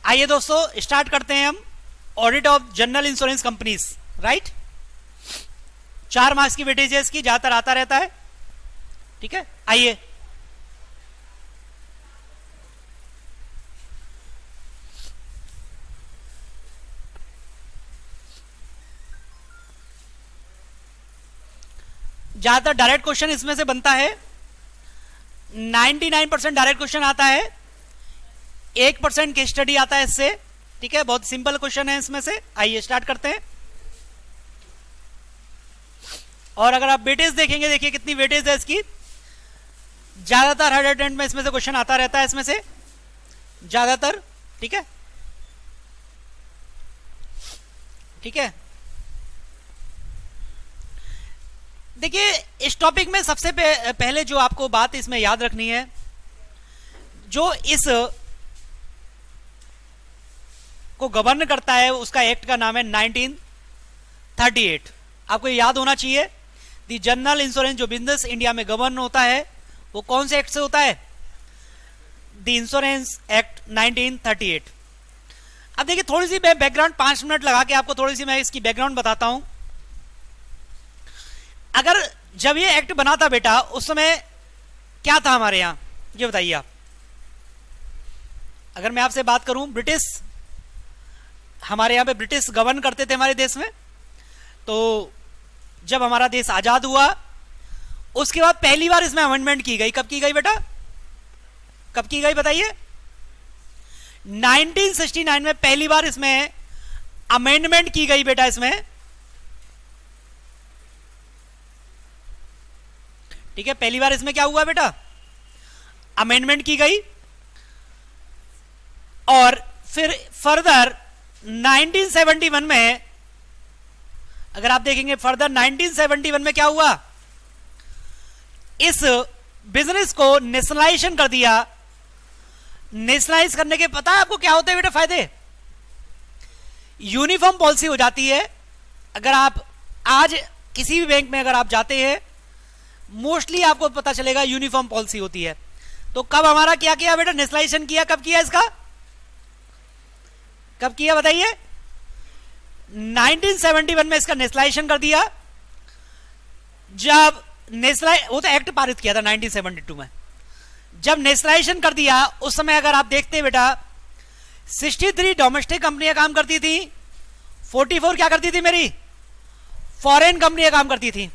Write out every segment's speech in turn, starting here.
आइए दोस्तों स्टार्ट करते हैं हम audit of general insurance companies. Right, 4 marks की वेटेज है इसकी, ज्यादातर आता रहता है। ठीक है, आइए ज्यादातर डायरेक्ट क्वेश्चन इसमें से बनता है। 99% डायरेक्ट क्वेश्चन आता है, 1% केस स्टडी आता है इससे। ठीक है, बहुत सिंपल क्वेश्चन है इसमें से। आइए स्टार्ट करते हैं। और अगर आप वेटेज देखेंगे, देखिए कितनी वेटेज है इसकी। ज्यादातर 100 में इसमें से क्वेश्चन आता रहता है, इसमें से ज्यादातर। ठीक है, ठीक है। देखिए इस टॉपिक में सबसे पहले जो आपको बात इसमें याद रखनी है, जो इस को गवर्न करता है उसका एक्ट का नाम है 1938। आपको याद होना चाहिए, दी जनरल इंश्योरेंस जो बिजनेस इंडिया में गवर्न होता है वो कौन से एक्ट से होता है? दी इंश्योरेंस एक्ट 1938। अब देखिए थोड़ी सी बैकग्राउंड, 5 मिनट लगा के आपको थोड़ी सी मैं इसकी बैकग्राउंड बताता हूं। अगर जब ये एक्ट बना था बेटा, उस समय क्या था हमारे यहां, ये बताइए आप। अगर मैं आपसे बात करूं, ब्रिटिश, हमारे यहां पे ब्रिटिश गवर्न करते थे हमारे देश में। तो जब हमारा देश आजाद हुआ उसके बाद पहली बार इसमें अमेंडमेंट की गई। कब की गई बेटा, कब की गई बताइए? 1969 में पहली बार इसमें अमेंडमेंट की गई बेटा इसमें। ठीक है, पहली बार इसमें क्या हुआ बेटा? अमेंडमेंट की गई। और फिर फर्दर 1971 में, अगर आप देखेंगे फर्दर 1971 में क्या हुआ, इस बिजनेस को नेशनलाइजेशन कर दिया। नेशनलाइज करने के पता है आपको क्या होते हैं बेटा फायदे? यूनिफॉर्म पॉलिसी हो जाती है। अगर आप आज किसी भी बैंक में अगर आप जाते हैं, मोस्टली आपको पता चलेगा यूनिफॉर्म पॉलिसी होती है। तो कब हमारा क्या किया बेटा? नेशनलाइजेशन किया। कब किया इसका, कब किया बताइए? 1971 में इसका नेशनलाइजेशन कर दिया। जब वो तो एक्ट पारित किया था 1972 में। जब नेशनलाइजेशन कर दिया उस समय अगर आप देखते हैं बेटा, 63 डोमेस्टिक कंपनियां काम करती थी, 44 क्या करती थी मेरी? फॉरेन कंपनियां काम करती थी।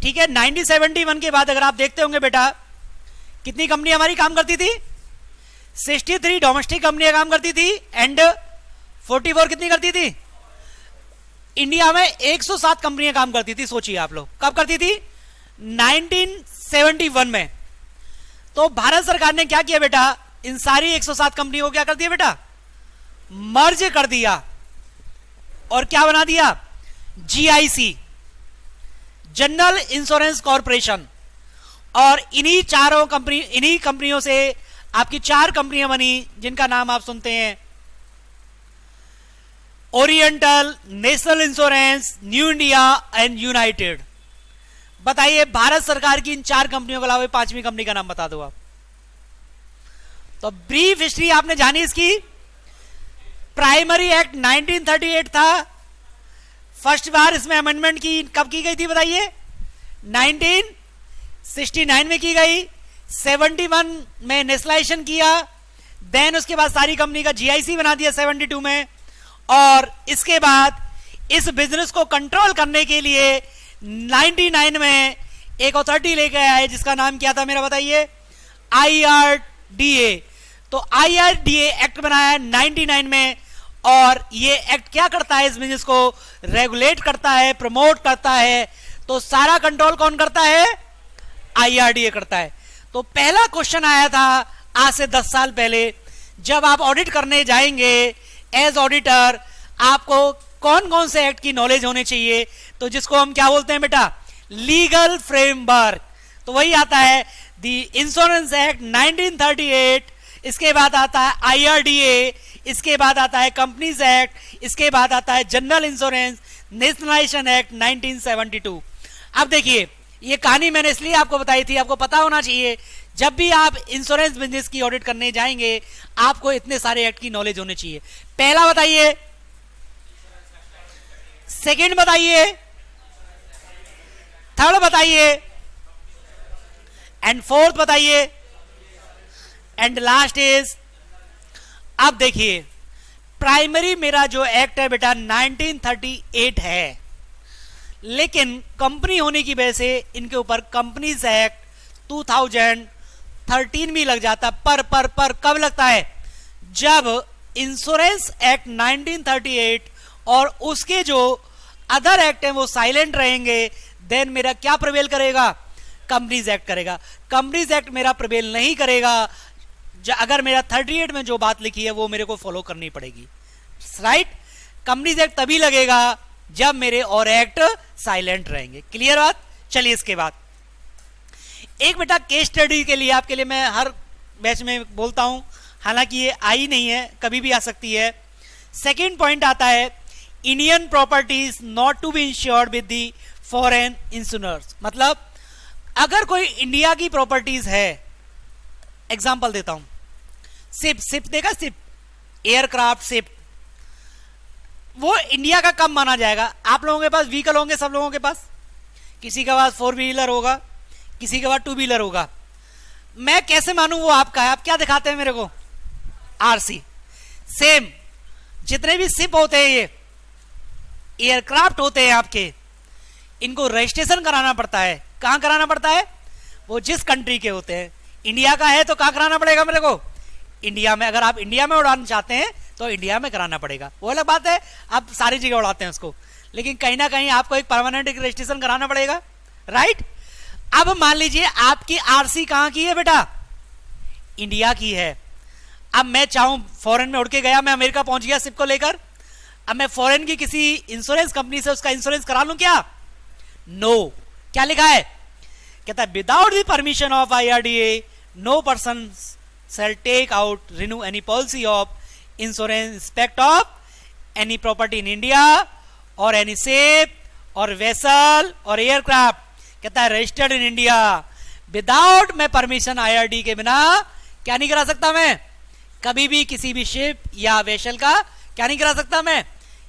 ठीक है, 1971 के बाद अगर आप देखते होंगे बेटा, कितनी कंपनी हमारी काम करती थी? 63 डोमेस्टिक कंपनियां काम करती थी एंड 44 कितनी करती थी? इंडिया में 107 कंपनियां काम करती थी। सोचिए आप लोग, कब करती थी? 1971 में। तो भारत सरकार ने क्या किया बेटा, इन सारी 107 कंपनियों को क्या कर दिया बेटा? मर्ज कर दिया। और क्या बना दिया? GIC, general insurance corporation. और इन्हीं कंपनियों से आपकी 4 कंपनियां बनी, जिनका नाम आप सुनते हैं, oriental, national insurance, new India and United. बताइए भारत सरकार की इन 4 कंपनियों के अलावा 5वीं कंपनी का नाम बता दो आप। तो ब्रीफ हिस्ट्री आपने जानी इसकी। प्राइमरी एक्ट 1938 था। फर्स्ट बार इसमें अमेंडमेंट की कब की गई थी बताइए? 1969 में की गई। 71 में नेशनलाइजेशन किया। देन उसके बाद सारी कंपनी का जीआईसी बना दिया 72 में। और इसके बाद इस बिजनेस को कंट्रोल करने के लिए 99 में एक अथॉरिटी लेके आया है, जिसका नाम क्या था मेरा बताइए? IRDA। तो IRDA एक्ट बनाया है 99 में। और ये एक्ट क्या करता है? इस बिजनेस को रेगुलेट करता है, प्रमोट करता है। तो सारा कंट्रोल कौन करता है? IRDA करता है। तो पहला क्वेश्चन आया था आज से 10 साल पहले, जब आप ऑडिट करने जाएंगे एज ऑडिटर, आपको कौन कौन से एक्ट की नॉलेज होनी चाहिए? तो जिसको हम क्या बोलते हैं बेटा? Legal framework. तो वही आता है दी इंश्योरेंस एक्ट 1938, इसके बाद आता है IRDA, इसके बाद आता है कंपनीज एक्ट, इसके बाद आता है जनरल इंश्योरेंस नेशनलाइजेशन एक्ट 1972। अब देखिए ये कहानी मैंने इसलिए आपको बताई थी, आपको पता होना चाहिए जब भी आप इंश्योरेंस बिजनेस की ऑडिट करने जाएंगे आपको इतने सारे एक्ट की नॉलेज होनी चाहिए। पहला बताइए, सेकंड बताइए, थर्ड बताइए, एंड फोर्थ बताइए, एंड लास्ट इज, अब देखिए प्राइमरी मेरा जो एक्ट है बेटा 1938 है, लेकिन कंपनी होने की वजह से इनके ऊपर कंपनीज एक्ट 2013 भी लग जाता। पर कब लगता है? जब इंश्योरेंस एक्ट 1938 और उसके जो अदर एक्ट हैं वो साइलेंट रहेंगे, देन मेरा क्या प्रिवेल करेगा? कंपनीज एक्ट करेगा। कंपनीज एक्ट मेरा प्रिवेल नहीं करेगा अगर मेरा 38 में जो बात लिखी है वो मेरे को फॉलो करनी पड़ेगी, राइट? कंपनीज एक्ट तभी लगेगा जब मेरे और एक्ट साइलेंट रहेंगे। क्लियर बात? चलिए इसके बाद एक बेटा केस स्टडी के लिए आपके लिए मैं हर बैच में बोलता हूं, हालांकि ये आई नहीं है, कभी भी आ सकती है। सेकेंड पॉइंट आता है Indian properties not to be insured with the foreign insurance. मतलब अगर कोई इंडिया की प्रॉपर्टीज है, एग्जांपल देता हूं, सिप देखा, सिप एयरक्राफ्ट, सिप, वो इंडिया का कब माना जाएगा? आप लोगों के पास व्हीकल होंगे, सब लोगों के पास, किसी के पास 4 व्हीलर होगा, किसी के पास 2 व्हीलर होगा। मैं कैसे मानूं वो आपका है? आप क्या दिखाते हैं मेरे को? आरसी। सेम जितने भी सिप होते हैं, ये एयरक्राफ्ट होते हैं आपके, इनको रजिस्ट्रेशन कराना पड़ता है। कहां कराना पड़ता है? वो जिस कंट्री के होते हैं। इंडिया का है तो कहां कराना पड़ेगा मेरे को? इंडिया में। अगर आप इंडिया में उड़ाना चाहते हैं तो इंडिया में कराना पड़ेगा, वो अलग बात है, आप सारी जगह उड़ाते हैं उसको, लेकिन कहीं ना कहीं आपको एक परमानेंट रजिस्ट्रेशन कराना पड़ेगा, राइट? अब मान लीजिए आपकी आरसी कहां की है बेटा? इंडिया की है। अब मैं चाहूं फॉरेन में उड़ के गया, मैं अमेरिका पहुंच गया सिप को लेकर, अब मैं फॉरेन की किसी इंश्योरेंस कंपनी से उसका इंश्योरेंस करा लूं क्या? नो। क्या लिखा है? कहता है without the permission of IRDA no person shall take out renew any policy of insurance respect of any property in India or any ship or vessel or aircraft। कहता है रजिस्टर्ड इन इंडिया विदाउट मैं permission IRD के बिना क्या नहीं करा सकता? मैं कभी भी किसी भी शिप या वेसल का क्या नहीं करा सकता? मैं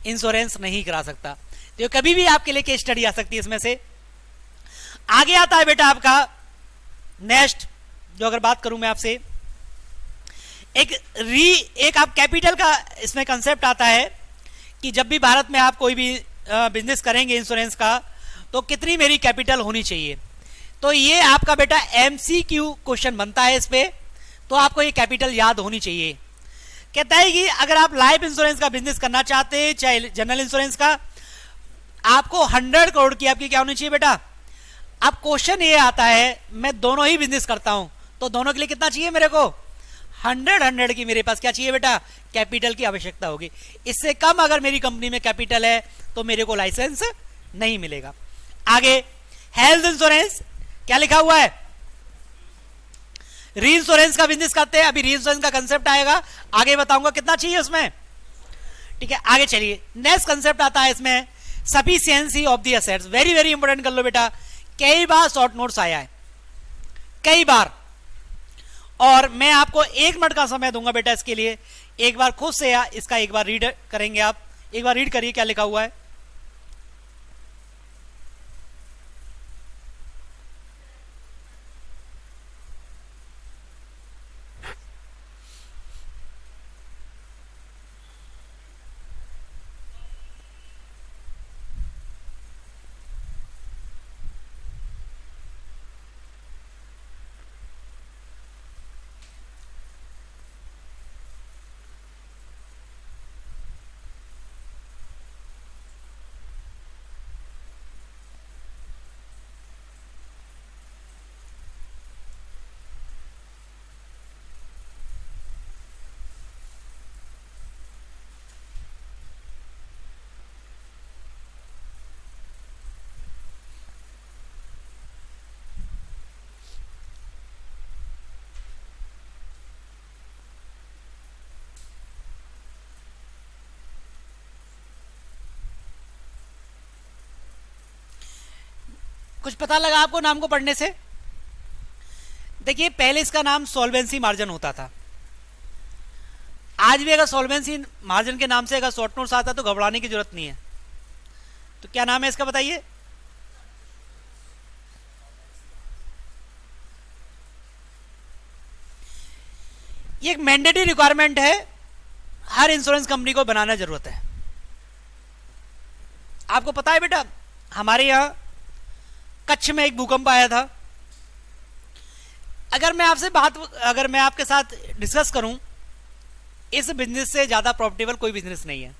इंश्योरेंस नहीं करा सकता। तो कभी भी आपके लिए केस स्टडी आ सकती है इसमें से। आगे आता है बेटा आपका नेक्स्ट, जो अगर बात करूं मैं आपसे, एक आप कैपिटल का इसमें कंसेप्ट आता है कि जब भी भारत में आप कोई भी बिजनेस करेंगे इंश्योरेंस का, तो कितनी मेरी कैपिटल होनी चाहिए। तो ये आपका बेटा MCQ क्वेश्चन बनता है इस पे, तो आपको ये कैपिटल याद होनी चाहिए। कहता है कि अगर आप लाइफ इंश्योरेंस का बिजनेस करना चाहते हैं चाहे जनरल इंश्योरेंस का, आपको 100 करोड़ की आपकी क्या होनी चाहिए बेटा? अब क्वेश्चन ये आता है मैं दोनों ही बिजनेस करता हूं, तो दोनों के लिए कितना चाहिए मेरे को? 100 की मेरे पास क्या चाहिए बेटा? कैपिटल की आवश्यकता होगी। इससे कम अगर मेरी कंपनी में कैपिटल है तो मेरे को लाइसेंस नहीं मिलेगा। आगे हेल्थ इंश्योरेंस क्या लिखा हुआ है? री इंश्योरेंस का बिजनेस करते हैं, अभी री इंश्योरेंस का कंसेप्ट आएगा, आगे बताऊंगा कितना चाहिए उसमें, ठीक है? आगे चलिए, नेक्स्ट कंसेप्ट आता है इसमें sufficiency of the assets. Very very important कर लो बेटा, कई बार शॉर्ट नोट्स आया है, कई बार, और मैं आपको 1 मिनट का समय दूंगा बेटा इसके लिए। एक बार खुद से इसका एक बार रीड करेंगे, आप एक बार रीड करिए क्या लिखा हुआ है। कुछ पता लगा आपको नाम को पढ़ने से? देखिए पहले इसका नाम सॉल्वेंसी मार्जिन होता था। आज भी अगर सॉल्वेंसी मार्जिन के नाम से अगर शॉर्ट नोट्स आता तो घबराने की जरूरत नहीं है। तो क्या नाम है इसका बताइए? ये एक मैंडेटरी रिक्वायरमेंट है, हर इंश्योरेंस कंपनी को बनाना जरूरत है। आपको पता है बेटा, हमारे यहां कच्छ में एक भूकंप आया था। अगर मैं आपके साथ डिस्कस करूं, इस बिजनेस से ज्यादा प्रॉफिटेबल कोई बिजनेस नहीं है।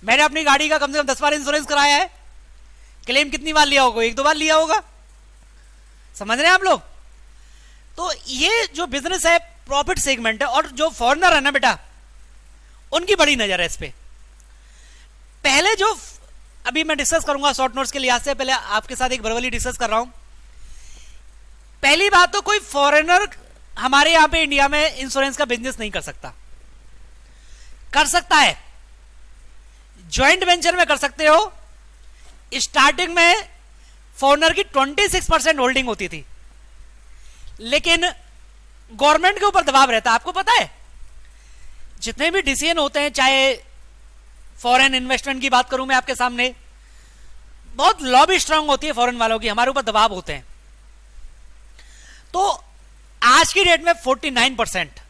मैंने अपनी गाड़ी का कम से कम 10 बार इंश्योरेंस कराया है। क्लेम कितनी बार लिया होगा? 1-2 बार लिया होगा। समझ रहे हैं आप लोग? तो ये जो बिजनेस है प्रॉफिट सेगमेंट है, और जो फॉरेनर है ना बेटा, उनकी बड़ी नजर है इस पे। पहले जो अभी मैं डिस्कस करूंगा शॉर्ट नोट्स के लिहाज से, पहले आपके साथ एक वर्बली डिस्कस कर रहा हूं। पहली बात तो कोई फॉरेनर हमारे यहां पे इंडिया में इंश्योरेंस का बिजनेस नहीं कर सकता। कर सकता है, ज्वाइंट वेंचर में कर सकते हो। स्टार्टिंग में फॉरेनर की 26% होल्डिंग होती थी, लेकिन गवर्नमेंट के ऊपर दबाव रहता है। आपको पता है जितने भी डिसीजन होते हैं, चाहे फॉरेन इन्वेस्टमेंट की बात करूं मैं आपके सामने, बहुत लॉबी स्ट्रांग होती है फॉरेन वालों की, हमारे ऊपर दबाव होते हैं। तो आज की डेट में 49%,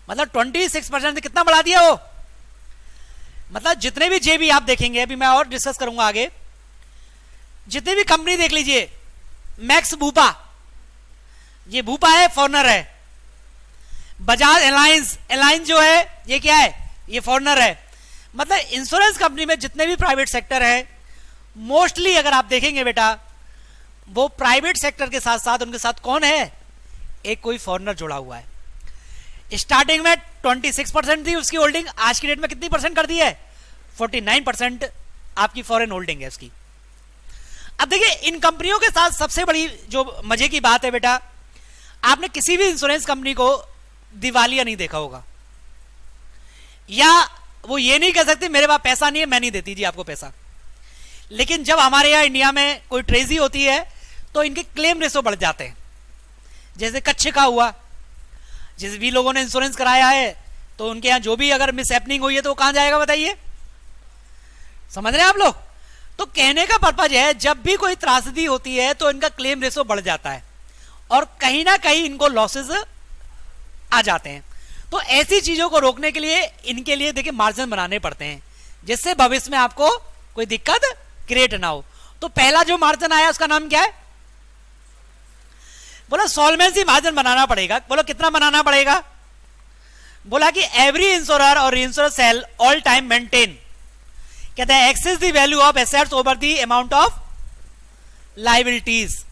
मतलब 26% से कितना बढ़ा दिया वो? मतलब जितने भी जेबी आप देखेंगे, अभी मैं और डिस्कस करूंगा आगे, जितनी भी कंपनी देख लीजिए, मैक्स भूपा, ये भूपा है, फॉरेनर है। बजाज एलायंस जो है, ये क्या है? ये फॉरेनर है। मतलब इंश्योरेंस कंपनी में जितने भी प्राइवेट सेक्टर है, मोस्टली अगर आप देखेंगे बेटा, वो प्राइवेट सेक्टर के साथ साथ उनके साथ कौन है? एक कोई फॉरेनर जुड़ा हुआ है। स्टार्टिंग में 26% थी उसकी होल्डिंग, आज की डेट में कितनी परसेंट कर दी है? 49% आपकी फॉरेन होल्डिंग है उसकी। अब देखिए इन कंपनियों के साथ सबसे बड़ी जो मजे की बात है बेटा, आपने किसी भी इंश्योरेंस कंपनी को दिवालिया नहीं देखा होगा, या वो ये नहीं कह सकते मेरे पास पैसा नहीं है, मैं नहीं देती जी आपको पैसा। लेकिन जब हमारे यहां इंडिया में कोई ट्रेजी होती है तो इनके क्लेम रेशो बढ़ जाते हैं। जैसे कच्छ का हुआ, जिस भी लोगों ने इंश्योरेंस कराया है, तो उनके यहां जो भी अगर मिस हैपनिंग हुई है तो वो कहां जाएगा बताइए? समझ रहे हैं आप लोग? तो कहने का पर्पज है, जब भी कोई त्रासदी होती है तो इनका क्लेम रेशो बढ़ जाता है और कहीं ना कहीं इनको लॉसेस आ जाते हैं। तो ऐसी चीजों को रोकने के लिए इनके लिए देखिए मार्जिन बनाने पड़ते हैं, जिससे भविष्य में आपको कोई दिक्कत क्रिएट ना हो। तो पहला जो मार्जिन आया उसका नाम क्या है? बोला सॉल्वेंसी मार्जिन बनाना पड़ेगा। बोलो कितना बनाना पड़ेगा? बोला कि एवरी इंश्योरर और insurer shall all time maintain, कहते हैं excess the value of assets over the amount of liabilities.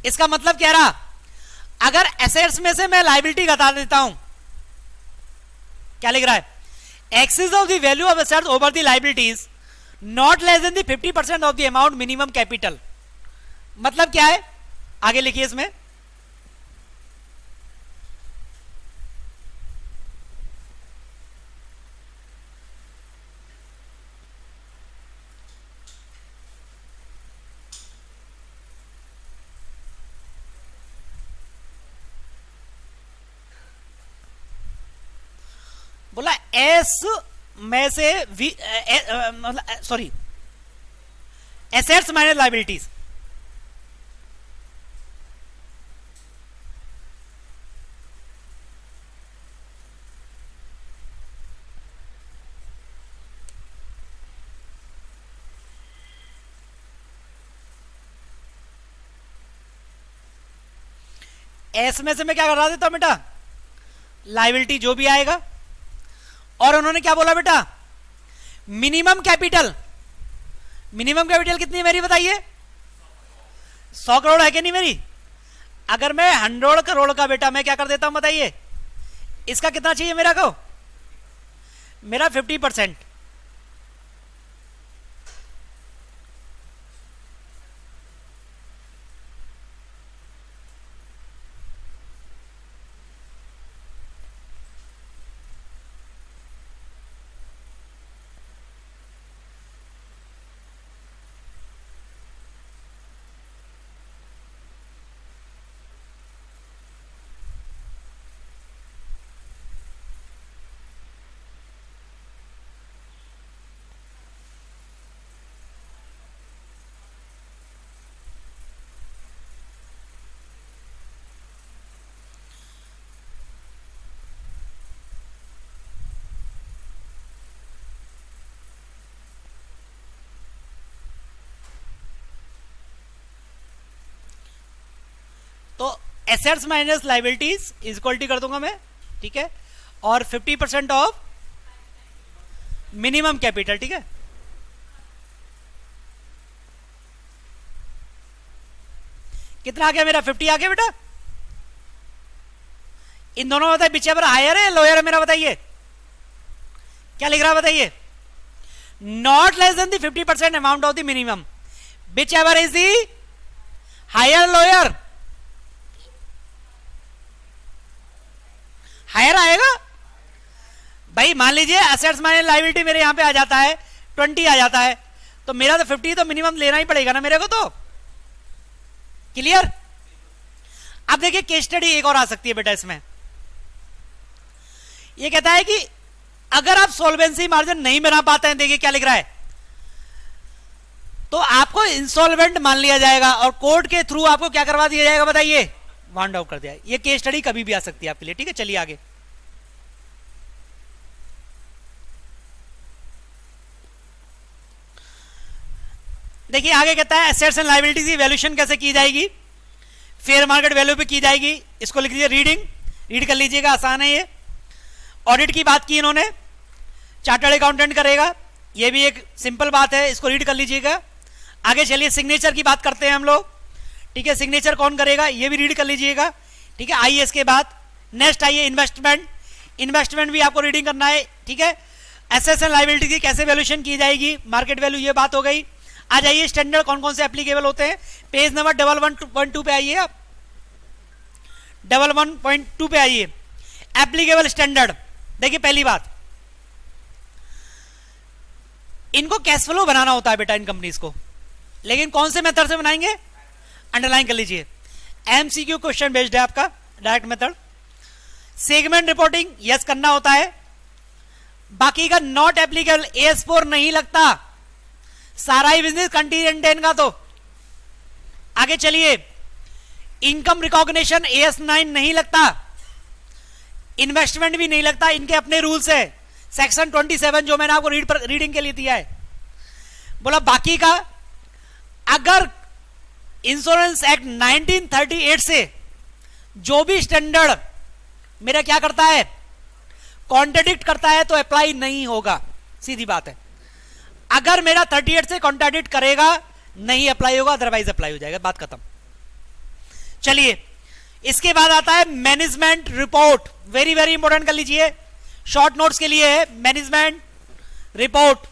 इसका मतलब क्या रहा? अगर एसेट्स में से मैं लाइबिलिटी घटा देता हूं, क्या लिख रहा है? Excess of the value of assets over the liabilities not less than the 50% of the amount minimum capital. मतलब क्या है? आगे लिखिए इसमें, बोला एस में से sorry assets minus liabilities. S में से मैं क्या करा देता हूं बेटा? लाइबिलिटी जो भी आएगा। और उन्होंने क्या बोला बेटा? Minimum capital. मिनिमम कैपिटल कितनी है मेरी बताइए? 100 करोड़ है कि नहीं मेरी? अगर मैं 100 करोड़ का बेटा मैं क्या कर देता हूं बताइए? इसका कितना चाहिए मेरा को? मेरा 50%। तो assets minus liabilities is equal to कर दूंगा मैं, ठीक है, और 50% ऑफ मिनिमम कैपिटल, ठीक है। कितना आ गया मेरा? 50 आ गया बेटा। इन दोनों में बताइए बिचेवर हायर है लोअर है मेरा, बताइए क्या लिख रहा है, बताइए। Not less than the 50% amount of the minimum, whichever is the higher lower, higher आएगा भाई। मान लीजिए एसेट्स माइनस लायबिलिटी मेरे यहां पे आ जाता है 20 आ जाता है, तो मेरा तो 50 तो मिनिमम लेना ही पड़ेगा ना मेरे को, तो क्लियर। अब देखिए केस स्टडी एक और आ सकती है बेटा इसमें। ये कहता है कि अगर आप सोल्वेंसी मार्जिन नहीं बना पाते हैं, देखिए क्या लिख रहा है, तो आपको इंसॉल्वेंट मान लिया जाएगा और कोर्ट के थ्रू आपको क्या करवा दिया जाएगा, बताइए, वांड आउट कर दिया। ये केस स्टडी कभी भी आ सकती है आपके लिए, ठीक है। चलिए आगे देखिए, आगे कहता है एसेट्स एंड लायबिलिटीज की वैल्यूएशन कैसे की जाएगी, फेयर मार्केट वैल्यू पे की जाएगी। इसको लिख लीजिए रीडिंग, रीड कर लीजिएगा, आसान है ये। ऑडिट की बात की इन्होंने, चार्टर्ड अकाउंटेंट करेगा, ये भी एक सिंपल बात है, इसको रीड कर लीजिएगा। आगे चलिए सिग्नेचर की बात करते हैं हम लोग, ठीक है। सिग्नेचर कौन करेगा ये भी रीड कर लीजिएगा, ठीक है। आइए इसके बाद नेक्स्ट आइए इन्वेस्टमेंट, इन्वेस्टमेंट भी आपको रीडिंग करना है, ठीक है। एसेट्स एंड लायबिलिटी की कैसे वैल्यूएशन की जाएगी, मार्केट वैल्यू, ये बात हो गई। आ जाइए स्टैंडर्ड कौन कौन से एप्लीकेबल होते हैं, पेज नंबर 1112 पे आइए आप, 1112 पे आइए। एप्लीकेबल स्टैंडर्ड, देखिए पहली बात, इनको कैश फ्लो बनाना होता है बेटा इन कंपनीज को, लेकिन कौन से मेथड से बनाएंगे, अंडरलाइन कर लीजिए। एमसीक्यू क्वेश्चन बेस्ड है आपका, direct method. Segment reporting yes करना होता है, बाकी का नॉट एप्लीकेबल, AS4 नहीं लगता, सारा ही बिजनेस कंटीजेंट है इनका। तो आगे चलिए, इनकम रिकॉग्निशन AS9 नहीं लगता, इन्वेस्टमेंट भी नहीं लगता, इनके अपने रूल्स है, सेक्शन 27 जो मैंने आपको रीडिंग के लिए दिया है। बोला बाकी का, अगर इंश्योरेंस एक्ट 1938 से जो भी स्टैंडर्ड मेरा क्या करता है, कॉन्ट्राडिक्ट करता है, तो अप्लाई नहीं होगा, सीधी बात है। अगर मेरा 38 से कॉन्ट्राडिक्ट करेगा नहीं अप्लाई होगा, अदरवाइज अप्लाई हो जाएगा, बात खत्म। चलिए इसके बाद आता है management report, very very important कर लीजिए, शॉर्ट नोट्स के लिए है मैनेजमेंट रिपोर्ट।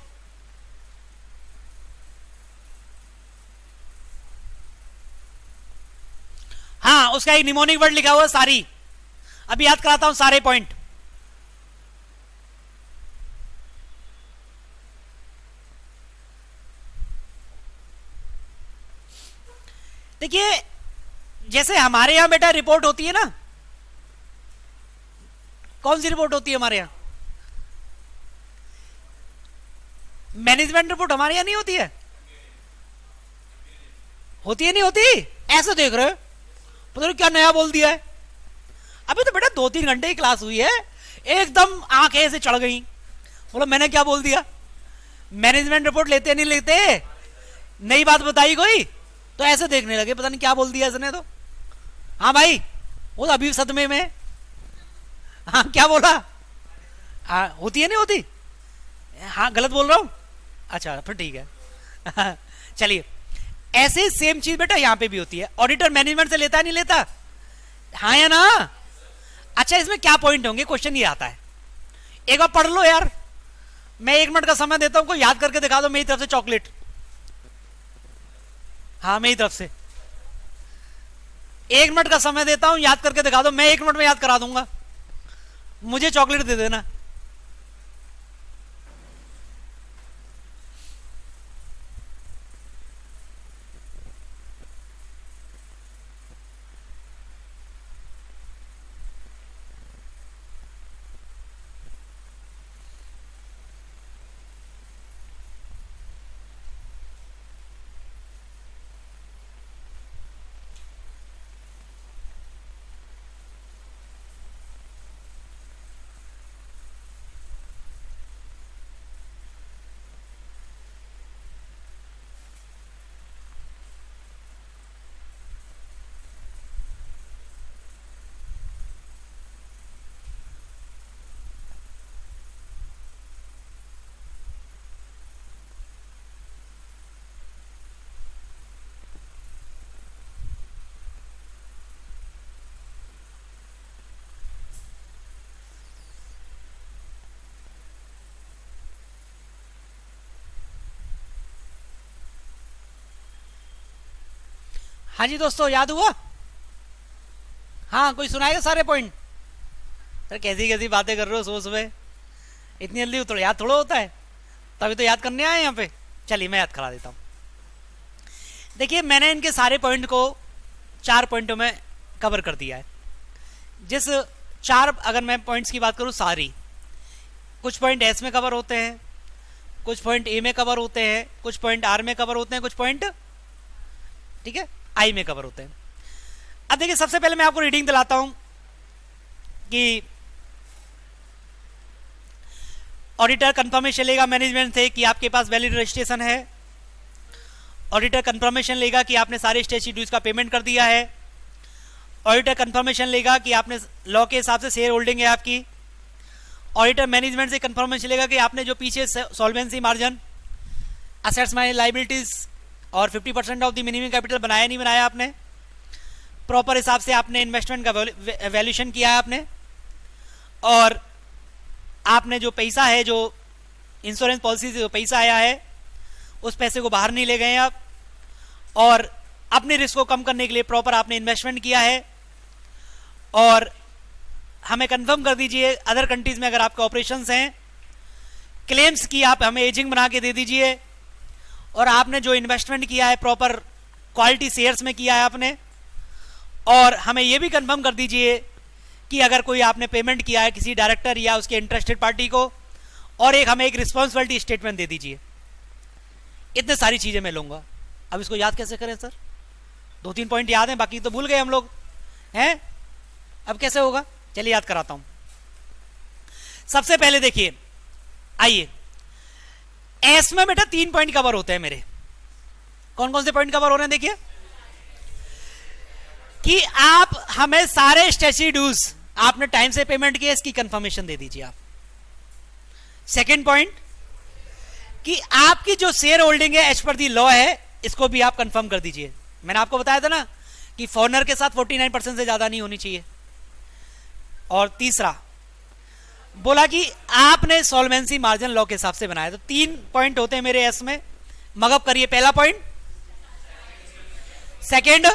हाँ, उसका एक निमोनिक वर्ड लिखा हुआ है सारी, अभी याद कराता हूं सारे पॉइंट। देखिए जैसे हमारे यहां बेटा रिपोर्ट होती है ना, कौन सी रिपोर्ट होती है हमारे यहां, मैनेजमेंट रिपोर्ट हमारे यहां नहीं होती है, होती है नहीं होती, ऐसे देख रहे हो, पता नहीं क्या नया बोल दिया है। अभी तो बेटा 2-3 घंटे की क्लास हुई है, एकदम आंखें ऐसे चढ़ गई, बोलो मैंने क्या बोल दिया। मैनेजमेंट रिपोर्ट लेते नहीं लेते, नई बात बताई कोई तो ऐसे देखने लगे, पता नहीं क्या बोल दिया इसने तो। हाँ भाई, वो तो अभी सदमे में, हाँ क्या बोला, हाँ होती है नहीं होती, हाँ गलत बोल रहा हूं, अच्छा फिर ठीक है। चलिए ऐसे सेम चीज बेटा यहां पे भी होती है, ऑडिटर मैनेजमेंट से लेता है नहीं लेता, हाँ या ना। अच्छा इसमें क्या पॉइंट होंगे, क्वेश्चन ये आता है, एक बार पढ़ लो यार, मैं 1 मिनट का समय देता हूं, को याद करके दिखा दो मेरी तरफ से चॉकलेट, हाँ मेरी तरफ से 1 मिनट का समय देता हूं, याद करके दिखा दो, मैं 1 मिनट में याद करा दूंगा, मुझे चॉकलेट दे देना। हाँ जी दोस्तों, याद हुआ? हाँ, कोई सुनाएगा सारे पॉइंट? सर कैसी कैसी बातें कर रहे हो सुबह सुबह, इतनी जल्दी तो याद थोड़ा होता है, तभी तो याद करने आए यहाँ पे। चलिए मैं याद करा देता हूँ। देखिए मैंने इनके सारे पॉइंट को 4 पॉइंटों में कवर कर दिया है। जिस 4 अगर मैं पॉइंट्स की बात करूँ सारी, कुछ पॉइंट एस में कवर होते हैं, कुछ पॉइंट ए में कवर होते हैं, कुछ पॉइंट आर में कवर होते हैं, कुछ पॉइंट ठीक है आई में कवर होते हैं। अब देखिए सबसे पहले मैं आपको रीडिंग दिलाता हूं कि ऑडिटर कंफर्मेशन लेगा मैनेजमेंट से कि आपके पास वैलिड रजिस्ट्रेशन है। ऑडिटर कंफर्मेशन लेगा कि आपने सारे स्टेचुटरी ड्यूज का पेमेंट कर दिया है। ऑडिटर कंफर्मेशन लेगा कि आपने लॉ के हिसाब से शेयर होल्डिंग है आपकी। ऑडिटर मैनेजमेंट से कंफर्मेशन लेगा कि आपने जो पीछे solvency margin, assets minus liabilities और 50% ऑफ द मिनिमम कैपिटल बनाया नहीं बनाया आपने, प्रॉपर हिसाब से आपने इन्वेस्टमेंट का वैल्यूएशन किया है आपने, और आपने जो पैसा है, जो इंश्योरेंस पॉलिसी से जो पैसा आया है उस पैसे को बाहर नहीं ले गए आप, और अपने रिस्क को कम करने के लिए प्रॉपर आपने इन्वेस्टमेंट किया है। और हमें कंफर्म कर दीजिए अदर कंट्रीज में अगर आपके ऑपरेशंस हैं, क्लेम्स की आप हमें एजिंग बना के दे दीजिए, और आपने जो इन्वेस्टमेंट किया है प्रॉपर क्वालिटी शेयर्स में किया है आपने। और हमें यह भी कंफर्म कर दीजिए कि अगर कोई आपने पेमेंट किया है किसी डायरेक्टर या उसके इंटरेस्टेड पार्टी को, और हमें एक रिस्पॉन्सिबिलिटी स्टेटमेंट दे दीजिए। इतने सारी चीजें मैं लूंगा। अब इसको याद कैसे करें सर? 2-3 पॉइंट याद हैं, बाकी तो भूल गए हम लोग हैं। अब कैसे होगा? चलिए याद कराता हूं। सबसे पहले देखिए, आइए एस में बेटा 3 पॉइंट कवर होते हैं मेरे। कौन कौन से पॉइंट कवर हो रहे हैं? देखिए कि आप हमें सारे स्टैच्यूटरी ड्यूज आपने टाइम से पेमेंट किया, इसकी कंफर्मेशन दे दीजिए आप। सेकंड पॉइंट कि आपकी जो शेयर होल्डिंग है एज पर दी लॉ है, इसको भी आप कंफर्म कर दीजिए। मैंने आपको बताया था ना कि फॉरनर के साथ 49% से ज्यादा नहीं होनी चाहिए। और तीसरा बोला कि आपने सॉल्वेंसी मार्जिन लॉ के हिसाब से बनाया। तो 3 पॉइंट होते हैं मेरे एस में। मगअप करिए, पहला पॉइंट, सेकंड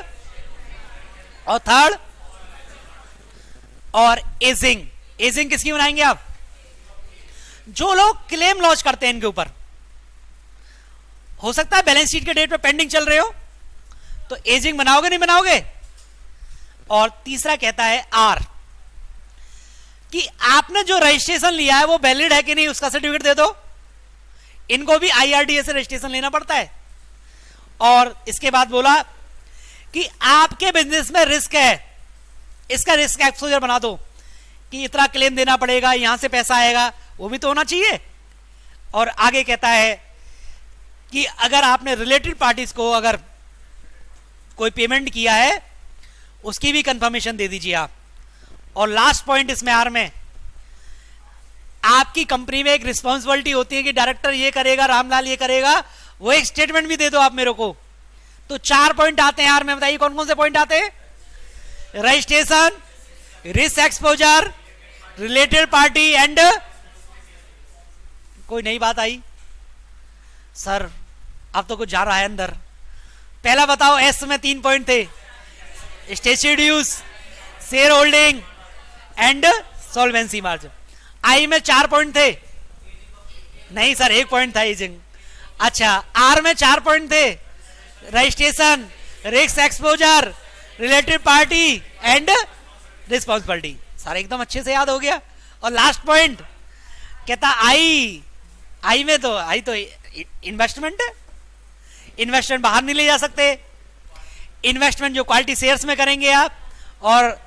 और थर्ड, और एजिंग। एजिंग किसकी बनाएंगे आप? जो लोग क्लेम लॉन्च करते हैं इनके ऊपर। हो सकता है बैलेंस शीट के डेट पे पेंडिंग चल रहे हो, तो एजिंग बनाओगे नहीं बनाओगे? और तीसरा कहता है आर, कि आपने जो रजिस्ट्रेशन लिया है वो वैलिड है कि नहीं, उसका सर्टिफिकेट दे दो। इनको भी आईआरडीए से रजिस्ट्रेशन लेना पड़ता है। और इसके बाद बोला कि आपके बिजनेस में रिस्क है, इसका रिस्क एक्सपोजर बना दो कि इतना क्लेम देना पड़ेगा, यहां से पैसा आएगा, वो भी तो होना चाहिए। और आगे कहता है कि अगर आपने रिलेटेड पार्टीज को अगर कोई पेमेंट किया है, उसकी भी कंफर्मेशन दे दीजिए आप। और लास्ट पॉइंट इसमें आर में, आपकी कंपनी में एक रिस्पॉन्सिबिलिटी होती है कि डायरेक्टर ये करेगा, रामलाल ये करेगा, वो एक स्टेटमेंट भी दे दो आप मेरे को। तो 4 पॉइंट आते हैं आर में। बताइए कौन कौन से पॉइंट आते हैं? Registration, risk exposure, related party and कोई नई बात आई सर? अब तो कुछ जा रहा है अंदर। पहला बताओ, एस में 3 पॉइंट थे, statutory dues, share holding and solvency margin. I में 4 पॉइंट थे? नहीं सर, 1 पॉइंट था एजिंग। अच्छा, आर में 4 पॉइंट थे, registration, risk exposure, related party and responsibility. सारा एकदम अच्छे से याद हो गया। और लास्ट पॉइंट कहता आई में तो इन्वेस्टमेंट है। इन्वेस्टमेंट बाहर नहीं ले जा सकते। इन्वेस्टमेंट जो क्वालिटी शेयर्स में करेंगे आप। और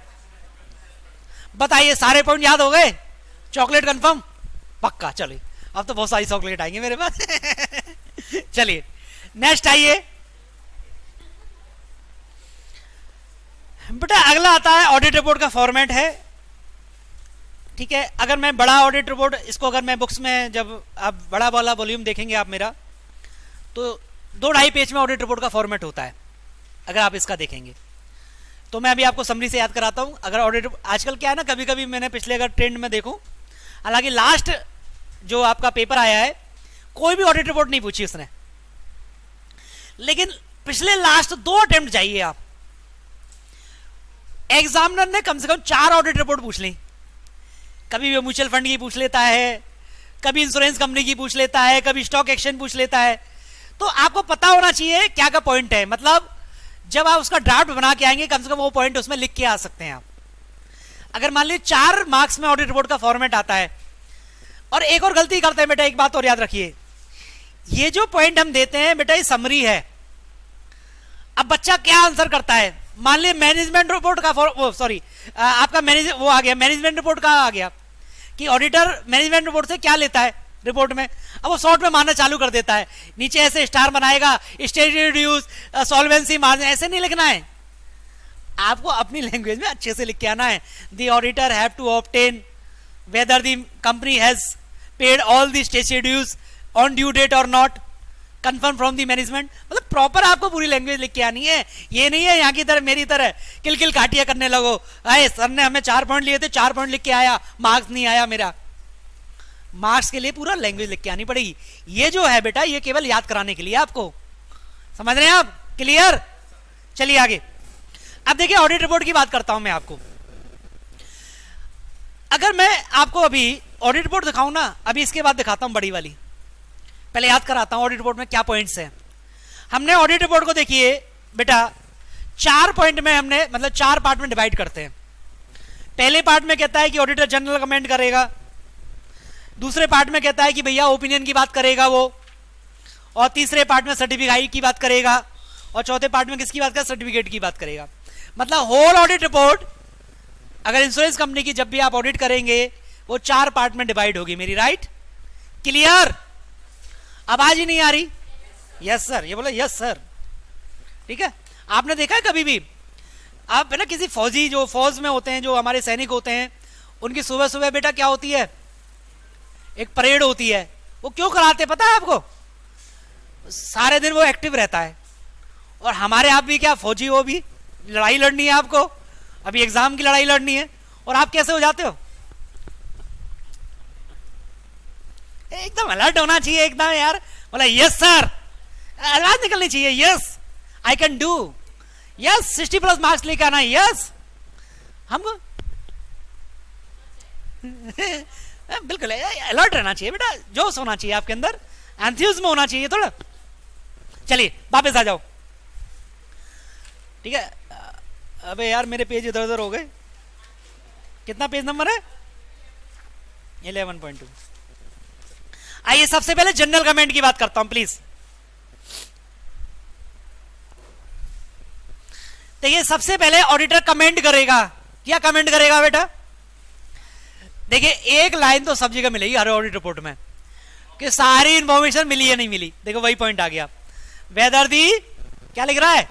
बताइए सारे पॉइंट याद हो गए? Chocolate confirm? पक्का। चलिए अब तो बहुत सारी चॉकलेट आएंगे मेरे पास। चलिए नेक्स्ट आइए बेटा, अगला आता है ऑडिट रिपोर्ट का फॉर्मेट है। ठीक है, अगर मैं बड़ा ऑडिट रिपोर्ट, इसको अगर मैं बुक्स में जब आप बड़ा वाला वॉल्यूम देखेंगे आप मेरा, तो 2-2.5 पेज में ऑडिट रिपोर्ट का फॉर्मेट होता है। अगर आप इसका देखेंगे तो मैं अभी आपको समरी से याद कराता हूं। अगर ऑडिट आजकल क्या है ना, कभी कभी मैंने पिछले अगर ट्रेंड में देखूं, हालांकि लास्ट जो आपका पेपर आया है कोई भी ऑडिट रिपोर्ट नहीं पूछी उसने, लेकिन पिछले लास्ट 2 अटेम्प्ट चाहिए आप। एग्जामिनर ने कम से कम 4 ऑडिट रिपोर्ट पूछ ली, कभी भी म्यूचुअल फंड की पूछ लेता है, कभी इंश्योरेंस कंपनी की पूछ लेता है, कभी स्टॉक एक्सचेंज पूछ लेता है। तो आपको पता होना चाहिए क्या का पॉइंट है, मतलब जब आप उसका ड्राफ्ट बना के आएंगे कम से कम वो पॉइंट उसमें लिख के आ सकते हैं आप। अगर मान लीजिए 4 मार्क्स में ऑडिट रिपोर्ट का फॉर्मेट आता है, और एक और गलती करते हैं बेटा, एक बात और याद रखिए, ये जो पॉइंट हम देते हैं बेटा ये समरी है। अब बच्चा क्या आंसर करता है, मान लीजिए मैनेजमेंट रिपोर्ट का आपका वो आ गया, मैनेजमेंट रिपोर्ट का आ गया कि ऑडिटर मैनेजमेंट रिपोर्ट से क्या लेता है रिपोर्ट में। अब वो शॉर्ट में मारना चालू कर देता है, नीचे ऐसे स्टार बनाएगा, स्टेटस ड्यूज, सॉल्वेंसी मार्जिन, ऐसे नहीं लिखना है, आपको अपनी लैंग्वेज में अच्छे से लिख के आना है। The auditor have to obtain whether the company has paid all the status dues on due date और not, confirm from the management. मतलब प्रॉपर आपको पूरी लैंग्वेज लिख के आनी है। ये नहीं है यहाँ की तरह मेरी तरह किल किल काटिया करने लगो, अरे सर ने हमें 4 पॉइंट लिए थे, 4 पॉइंट लिख के आया, मार्क्स नहीं आया मेरा। मार्क्स के लिए पूरा लैंग्वेज लिख के आनी पड़ेगी। ये जो है बेटा ये केवल याद कराने के लिए आपको, समझ रहे हैं आप? क्लियर? चलिए आगे। अब देखिए ऑडिट रिपोर्ट की बात करता हूं मैं आपको। अगर मैं आपको अभी ऑडिट रिपोर्ट दिखाऊं ना, अभी इसके बाद दिखाता हूं बड़ी वाली, पहले याद कराता हूं ऑडिट रिपोर्ट में क्या पॉइंट्स हैं। हमने ऑडिट रिपोर्ट को देखिए बेटा 4 पॉइंट में हमने, मतलब 4 पार्ट में डिवाइड करते हैं। पहले पार्ट में कहता है कि ऑडिटर जनरल कमेंट करेगा, दूसरे पार्ट में कहता है कि भैया ओपिनियन की बात करेगा वो, और तीसरे पार्ट में सर्टिफिकेट की बात करेगा, और चौथे पार्ट में किसकी बात करेगा? सर्टिफिकेट की बात करेगा। मतलब होल ऑडिट रिपोर्ट अगर इंश्योरेंस कंपनी की जब भी आप ऑडिट करेंगे वो 4 पार्ट में डिवाइड होगी मेरी, राइट? क्लियर? आवाज ही नहीं आ रही? यस सर, ये बोला यस सर, ठीक है। आपने देखा है कभी भी आप ना किसी फौजी, जो फौज में होते हैं, जो हमारे सैनिक होते हैं, उनकी सुबह सुबह बेटा क्या होती है? एक परेड होती है। वो क्यों कराते पता है आपको? सारे दिन वो एक्टिव रहता है। और हमारे आप भी क्या फौजी हो, भी लड़ाई लड़नी है आपको, अभी एग्जाम की लड़ाई लड़नी है, और आप कैसे हो जाते हो? एकदम अलर्ट होना चाहिए एकदम यार, बोला यस सर, आवाज निकलनी चाहिए, yes I can do, yes 60+ marks लेकर आना, यस हमको बिल्कुल अलर्ट रहना चाहिए बेटा, जोश होना चाहिए आपके अंदर, एंथुसियाज्म होना चाहिए थोड़ा। चलिए वापस आ जाओ, ठीक है। अबे यार मेरे पेज इधर उधर हो गए। कितना पेज नंबर है? 11.2। आइए सबसे पहले जनरल कमेंट की बात करता हूं प्लीज। देखिए सबसे पहले ऑडिटर कमेंट करेगा। क्या कमेंट करेगा बेटा? देखिए एक लाइन तो सब जगह मिलेगी हर ऑडिट रिपोर्ट में कि सारी इंफॉर्मेशन मिली या नहीं मिली। देखो वही पॉइंट आ गया, वेदर दी, क्या लिख रहा है?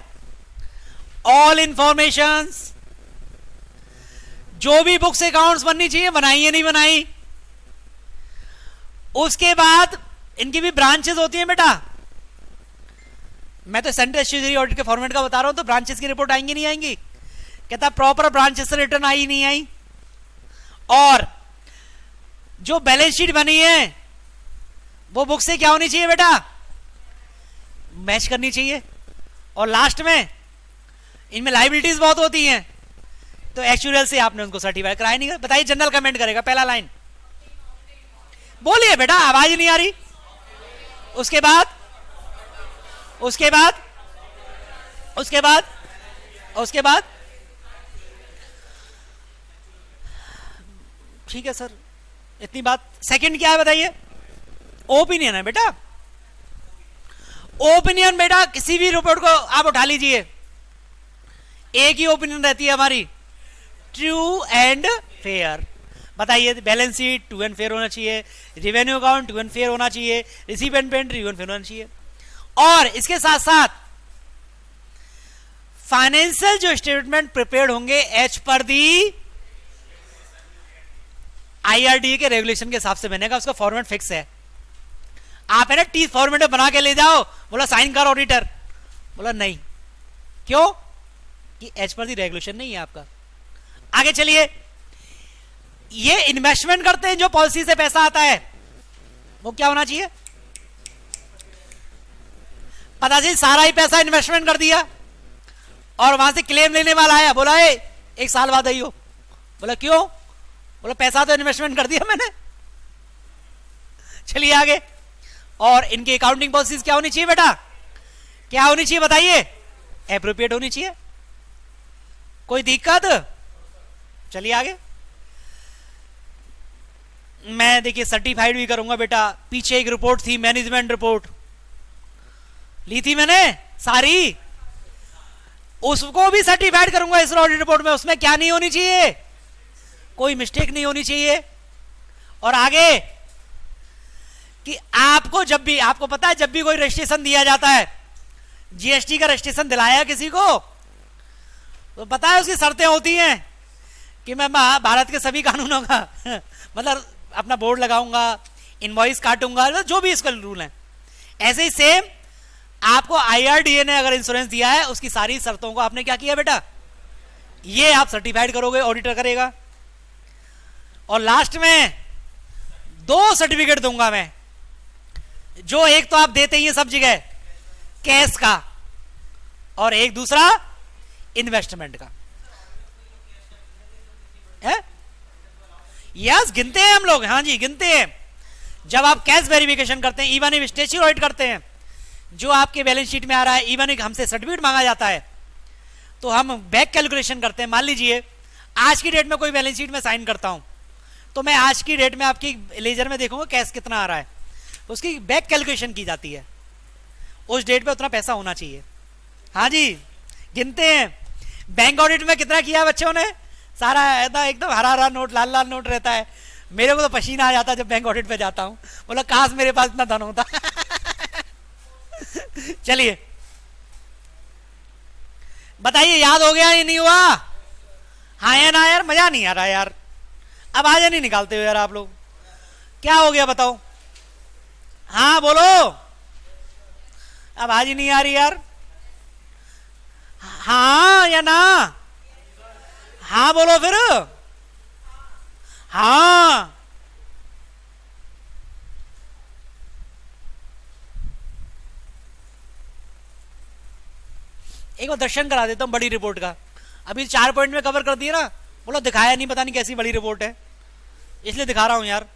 ऑल इंफॉर्मेशन, जो भी बुक्स अकाउंट्स बननी चाहिए बनाई या नहीं बनाई। उसके बाद इनकी भी ब्रांचेस होती हैं बेटा, मैं तो सेंट्रल स्टेचुटरी ऑडिट के फॉर्मेट का बता रहा हूं, तो ब्रांचेस की रिपोर्ट आएंगी नहीं आएंगी? कहता प्रॉपर ब्रांचेस से रिटर्न आई नहीं आई, और जो बैलेंस शीट बनी है वो बुक से क्या होनी चाहिए बेटा? मैच करनी चाहिए। और लास्ट में इनमें लाइबिलिटीज बहुत होती हैं, तो एक्चुअल से आपने उनको सर्टिफाई कराया नहीं। बताइए जनरल कमेंट करेगा, पहला लाइन बोलिए बेटा, आवाज नहीं आ रही। उसके बाद उसके बाद उसके बाद उसके बाद ठीक है सर, इतनी बात। सेकंड क्या है बताइए? ओपिनियन है बेटा। ओपिनियन बेटा किसी भी रिपोर्ट को आप उठा लीजिए, एक ही ओपिनियन रहती है हमारी, ट्रू एंड फेयर। बताइए balance sheet true and fair होना चाहिए, revenue account true and fair होना चाहिए, receive and payment true and fair होना चाहिए। और इसके साथ साथ फाइनेंशियल जो स्टेटमेंट प्रिपेयर्ड होंगे एज पर दी IRDA के रेगुलेशन के हिसाब से बनेगा, उसका फॉर्मेट फिक्स है। आप है ना टी फॉर्मेट में बना के ले जाओ, बोला साइन कर ऑडिटर, बोला नहीं, क्यों? कि एज पर दी रेगुलेशन नहीं है आपका। आगे चलिए, ये इन्वेस्टमेंट करते हैं जो पॉलिसी से पैसा आता है वो क्या होना चाहिए? पता चली सारा ही पैसा इन्वेस्टमेंट कर दिया, और वहां से क्लेम लेने वाला आया, बोला ए, 1 साल बाद आई हो। बोला क्यों? बोला पैसा तो इन्वेस्टमेंट कर दिया मैंने। चलिए आगे। और इनकी अकाउंटिंग पॉलिसीज क्या होनी चाहिए बेटा? क्या होनी चाहिए बताइए? एप्रोप्रिएट होनी चाहिए। कोई दिक्कत? चलिए आगे। मैं देखिए सर्टिफाइड भी करूंगा बेटा। पीछे एक रिपोर्ट थी, मैनेजमेंट रिपोर्ट ली थी मैंने सारी, उसको भी सर्टिफाइड करूंगा इस ऑडिट रिपोर्ट में। उसमें क्या नहीं होनी चाहिए? कोई मिस्टेक नहीं होनी चाहिए। और आगे कि आपको जब भी, आपको पता है जब भी कोई रजिस्ट्रेशन दिया जाता है, जीएसटी का रजिस्ट्रेशन दिलाया किसी को, तो पता है उसकी शर्तें होती हैं कि मैं भारत के सभी कानूनों का मतलब अपना बोर्ड लगाऊंगा, इनवॉइस काटूंगा, जो भी इसका रूल है। ऐसे ही सेम आपको आईआरडीए ने अगर इंश्योरेंस दिया है, उसकी सारी शर्तों को आपने क्या किया बेटा? ये आप सर्टिफाइड करोगे, ऑडिटर करेगा। और लास्ट में 2 सर्टिफिकेट दूंगा मैं, जो एक तो आप देते ही हैं सब जगह कैश का, और एक दूसरा इन्वेस्टमेंट का है। यस, गिनते हैं हम लोग। हाँ जी, गिनते हैं। जब आप कैश वेरिफिकेशन करते हैं, इवन स्टेच्यू ऑडिट करते हैं, जो आपके बैलेंस शीट में आ रहा है, इवन एक हमसे सर्टिफिकेट मांगा जाता है, तो हम बैक कैलकुलेशन करते हैं। मान लीजिए आज की डेट में कोई बैलेंस शीट में साइन करता हूं, तो मैं आज की डेट में आपकी लेजर में देखूंगा कैश कितना आ रहा है, उसकी बैक कैलकुलेशन की जाती है, उस डेट पे उतना पैसा होना चाहिए। हाँ जी, गिनते हैं। बैंक ऑडिट में कितना किया बच्चों ने? सारा एकदम हरा हरा नोट, लाल लाल नोट रहता है। मेरे को तो पसीना आ जाता है जब बैंक ऑडिट पे जाता हूं, बोला काश मेरे पास इतना धन होता। चलिए बताइए, याद हो गया या नहीं हुआ? हाँ या ना यार? मजा नहीं आ रहा यार, अब आजा नहीं निकालते हो यार आप लोग। क्या हो गया बताओ? हाँ बोलो, अब आज ही नहीं आ रही यार। हाँ या ना? हाँ बोलो फिर। हाँ, एक बार दर्शन करा देता हूं बड़ी रिपोर्ट का। अभी 4 पॉइंट में कवर कर दिया ना, बोलो दिखाया नहीं, पता नहीं कैसी बड़ी रिपोर्ट है, इसलिए दिखा रहा हूं यार।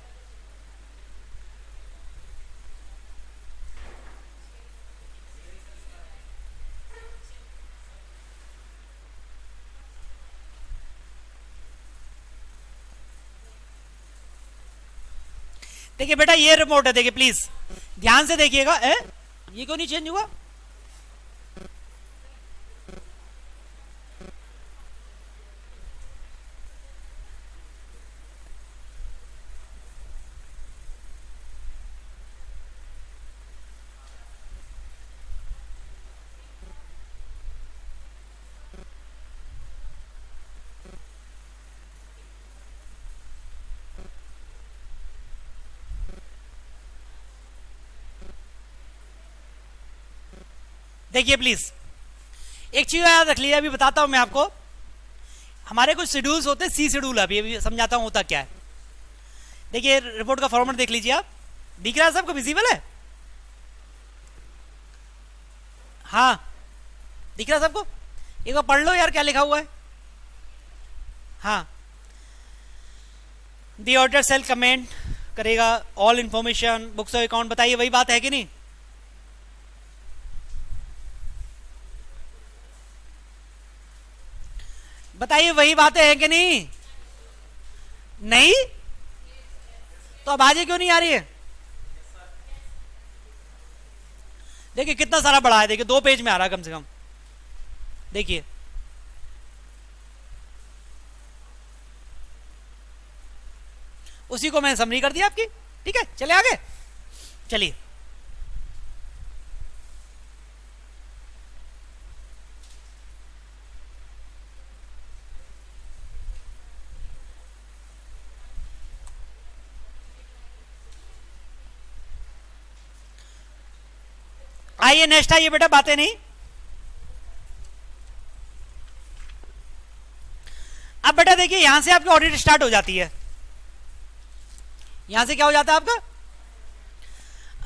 देखिए बेटा, ये रिपोर्ट है, देखिए प्लीज ध्यान से देखिएगा। ये क्यों नहीं चेंज हुआ? देखिए प्लीज एक चीज याद रख लीजिए, अभी बताता हूं मैं आपको। हमारे कुछ शेड्यूल्स होते हैं, सी शेड्यूल, अभी समझाता हूं होता क्या है। देखिए रिपोर्ट का फॉर्मेट देख लीजिए आप, दिख रहा है सबको? विजिबल है? हाँ दिख रहा है सबको? एक बार पढ़ लो यार क्या लिखा हुआ है। हाँ, दी ऑडिटर सेल कमेंट करेगा all information books of account. बताइए वही बात है कि नहीं? बताइए वही बातें हैं कि नहीं? नहीं तो अब आगे क्यों नहीं आ रही है? देखिए कितना सारा बड़ा है, देखिए 2 पेज में आ रहा है कम से कम। देखिए उसी को मैंने समरी कर दिया आपकी। ठीक है, चले आगे। चलिए आइए नेक्स्ट आइए बेटा, बातें नहीं। अब बेटा देखिए यहां से आपकी ऑडिट स्टार्ट हो जाती है। यहां से क्या हो जाता है आपका?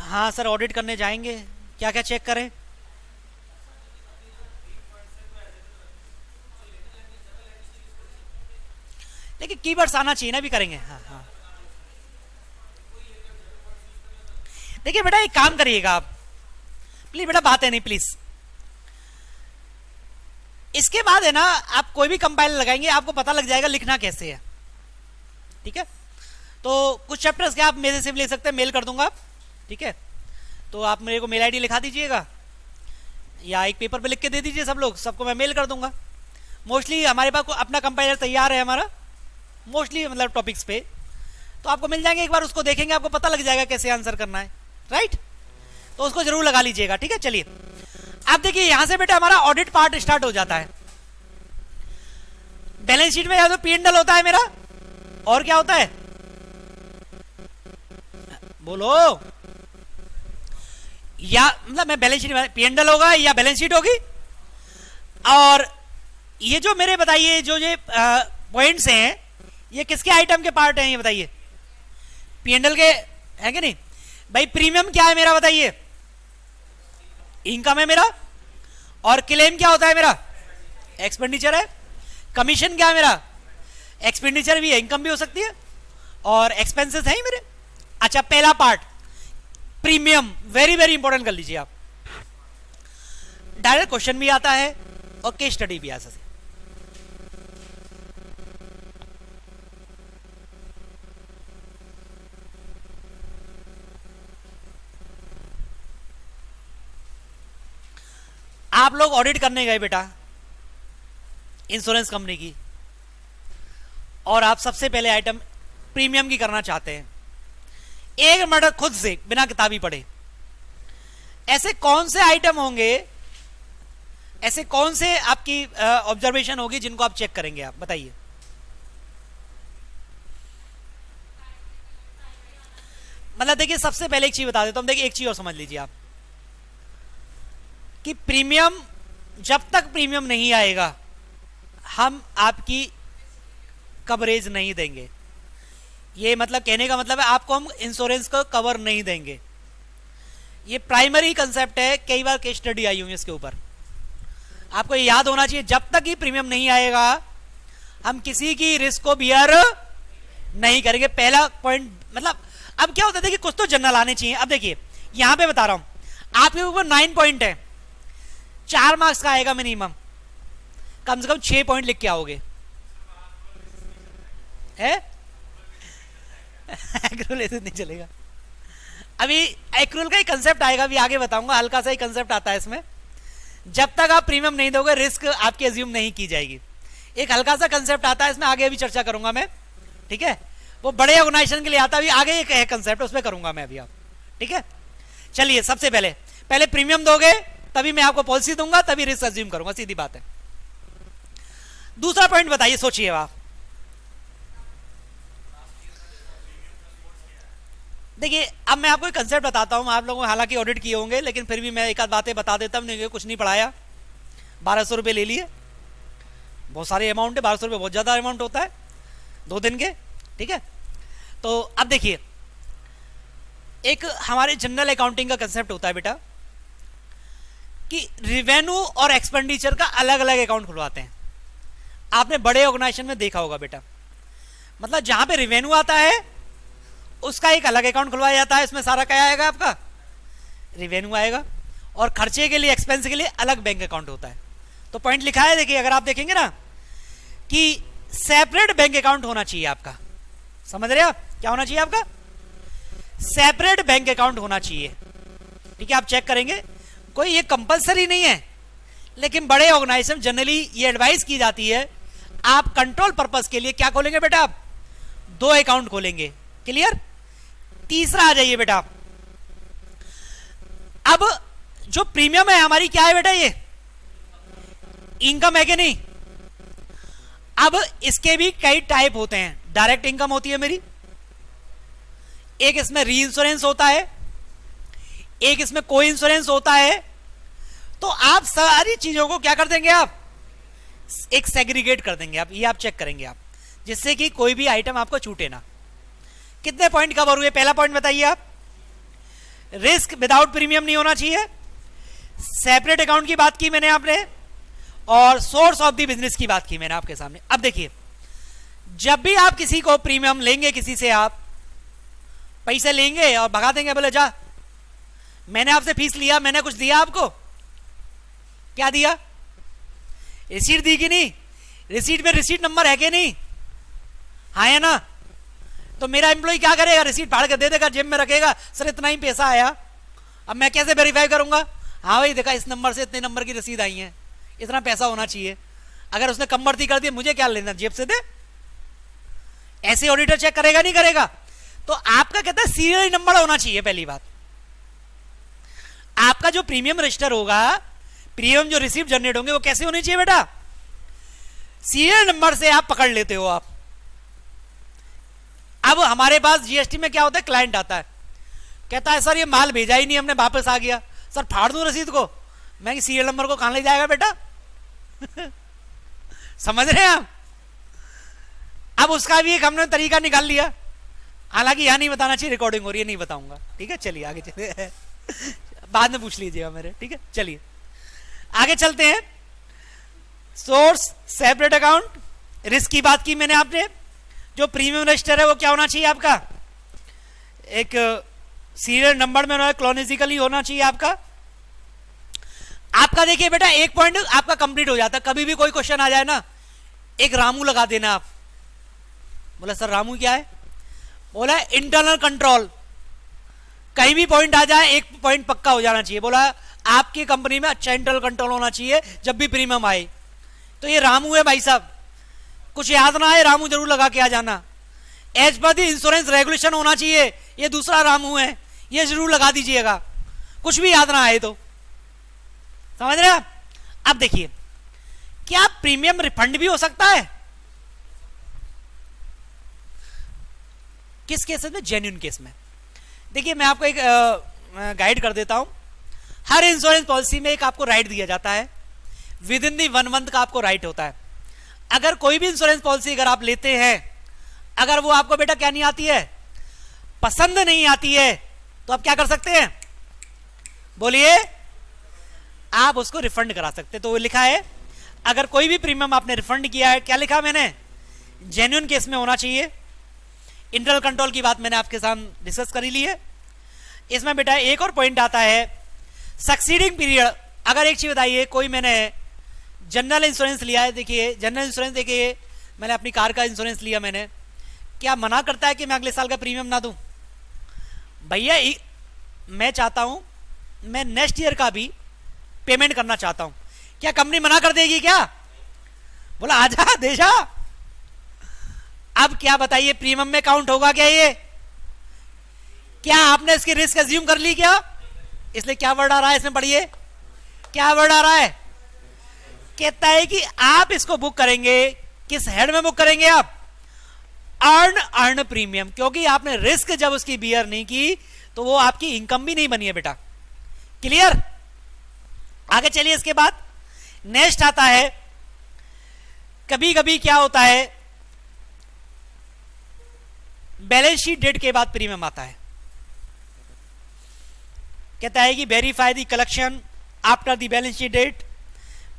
हाँ सर ऑडिट करने जाएंगे, क्या क्या चेक करें? देखिए कीवर्ड्स आना चाहिए ना, भी करेंगे। हाँ हाँ, देखिए बेटा एक काम करिएगा आप प्लीज, बेटा बात है नहीं प्लीज। इसके बाद है ना आप कोई भी कंपाइलर लगाएंगे आपको पता लग जाएगा लिखना कैसे है, ठीक है। तो कुछ चैप्टर्स के आप मेरे से भी ले सकते हैं, मेल कर दूंगा आप, ठीक है। तो आप मेरे को मेल आईडी लिखा दीजिएगा या एक पेपर पे लिख के दे दीजिए, सब लोग, सबको मैं मेल कर दूंगा। मोस्टली हमारे पास अपना कंपाइलर तैयार है हमारा, मोस्टली मतलब टॉपिक्स पे, तो आपको मिल जाएंगे। एक बार उसको देखेंगे आपको पता लग जाएगा कैसे आंसर करना है, राइट। तो उसको जरूर लगा लीजिएगा, ठीक है। चलिए अब देखिए यहां से बेटा हमारा ऑडिट पार्ट स्टार्ट हो जाता है। बैलेंस शीट में या तो P&L होता है मेरा, और क्या होता है बोलो, या मतलब मैं बैलेंस शीट में P&L होगा या बैलेंस शीट होगी। और ये जो मेरे बताइए जो ये पॉइंट्स हैं ये किसके आइटम के पार्ट हैं, ये बताइए P&L के है कि नहीं भाई। प्रीमियम क्या है मेरा बताइए, इनकम है मेरा। और क्लेम क्या होता है मेरा, एक्सपेंडिचर है। कमीशन क्या है मेरा, एक्सपेंडिचर भी है, इनकम भी हो सकती है, और एक्सपेंसेस है ही मेरे। अच्छा पहला part premium, very very important कर लीजिए आप, डायरेक्ट क्वेश्चन भी आता है और केस स्टडी भी आ सकती है। आप लोग ऑडिट करने गए बेटा इंश्योरेंस कंपनी की, और आप सबसे पहले आइटम प्रीमियम की करना चाहते हैं, एक मिनट खुद से बिना किताबी पढ़े ऐसे कौन से आइटम होंगे, ऐसे कौन से आपकी ऑब्जर्वेशन होगी जिनको आप चेक करेंगे, आप बताइए। मतलब देखिए सबसे पहले एक चीज बता देता हूं, देखिए एक चीज और समझ लीजिए आप कि प्रीमियम, जब तक प्रीमियम नहीं आएगा हम आपकी कवरेज नहीं देंगे। ये मतलब कहने का मतलब है आपको हम इंश्योरेंस को कवर नहीं देंगे। ये प्राइमरी कंसेप्ट है, कई बार केस स्टडी आई हुई है इसके ऊपर, आपको ये याद होना चाहिए। जब तक ही प्रीमियम नहीं आएगा हम किसी की रिस्क को बियर नहीं करेंगे, पहला पॉइंट। मतलब अब क्या होता है देखिए कुछ तो जनरल आने चाहिए। अब देखिए यहां पे बता रहा हूं आपके ऊपर 9 पॉइंट है, 4 मार्क्स का आएगा मिनिमम, कम से कम 6 पॉइंट लिख के आओगे है। एक्रूल ऐसे नहीं चलेगा, अभी एक्रूल का ही कंसेप्ट आएगा, अभी आगे बताऊंगा, हल्का सा ही कंसेप्ट आता है इसमें। जब तक आप प्रीमियम नहीं दोगे रिस्क आपकी एज्यूम नहीं की जाएगी, एक हल्का सा कंसेप्ट आता है इसमें, आगे अभी चर्चा करूंगा मैं, ठीक है। वो बड़े ऑर्गेनाइजेशन के लिए आता है, आगे एक है कंसेप्ट उसमें करूंगा मैं अभी, आप ठीक है। चलिए सबसे पहले प्रीमियम दोगे तभी मैं आपको पॉलिसी दूंगा, तभी रिस्क एज्यूम करूंगा, सीधी बात है। दूसरा पॉइंट बताइए, सोचिए आप। देखिए अब मैं आपको एक कंसेप्ट बताता हूं, आप लोगों हालांकि ऑडिट किए होंगे लेकिन फिर भी मैं एक आध बातें बता देता हूं, नहीं कुछ नहीं पढ़ाया। 1200 रुपये ले लिए, बहुत सारे अमाउंट है, 1200 रुपये बहुत ज्यादा अमाउंट होता है 2 दिन के, ठीक है। तो अब देखिए एक हमारे जनरल अकाउंटिंग का कंसेप्ट होता है बेटा कि रेवेन्यू और एक्सपेंडिचर का अलग अलग अकाउंट खुलवाते हैं। आपने बड़े ऑर्गेनाइजेशन में देखा होगा बेटा, मतलब जहां पे रेवेन्यू आता है उसका एक अलग अकाउंट खुलवाया जाता है, इसमें सारा क्या आएगा आपका रेवेन्यू आएगा, और खर्चे के लिए एक्सपेंस के लिए अलग बैंक अकाउंट होता है। तो पॉइंट लिखा है देखिए, अगर आप देखेंगे ना कि सेपरेट बैंक अकाउंट होना चाहिए आपका, समझ रहे आप क्या होना चाहिए आपका, सेपरेट बैंक अकाउंट होना चाहिए, ठीक है। आप चेक करेंगे, कोई ये कंपलसरी नहीं है, लेकिन बड़े ऑर्गेनाइजेशन जनरली ये एडवाइस की जाती है आप कंट्रोल पर्पस के लिए क्या खोलेंगे बेटा, आप 2 अकाउंट खोलेंगे, क्लियर। तीसरा आ जाइए बेटा, अब जो प्रीमियम है हमारी क्या है बेटा, ये इनकम है कि नहीं। अब इसके भी कई टाइप होते हैं, डायरेक्ट इनकम होती है मेरी, एक इसमें री इंश्योरेंस होता है, एक इसमें कोई इंश्योरेंस होता है। तो आप सारी चीजों को क्या कर देंगे, आप एक सेग्रीगेट कर देंगे, आप ये आप चेक करेंगे आप, जिससे कि कोई भी आइटम आपको छूटे ना। कितने पॉइंट कवर हुए, पहला पॉइंट बताइए आप, रिस्क विदाउट प्रीमियम नहीं होना चाहिए, सेपरेट अकाउंट की बात की मैंने आपने, और सोर्स ऑफ द बिजनेस की बात की मैंने आपके सामने। अब देखिए जब भी आप किसी को प्रीमियम लेंगे, किसी से आप पैसे लेंगे और भगा देंगे, बोले जा मैंने आपसे फीस लिया, मैंने कुछ दिया आपको, क्या दिया? रिसीट दी कि नहीं? रिसीट में रिसीट नंबर है कि नहीं? हाँ है ना? तो मेरा एम्प्लॉय क्या करेगा? रिसीट फाड़ के दे देगा, जेब में रखेगा, सर इतना ही पैसा आया। अब मैं कैसे वेरीफाई करूंगा? हाँ भाई देखा, इस नंबर से इतने नंबर की रसीद आई है, इतना पैसा होना चाहिए। अगर उसने कम बढ़ती कर दी, मुझे क्या लेना, जेब से दे। ऐसे ऑडिटर चेक करेगा नहीं करेगा? तो आपका कहता है सीरियल नंबर होना चाहिए। पहली बात, आपका जो प्रीमियम रजिस्टर होगा, प्रीमियम जो रिसीप्ट जनरेट होंगे, वो कैसे होने चाहिए बेटा? सीरियल नंबर से आप पकड़ लेते हो आप। अब हमारे पास जीएसटी में क्या होता है, क्लाइंट आता है, कहता है सर ये माल भेजा ही नहीं हमने, वापस आ गया, सर फाड़ दूं रसीद को। मैं सीरियल नंबर को कहां ले जाएगा बेटा? समझ रहे हैं आप? अब उसका भी एक हमने तरीका निकाल लिया, हालांकि यहां नहीं बताना चाहिए, रिकॉर्डिंग हो रही है, नहीं बताऊंगा। ठीक है, चलिए आगे चलिए। बाद में पूछ लीजिएगा मेरे। ठीक है, चलिए आगे चलते हैं। सोर्स सेपरेट अकाउंट, रिस्क की बात की मैंने आपने। जो प्रीमियम रजिस्टर है वो क्या होना चाहिए आपका? एक सीरियल नंबर में क्रोनोलॉजिकली होना चाहिए आपका। आपका देखिए बेटा, एक पॉइंट आपका कंप्लीट हो जाता है। कभी भी कोई क्वेश्चन आ जाए ना, एक रामू लगा देना आप। बोला सर रामू क्या है? बोला इंटरनल कंट्रोल। कहीं भी पॉइंट आ जाए, एक पॉइंट पक्का हो जाना चाहिए। बोला आपकी कंपनी में अच्छा इंटरनल कंट्रोल होना चाहिए जब भी प्रीमियम आए। तो ये रामू है भाई साहब, कुछ याद ना आए रामू जरूर लगा के आ जाना। As per the insurance regulation होना चाहिए, ये दूसरा रामू है, ये जरूर लगा दीजिएगा, कुछ भी याद ना आए तो। समझ रहे आप? अब देखिए, क्या प्रीमियम रिफंड भी हो सकता है? किस केस में? जेन्युइन केस में। देखिए मैं आपको एक गाइड कर देता हूं। हर इंश्योरेंस पॉलिसी में एक आपको राइट दिया जाता है, विद इन दी 1 मंथ का आपको राइट होता है। अगर कोई भी इंश्योरेंस पॉलिसी अगर आप लेते हैं, अगर वो आपको बेटा क्या नहीं आती है, पसंद नहीं आती है, तो आप क्या कर सकते हैं? बोलिए। आप उसको रिफंड करा सकते हैं। तो वो लिखा है, अगर कोई भी प्रीमियम आपने रिफंड किया है, क्या लिखा मैंने? जेन्युइन केस में होना चाहिए। इंटरनल कंट्रोल की बात मैंने आपके सामने डिस्कस कर ली है। इसमें बेटा एक और पॉइंट आता है, सक्सीडिंग पीरियड। अगर एक चीज बताइए, कोई मैंने जनरल इंश्योरेंस लिया है, देखिए जनरल इंश्योरेंस, देखिए मैंने अपनी कार का इंश्योरेंस लिया, मैंने क्या मना करता है कि मैं अगले साल का प्रीमियम ना दूं? भैया मैं चाहता हूं, मैं नेक्स्ट ईयर का भी पेमेंट करना चाहता हूं, क्या कंपनी मना कर देगी क्या? बोला आजा दे जा। अब क्या बताइए, प्रीमियम में काउंट होगा क्या ये? क्या आपने इसकी रिस्क अज्यूम कर ली क्या? इसलिए क्या वर्ड आ रहा है इसमें, पढ़िए क्या वर्ड आ रहा है। कहता है कि आप इसको बुक करेंगे, किस हेड में बुक करेंगे आप? अर्न प्रीमियम, क्योंकि आपने रिस्क जब उसकी बियर नहीं की तो वो आपकी इनकम भी नहीं बनी है बेटा। क्लियर? आगे चलिए। इसके बाद नेक्स्ट आता है, कभी कभी क्या होता है, बैलेंस शीट डेट के बाद प्रीमियम आता है। कहता है कि verify the collection after the balance sheet date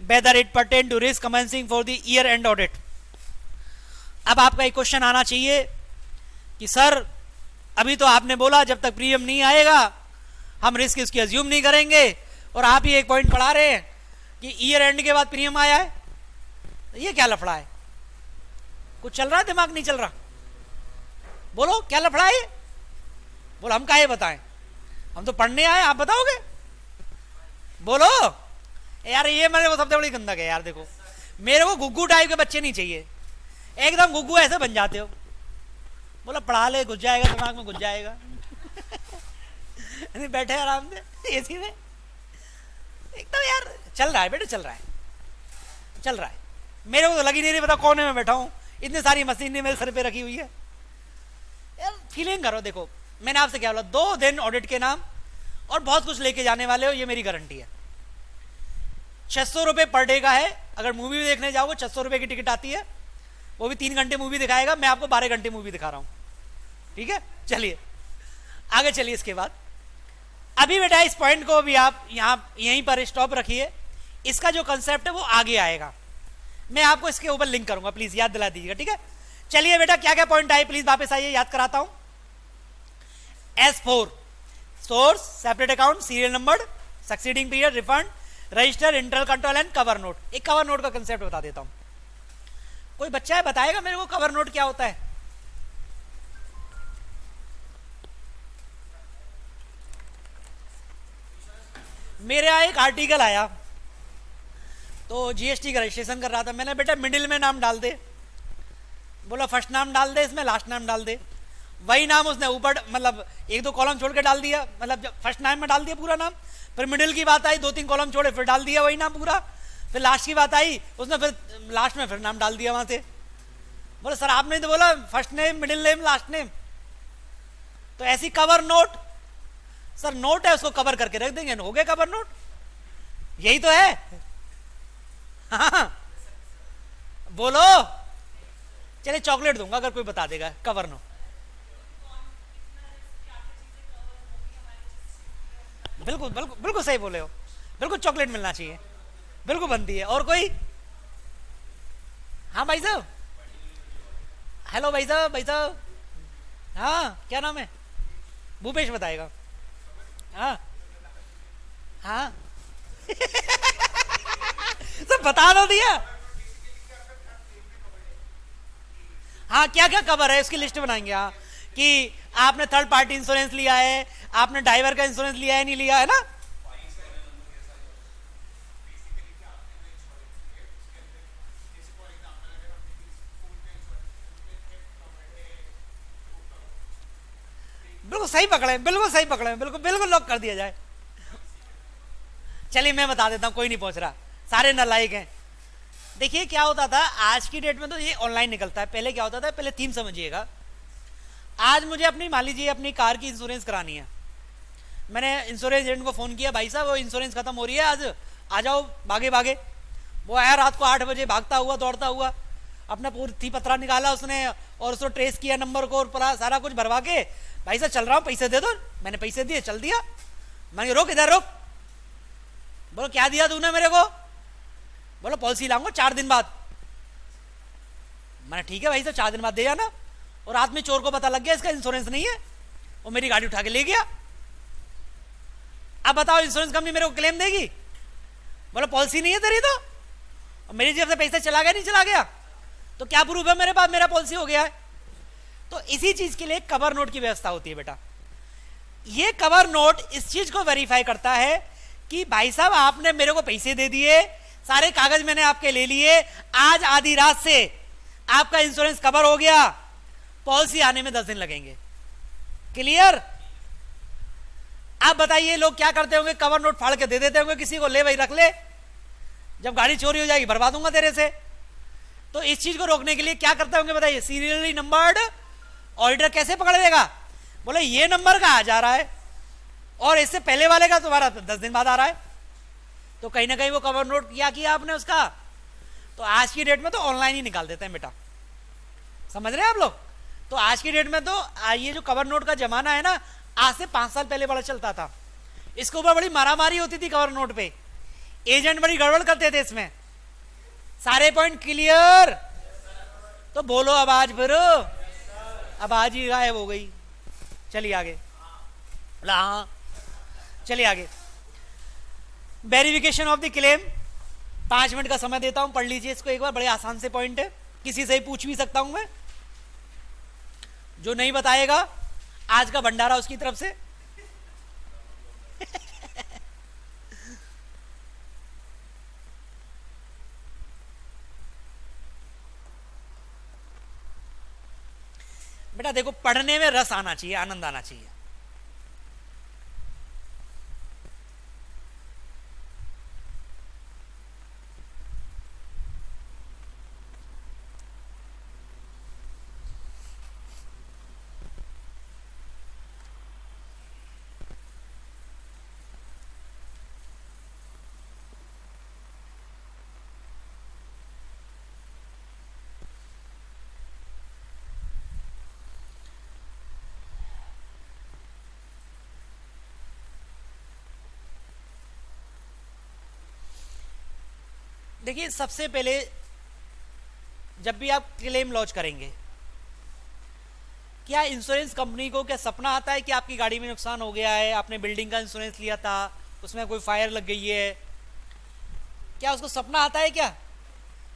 whether it pertain to risk commencing for the year end audit. अब आपका एक क्वेश्चन आना चाहिए कि सर अभी तो आपने बोला जब तक प्रीमियम नहीं आएगा हम रिस्क इसकी अज्यूम नहीं करेंगे, और आप ही एक पॉइंट पढ़ा रहे हैं कि ईयर एंड के बाद प्रीमियम आया है। तो ये क्या लफड़ा है? कुछ चल रहा है, दिमाग नहीं चल रहा? बोलो क्या लफड़ा है? बोलो हम काहे बताएं, हम तो पढ़ने आए, आप बताओगे? बोलो यार, ये मेरे को सबसे बड़ी गंदक है यार। देखो मेरे को गुग्गू टाइप के बच्चे नहीं चाहिए, एकदम गुग्गू ऐसे बन जाते हो। बोला पढ़ा ले, घुस जाएगा दिमाग में, घुस जाएगा। नहीं बैठे आराम से एसी में, एकदम यार चल रहा है बेटा, चल रहा है, चल रहा है। मेरे को तो लगी नहीं रही, पता कोने में बैठा हूं, इतनी सारी मशीनें मेरे सर पे रखी हुई है यार। फीलिंग करो। देखो मैंने आपसे क्या बोला, 2 दिन ऑडिट के नाम और बहुत कुछ लेके जाने वाले हो, ये मेरी गारंटी है। 600 रुपए पर डे का है। अगर मूवी देखने जाओगे 600 रुपए की टिकट आती है, वो भी 3 घंटे मूवी दिखाएगा, मैं आपको 12 घंटे मूवी दिखा रहा हूं। ठीक है, चलिए आगे चलिए। इसके बाद अभी बेटा इस पॉइंट को भी आप यहीं पर स्टॉप रखिए। इसका जो कंसेप्ट है वो आगे आएगा, मैं आपको इसके ऊपर लिंक करूंगा, प्लीज याद दिला दीजिएगा। ठीक है, चलिए बेटा क्या क्या पॉइंट आए प्लीज वापस आइए, याद कराता हूं। S4 source, separate account, serial number, succeeding period, refund, register, internal control and cover note. एक कवर नोट का कंसेप्ट बता देता हूं। कोई बच्चा है बताएगा मेरे को कवर नोट क्या होता है? मेरे यहाँ एक आर्टिकल आया तो जीएसटी का रजिस्ट्रेशन कर रहा था, मैंने बेटा मिडिल में नाम डाल दे, बोला फर्स्ट नाम डाल दे, इसमें लास्ट नाम डाल दे। वही नाम उसने ऊपर मतलब एक दो कॉलम छोड़ के डाल दिया, मतलब जब फर्स्ट नाम में डाल दिया पूरा नाम, फिर मिडिल की बात आई दो तीन कॉलम छोड़े फिर डाल दिया वही नाम पूरा, फिर लास्ट की बात आई उसने फिर लास्ट में फिर नाम डाल दिया वहां से। बोले सर आपने तो बोला first name middle name last name. तो ऐसी कवर नोट, सर नोट है उसको कवर करके रख देंगे, हो गया कवर नोट, यही तो है। हाँ बोलो, चलिए चॉकलेट दूंगा अगर कोई बता देगा कवर नोट। बिल्कुल बिल्कुल बिल्कुल सही बोले हो, बिल्कुल चॉकलेट मिलना चाहिए, बिल्कुल बनती है। और कोई? हाँ भाई साहब, हेलो भाई साहब, भाई साहब, हाँ क्या नाम है? भूपेश बताएगा। हाँ हाँ सब बता दो दिया। हाँ क्या क्या कवर है इसकी लिस्ट बनाएंगे। हाँ कि आपने थर्ड पार्टी इंश्योरेंस लिया है, आपने ड्राइवर का इंश्योरेंस लिया है नहीं लिया है ना। बिल्कुल सही पकड़े, बिल्कुल सही पकड़े, बिल्कुल बिल्कुल लॉक कर दिया जाए। चलिए मैं बता देता हूं, कोई नहीं पहुंच रहा, सारे नालायक हैं। देखिए क्या होता था आज की डेट में, तो ये ऑनलाइन निकलता है, पहले क्या होता था, पहले थीम समझिएगा। आज मुझे अपनी मान लीजिए अपनी कार की इंश्योरेंस करानी है, मैंने इंश्योरेंस एजेंट को फ़ोन किया, भाई साहब वो इंश्योरेंस खत्म हो रही है आज आ जाओ भागे भागे। वो आया रात को 8 बजे भागता हुआ दौड़ता हुआ, अपना पूरी थी पत्रा निकाला उसने और उसको ट्रेस किया नंबर को और सारा कुछ भरवा के, भाई साहब चल रहा हूँ पैसे दे दो। मैंने पैसे दिए, चल दिया। मैंने रोक इधर रोक। बोलो क्या दिया तूने मेरे को? बोलो पॉलिसी लाऊंगा 4 दिन बाद। मैंने ठीक है भाई साहब 4 दिन बाद दे जाना। और रात में चोर को पता लग गया इसका इंश्योरेंस नहीं है, वो मेरी गाड़ी उठा के ले गया। अब बताओ इंश्योरेंस कंपनी मेरे को क्लेम देगी? बोलो पॉलिसी नहीं है तेरी तो, और मेरी जेब से पैसा चला गया नहीं चला गया, तो क्या प्रूफ है मेरे पास मेरा पॉलिसी हो गया है? तो इसी चीज के लिए कवर नोट की व्यवस्था होती है बेटा। ये कवर नोट इस चीज को वेरीफाई करता है कि भाई साहब आपने मेरे को पैसे दे दिए, सारे कागज मैंने आपके ले लिए, आज आधी रात से आपका इंश्योरेंस कवर हो गया, पॉलिसी आने में 10 दिन लगेंगे। क्लियर? आप बताइए लोग क्या करते होंगे, कवर नोट फाड़ के दे देते होंगे किसी को, ले भाई रख ले, जब गाड़ी चोरी हो जाएगी भरवा दूंगा तेरे से। तो इस चीज को रोकने के लिए क्या करते होंगे बताइए, सीरियली नंबर्ड ऑडिटर कैसे पकड़ लेगा? बोले ये नंबर का आ जा रहा है और इससे पहले वाले का तुम्हारा 10 दिन बाद आ रहा है, तो कहीं ना कहीं वो कवर नोट क्या किया आपने उसका। तो आज की डेट में तो ऑनलाइन ही निकाल देते हैं बेटा, समझ रहे हैं आप लोग। तो आज की डेट में तो ये जो कवर नोट का जमाना है ना, आज से 5 साल पहले बड़ा चलता था। इसके ऊपर बड़ी मारामारी होती थी कवर नोट पे, एजेंट बड़ी गड़बड़ करते थे इसमें। सारे पॉइंट क्लियर? तो बोलो अब आज फिर, अब आज ही गायब हो गई। चलिए आगे, हाँ चलिए आगे। Verification of the claim, 5 minute का समय देता हूं, पढ़ लीजिए इसको एक बार, बड़े आसान से पॉइंट है, किसी से ही पूछ भी सकता हूं मैं। जो नहीं बताएगा आज का भंडारा उसकी तरफ से। बेटा देखो पढ़ने में रस आना चाहिए, आनंद आना चाहिए। देखिए सबसे पहले जब भी आप क्लेम लॉन्च करेंगे क्या इंश्योरेंस कंपनी को क्या सपना आता है कि आपकी गाड़ी में नुकसान हो गया है, आपने बिल्डिंग का इंश्योरेंस लिया था, उसमें कोई फायर लग गई है, क्या उसको सपना आता है? क्या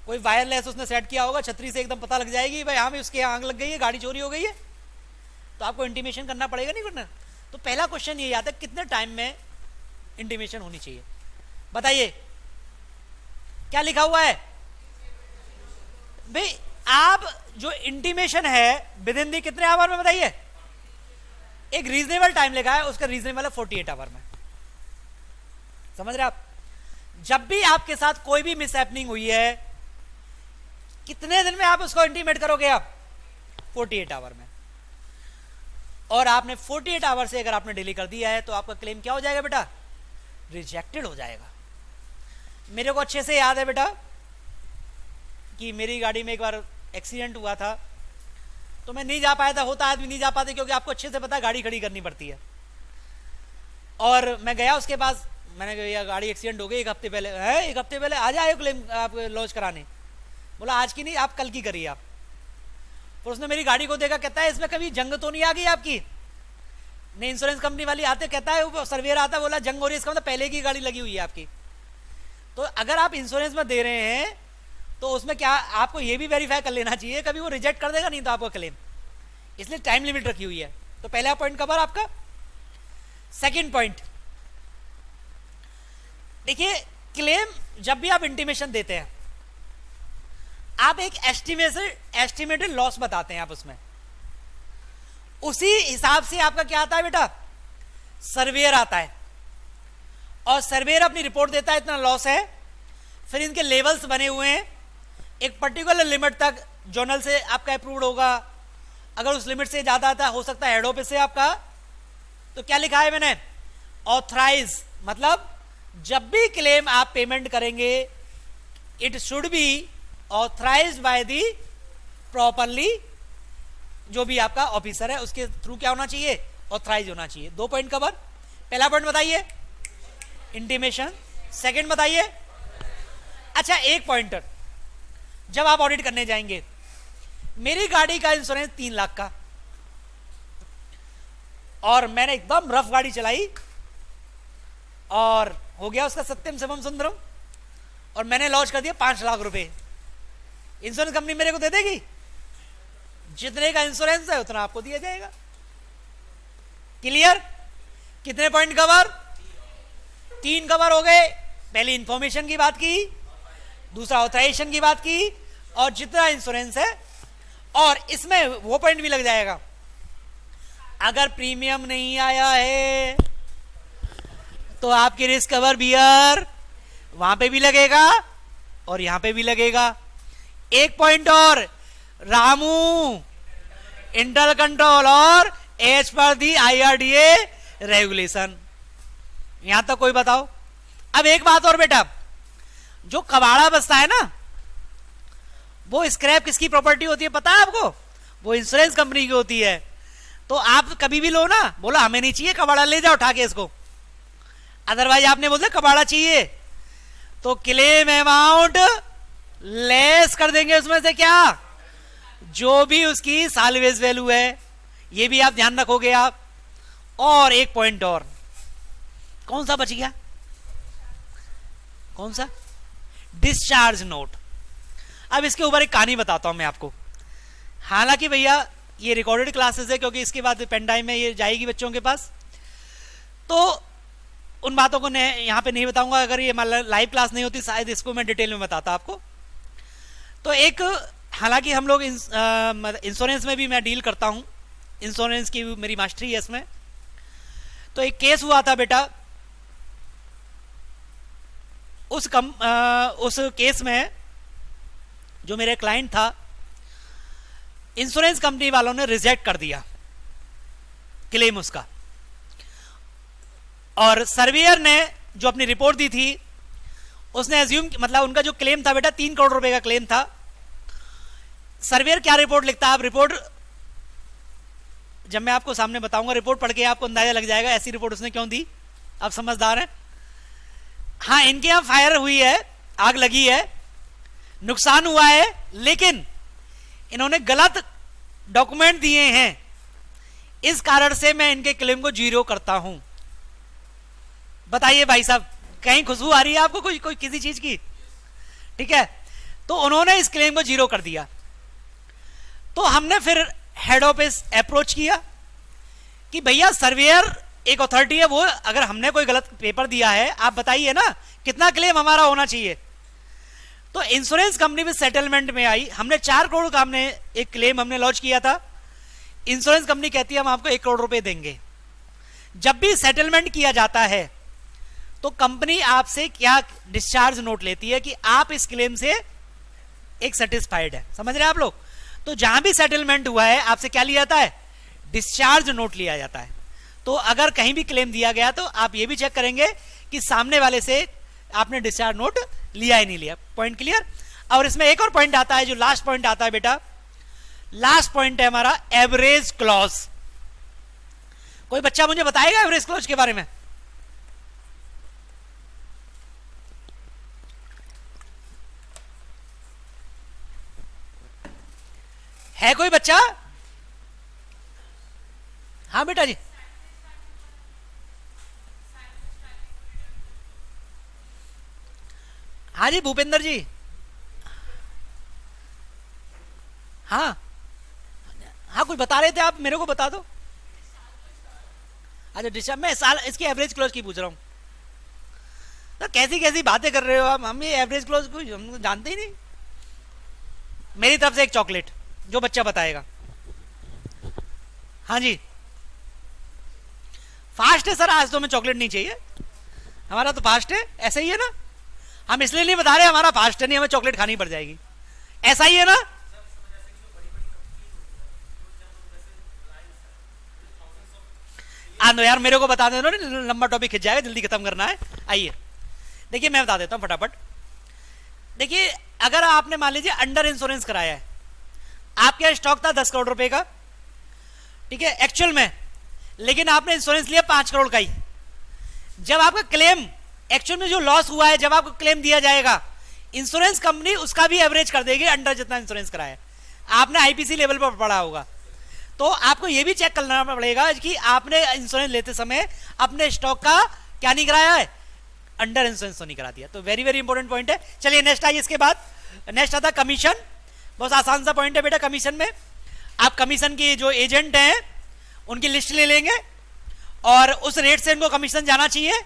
कोई वायरलेस उसने सेट किया होगा, छतरी से एकदम पता लग जाएगी भाई हाँ भी उसके आग लग गई है, गाड़ी चोरी हो गई है, तो आपको इंटीमेशन करना पड़ेगा नहीं करना? तो पहला क्वेश्चन ये आता है कितने टाइम में इंटीमेशन होनी चाहिए? बताइए क्या लिखा हुआ है भाई? आप जो इंटीमेशन है विद इन दी कितने आवर में बताइए? एक रीजनेबल टाइम लिखा है, उसका रीजनेबल है 48 आवर में। समझ रहे आप? जब भी आपके साथ कोई भी मिसहैपनिंग हुई है, कितने दिन में आप उसको इंटीमेट करोगे? आप 48 आवर में। और आपने 48 आवर से अगर आपने डिले कर दिया है तो आपका क्लेम क्या हो जाएगा बेटा? रिजेक्टेड हो जाएगा। मेरे को अच्छे से याद है बेटा कि मेरी गाड़ी में एक बार एक्सीडेंट हुआ था, तो मैं नहीं जा पाया था। होता आदमी नहीं जा पाते क्योंकि आपको अच्छे से पता है गाड़ी खड़ी करनी पड़ती है। और मैं गया उसके पास, मैंने कहा भैया गाड़ी एक्सीडेंट हो गई, एक हफ्ते पहले है, एक हफ्ते पहले आ जाए क्लेम आप लॉन्च कराने। बोला आज की नहीं, आप कल की करिए आप। फिर उसने मेरी गाड़ी को देखा, कहता है इसमें कभी जंग तो नहीं आ गई आपकी? नहीं, इंश्योरेंस कंपनी वाली आते, कहता है वो सर्वेयर आता, बोला जंग हो रही है, इसका मतलब पहले की गाड़ी लगी हुई है आपकी। तो अगर आप इंश्योरेंस में दे रहे हैं तो उसमें क्या आपको ये भी वेरीफाई कर लेना चाहिए, कभी वो रिजेक्ट कर देगा नहीं तो आपका क्लेम, इसलिए टाइम लिमिट रखी हुई है। तो पहला पॉइंट कवर आपका। सेकंड पॉइंट देखिए, क्लेम जब भी आप इंटीमेशन देते हैं आप एक एस्टिमेटेड लॉस बताते हैं, आप उसमें उसी हिसाब से आपका क्या आता है बेटा? सर्वेयर आता है, और सर्वेयर अपनी रिपोर्ट देता है इतना लॉस है, फिर इनके लेवल्स बने हुए हैं, एक पर्टिकुलर लिमिट तक जर्नल से आपका अप्रूव्ड होगा। अगर उस लिमिट से ज्यादा आता हो सकता है हेड ऑफिस से आपका। तो क्या लिखा है मैंने? ऑथराइज, मतलब जब भी क्लेम आप पेमेंट करेंगे it should be authorise by the properly, जो भी आपका ऑफिसर है उसके थ्रू क्या होना चाहिए? ऑथराइज होना चाहिए। 2 पॉइंट कवर। पहला पॉइंट बताइए इंटीमेशन, सेकंड बताइए। अच्छा एक पॉइंटर, जब आप ऑडिट करने जाएंगे, मेरी गाड़ी का इंश्योरेंस 3 लाख का, और मैंने एकदम रफ गाड़ी चलाई और हो गया उसका सत्यम शिवम सुंदरम, और मैंने लॉन्च कर दिया 5 लाख रुपए। इंश्योरेंस कंपनी मेरे को दे देगी? जितने का इंश्योरेंस है उतना आपको दिया जाएगा। क्लियर? कितने पॉइंट कवर? 3 कवर हो गए। पहली इंफॉर्मेशन की बात की, दूसरा ऑथराइजेशन की बात की, और जितना इंश्योरेंस है। और इसमें वो पॉइंट भी लग जाएगा, अगर प्रीमियम नहीं आया है तो आपकी रिस्क कवर बियर वहां पे भी लगेगा और यहां पे भी लगेगा। एक पॉइंट और, रामू इंटर कंट्रोल और एज पर दी IRDA रेगुलेशन। यहां तक कोई बताओ? अब एक बात और बेटा, जो कबाड़ा बसता है ना, वो स्क्रैप किसकी प्रॉपर्टी होती है पता है आपको? वो इंश्योरेंस कंपनी की होती है। तो आप कभी भी लो ना, बोला हमें नहीं चाहिए कबाड़ा, ले जाओ उठा के इसको। अदरवाइज आपने बोल दिया कबाड़ा चाहिए तो क्लेम अमाउंट लेस कर देंगे उसमें से, क्या जो भी उसकी साल्वेज वैल्यू है, ये भी आप ध्यान रखोगे आप। और एक पॉइंट और, कौन सा बच गया? कौन सा? Discharge note. अब इसके ऊपर एक कहानी बताता हूं मैं आपको। हालांकि भैया ये रिकॉर्डेड क्लासेस है, क्योंकि इसके बाद पेन ड्राइव में ये जाएगी बच्चों के पास, तो उन बातों को यहां पे नहीं बताऊंगा। अगर ये लाइव क्लास नहीं होती शायद इसको मैं डिटेल में बताता आपको। तो एक, हालांकि हम लोग इंश्योरेंस में भी मैं डील करता हूं, इंश्योरेंस की मेरी मास्टरी है इसमें। तो एक केस हुआ था बेटा, उस केस में जो मेरे क्लाइंट था, इंश्योरेंस कंपनी वालों ने रिजेक्ट कर दिया क्लेम उसका, और सर्वेयर ने जो अपनी रिपोर्ट दी थी उसने एज्यूम, मतलब उनका जो क्लेम था बेटा 3 करोड़ रुपए का क्लेम था। सर्वेयर क्या रिपोर्ट लिखता है, आप रिपोर्ट जब मैं आपको सामने बताऊंगा, रिपोर्ट पढ़ के आपको अंदाजा लग जाएगा ऐसी रिपोर्ट उसने क्यों दी। आप समझदार हैं। हाँ, इनके यहां फायर हुई है, आग लगी है, नुकसान हुआ है, लेकिन इन्होंने गलत डॉक्यूमेंट दिए हैं इस कारण से मैं इनके क्लेम को जीरो करता हूं। बताइए भाई साहब, कहीं खुशबू आ रही है आपको कोई कोई किसी चीज की? ठीक है, तो उन्होंने इस क्लेम को जीरो कर दिया। तो हमने फिर हेड ऑफिस अप्रोच किया कि भैया सर्वेयर एक अथॉरिटी है, वो अगर हमने कोई गलत पेपर दिया है आप बताइए ना कितना क्लेम हमारा होना चाहिए। तो इंश्योरेंस कंपनी भी सेटलमेंट में आई। हमने 4 करोड़ का हमने एक क्लेम हमने लॉन्च किया था। इंश्योरेंस कंपनी कहती है हम आपको 1 करोड़ रुपए देंगे। जब भी सेटलमेंट किया जाता है तो कंपनी आपसे क्या डिस्चार्ज नोट लेती है कि आप इस क्लेम से एक सेटिस्फाइड है। समझ रहे हैं आप लोग? तो जहां भी सेटलमेंट हुआ है आपसे क्या लिया जाता है? डिस्चार्ज नोट लिया जाता है। तो अगर कहीं भी क्लेम दिया गया तो आप ये भी चेक करेंगे कि सामने वाले से आपने डिस्चार्ज नोट लिया ही नहीं लिया। Point clear? और इसमें एक और पॉइंट आता है, जो लास्ट पॉइंट आता है बेटा, लास्ट पॉइंट है हमारा एवरेज क्लॉज। कोई बच्चा मुझे बताएगा एवरेज क्लॉज के बारे में? है कोई बच्चा? हाँ बेटा जी। हाँ जी भूपेंद्र जी। हाँ हाँ, कुछ बता रहे थे आप, मेरे को बता दो। अच्छा डिस्चार्ज, मैं साल इसकी एवरेज क्लोज की पूछ रहा हूँ। तो कैसी कैसी बातें कर रहे हो आप, हम ये एवरेज क्लोज को हम जानते ही नहीं। मेरी तरफ से एक चॉकलेट जो बच्चा बताएगा। हाँ जी, फास्ट है सर, आज तो हमें चॉकलेट नहीं चाहिए, हमारा तो फास्ट है। ऐसा ही है ना? हम इसलिए नहीं बता रहे हमारा फास्ट है, नहीं हमें चॉकलेट खानी पड़ जाएगी, ऐसा ही है ना? नो यार मेरे को बता दे दो, लंबा टॉपिक खिंच जाएगा, जल्दी खत्म करना है। आइए देखिए मैं बता देता हूं फटाफट। देखिए अगर आपने मान लीजिए अंडर इंश्योरेंस कराया है, आपके स्टॉक था 10 करोड़ रुपए का, ठीक है एक्चुअल में, लेकिन आपने इंश्योरेंस लिया 5 करोड़ का ही। जब आपका क्लेम एक्चुअल में जो लॉस हुआ है, जब आपको क्लेम दिया जाएगा, इंश्योरेंस कंपनी उसका भी एवरेज कर देगी अंडर जितना इंश्योरेंस कराया। आपने आईपीसी लेवल पर पढ़ा होगा, तो आपको यह भी चेक करना पड़ेगा कि आपने इंश्योरेंस लेते समय अपने स्टॉक का क्या नहीं कराया है, अंडर इंश्योरेंस तो नहीं करा दिया। तो वेरी वेरी इंपॉर्टेंट पॉइंट है। चलिए नेक्स्ट आइए, इसके बाद नेक्स्ट आता कमीशन। बहुत आसान सा पॉइंट है बेटा। कमीशन में आप कमीशन की जो एजेंट हैं उनकी लिस्ट ले लेंगे और उस रेट से इनको कमीशन जाना चाहिए।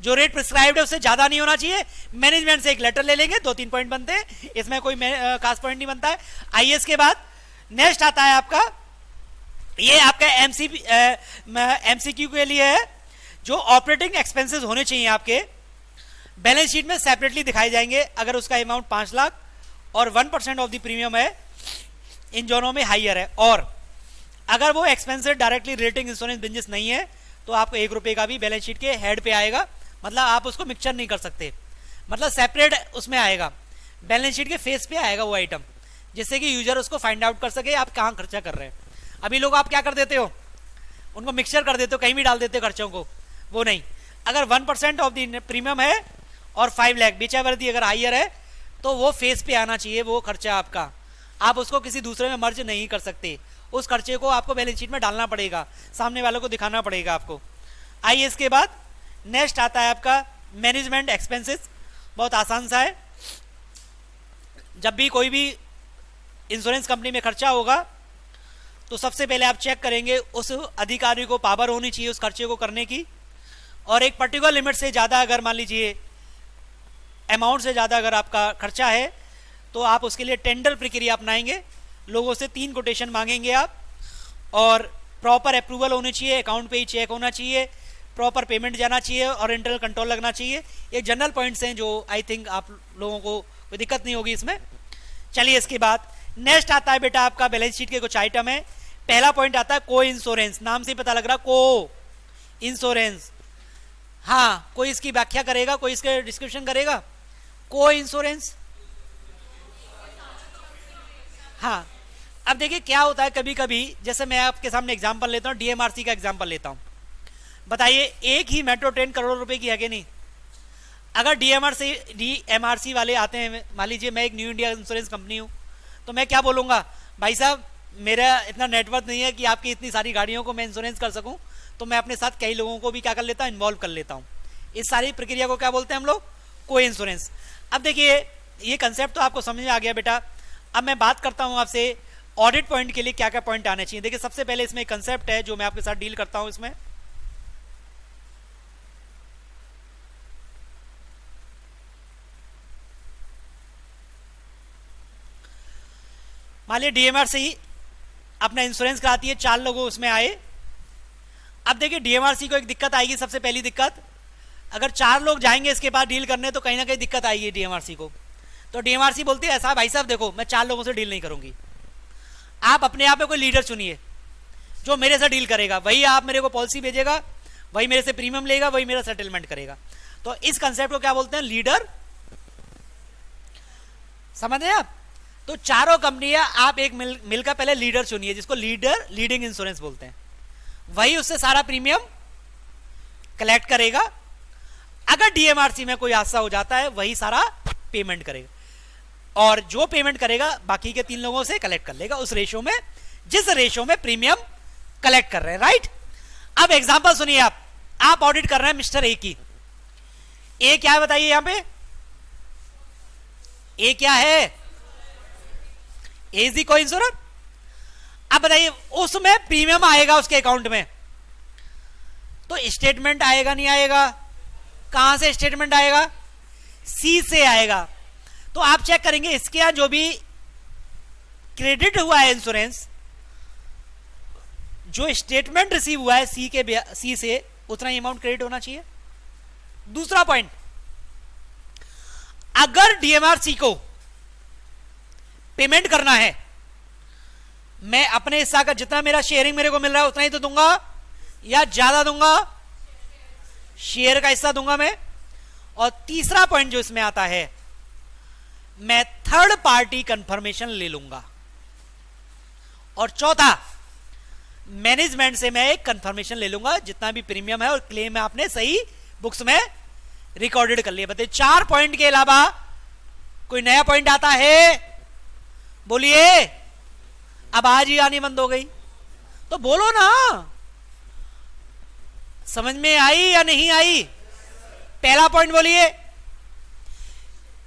जो रेट प्रिस्क्राइब्ड है उससे ज्यादा नहीं होना चाहिए। मैनेजमेंट से एक लेटर ले लेंगे, 2-3 पॉइंट बनते हैं, इसमें कोई खास पॉइंट नहीं बनता है। आइए इसके बाद नेक्स्ट आता है आपका, ये आपका एमसीक्यू के लिए है, जो ऑपरेटिंग एक्सपेंसेस होने चाहिए आपके बैलेंस शीट में सेपरेटली दिखाए जाएंगे। अगर उसका अमाउंट 5 लाख और 1% ऑफ द प्रीमियम है, इन दोनों में हाइयर है, और अगर वो expenses directly relating insurance business नहीं है तो आपको 1 रुपए का भी बैलेंस शीट के हेड पे आएगा। मतलब आप उसको मिक्सचर नहीं कर सकते, मतलब सेपरेट उसमें आएगा, बैलेंस शीट के फेस पे आएगा वो आइटम, जिससे कि यूजर उसको फाइंड आउट कर सके आप कहाँ खर्चा कर रहे हैं। अभी लोग आप क्या कर देते हो, उनको मिक्सचर कर देते हो, कहीं भी डाल देते हो खर्चों को, वो नहीं। अगर 1% ऑफ द प्रीमियम है और 5 लाख बेचावर्दी अगर हाइयर है तो वो फेस पे आना चाहिए वो खर्चा आपका। आप उसको किसी दूसरे में मर्ज नहीं कर सकते, उस खर्चे को आपको बैलेंस शीट में डालना पड़ेगा, सामने वालों को दिखाना पड़ेगा आपको। आइए इसके बाद नेक्स्ट आता है आपका मैनेजमेंट एक्सपेंसेस। बहुत आसान सा है। जब भी कोई भी इंश्योरेंस कंपनी में खर्चा होगा तो सबसे पहले आप चेक करेंगे उस अधिकारी को पावर होनी चाहिए उस खर्चे को करने की, और एक पर्टिकुलर लिमिट से ज़्यादा अगर मान लीजिए अमाउंट से ज़्यादा अगर आपका खर्चा है तो आप उसके लिए टेंडर प्रक्रिया अपनाएंगे। लोगों से 3 कोटेशन मांगेंगे आप, और प्रॉपर अप्रूवल होनी चाहिए, अकाउंट पे ही चेक होना चाहिए, प्रॉपर पेमेंट जाना चाहिए और इंटरनल कंट्रोल लगना चाहिए। ये जनरल पॉइंट्स हैं जो आई थिंक आप लोगों को कोई दिक्कत नहीं होगी इसमें। चलिए इसके बाद नेक्स्ट आता है बेटा आपका बैलेंस शीट के कुछ आइटम है। पहला पॉइंट आता है को इंश्योरेंस, नाम से ही पता लग रहा को इंश्योरेंस। हाँ, कोई इसकी व्याख्या करेगा, कोई इसके डिस्क्रिप्शन करेगा? को इंश्योरेंस, हाँ। अब देखिए क्या होता है, कभी कभी जैसे मैं आपके सामने एग्जांपल लेता हूँ, डीएमआरसी का एग्जांपल लेता हूँ। बताइए एक ही मेट्रो ट्रेन करोड़ रुपए की है कि नहीं? अगर डीएमआरसी वाले आते हैं, मान लीजिए मैं एक न्यू इंडिया इंश्योरेंस कंपनी हूँ, तो मैं क्या बोलूँगा, भाई साहब मेरा इतना नेटवर्क नहीं है कि आपकी इतनी सारी गाड़ियों को मैं इंश्योरेंस कर सकूं, तो मैं अपने साथ कई लोगों को भी क्या कर लेता हूं, इन्वॉल्व कर लेता हूं। इस सारी प्रक्रिया को क्या बोलते हैं हम लोग, को इंश्योरेंस। अब देखिए ये कंसेप्ट तो आपको समझ में आ गया बेटा। अब मैं बात करता हूं आपसे ऑडिट पॉइंट के लिए क्या क्या पॉइंट आने चाहिए। देखिए सबसे पहले इसमें कंसेप्ट है जो मैं आपके साथ डील करता हूं। इसमें मान लिया डीएमआर से ही अपना इंश्योरेंस कराती है, 4 लोग उसमें आए। अब देखिए डीएमआरसी को एक दिक्कत आएगी, सबसे पहली दिक्कत, अगर 4 लोग जाएंगे इसके बाद डील करने तो कहीं ना कहीं दिक्कत आएगी डीएमआरसी को। तो डीएमआरसी बोलती है ऐसा, भाई साहब देखो मैं 4 लोगों से डील नहीं करूंगी, आप अपने आप में कोई लीडर चुनिए जो मेरे से डील करेगा, वही आप मेरे को पॉलिसी भेजेगा, वही मेरे से प्रीमियम लेगा, वही मेरा सेटलमेंट करेगा। तो इस कंसेप्ट को क्या बोलते हैं, लीडर। समझ रहे आप? तो चारों कंपनियां आप एक मिलकर पहले लीडर चुनिए जिसको लीडिंग इंश्योरेंस बोलते हैं, वही उससे सारा प्रीमियम कलेक्ट करेगा। अगर डीएमआरसी में कोई हादसा हो जाता है वही सारा पेमेंट करेगा, और जो पेमेंट करेगा बाकी के 3 लोगों से कलेक्ट कर लेगा उस रेशो में, जिस रेशो में प्रीमियम कलेक्ट कर रहे हैं। राइट? अब एग्जांपल सुनिए, आप ऑडिट कर रहे हैं मिस्टर ए की। ए क्या है बताइए यहां पे, ए क्या है, एजी को इंश्योरेंस। अब बताइए उसमें प्रीमियम आएगा उसके अकाउंट में, तो स्टेटमेंट आएगा नहीं आएगा? कहां से स्टेटमेंट आएगा, सी से आएगा। तो आप चेक करेंगे इसके यहां जो भी क्रेडिट हुआ है इंश्योरेंस, जो स्टेटमेंट रिसीव हुआ है सी से उतना ही अमाउंट क्रेडिट होना चाहिए। दूसरा पॉइंट, अगर डीएमआरसी को पेमेंट करना है, मैं अपने हिस्सा का जितना मेरा शेयरिंग मेरे को मिल रहा है उतना ही तो दूंगा या ज्यादा दूंगा, शेयर का हिस्सा दूंगा मैं। और तीसरा पॉइंट जो इसमें आता है, मैं थर्ड पार्टी कंफर्मेशन ले लूंगा। और चौथा, मैनेजमेंट से मैं एक कंफर्मेशन ले लूंगा जितना भी प्रीमियम है और क्लेम है आपने सही बुक्स में रिकॉर्डेड कर लिया। बताइए 4 पॉइंट के अलावा कोई नया पॉइंट आता है? बोलिए। अब आज ही आनी बंद हो गई तो बोलो ना, समझ में आई या नहीं आई? पहला पॉइंट बोलिए,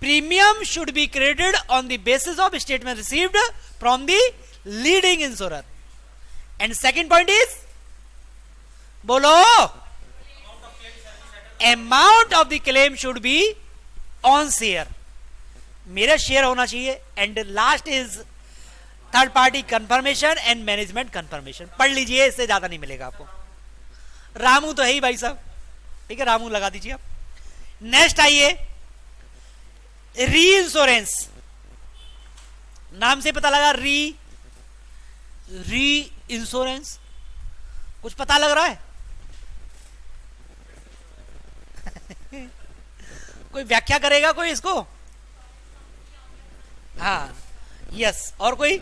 premium should be credited on the basis of statement received from the leading insurer. And second point is, बोलो, amount of the claim should be on share, मेरा शेयर होना चाहिए। And last is third party confirmation and management confirmation. पढ़ लीजिए, इससे ज्यादा नहीं मिलेगा आपको। रामू तो है ही भाई साहब, ठीक है, रामू लगा दीजिए आप। नेक्स्ट आइए, री इंश्योरेंस। नाम से पता लगा री इंश्योरेंस, कुछ पता लग रहा है? कोई व्याख्या करेगा कोई इसको? हाँ, यस। और कोई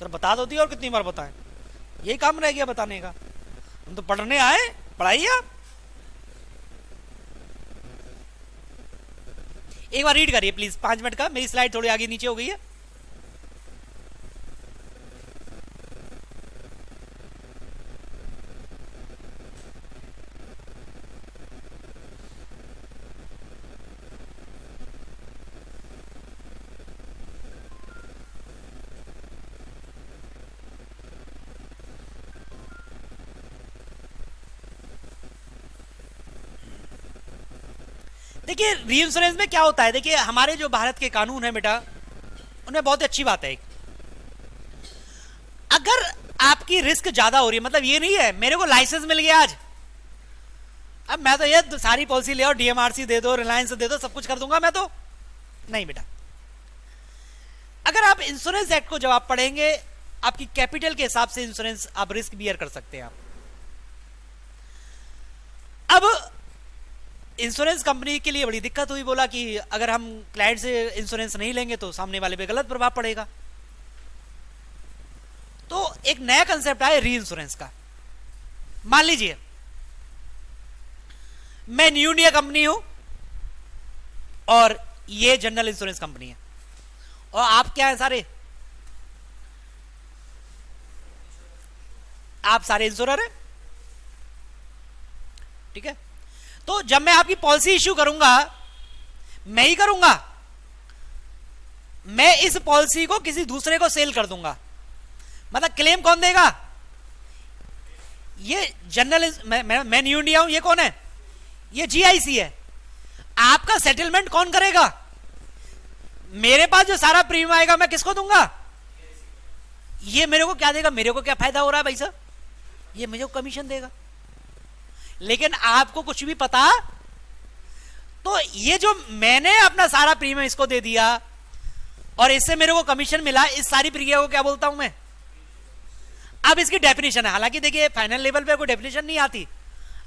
तो बता दो, और कितनी बार बताएं, यही काम रह गया बताने का। हम तो पढ़ने आए, पढ़ाइए आप। एक बार रीड करिए प्लीज, 5 मिनट का। मेरी स्लाइड थोड़ी आगे नीचे हो गई है। देखिए री इंश्योरेंस में क्या होता है, देखिए हमारे जो भारत के कानून है बेटा, उनमें बहुत अच्छी बात है। अगर आपकी रिस्क ज्यादा हो रही है, मतलब ये नहीं है मेरे को लाइसेंस मिल गया आज, अब मैं तो ये सारी पॉलिसी ले आओ, डीएमआरसी दे दो, रिलायंस दे दो, सब कुछ कर दूंगा मैं, तो नहीं बेटा। अगर आप इंश्योरेंस एक्ट को जब आप पढ़ेंगे, आपकी कैपिटल के हिसाब से इंश्योरेंस आप रिस्क बियर कर सकते हैं आप। अब इंश्योरेंस कंपनी के लिए बड़ी दिक्कत हुई, बोला कि अगर हम क्लाइंट से इंश्योरेंस नहीं लेंगे तो सामने वाले पे गलत प्रभाव पड़ेगा। तो एक नया कंसेप्ट आया री इंश्योरेंस का। मान लीजिए मैं न्यू इंडिया कंपनी हूं और ये जनरल इंश्योरेंस कंपनी है, और आप क्या है सारे आप सारे इंश्योरर हैं, ठीक है। तो जब मैं आपकी पॉलिसी इश्यू करूंगा, मैं ही करूंगा, मैं इस पॉलिसी को किसी दूसरे को सेल कर दूंगा, मतलब क्लेम कौन देगा? ये जनरल, मैं न्यू इंडिया हूं, ये कौन है? ये जीआईसी है। आपका सेटलमेंट कौन करेगा? मेरे पास जो सारा प्रीमियम आएगा मैं किसको दूंगा? ये मेरे को क्या देगा? मेरे को क्या फायदा हो रहा है भाई साहब? ये मुझे कमीशन देगा। लेकिन आपको कुछ भी पता, तो ये जो मैंने अपना सारा प्रीमियम इसको दे दिया और इससे मेरे को कमीशन मिला, इस सारी प्रक्रिया को क्या बोलता हूं मैं? अब इसकी डेफिनेशन है, हालांकि देखिए फाइनल लेवल पे कोई डेफिनेशन नहीं आती,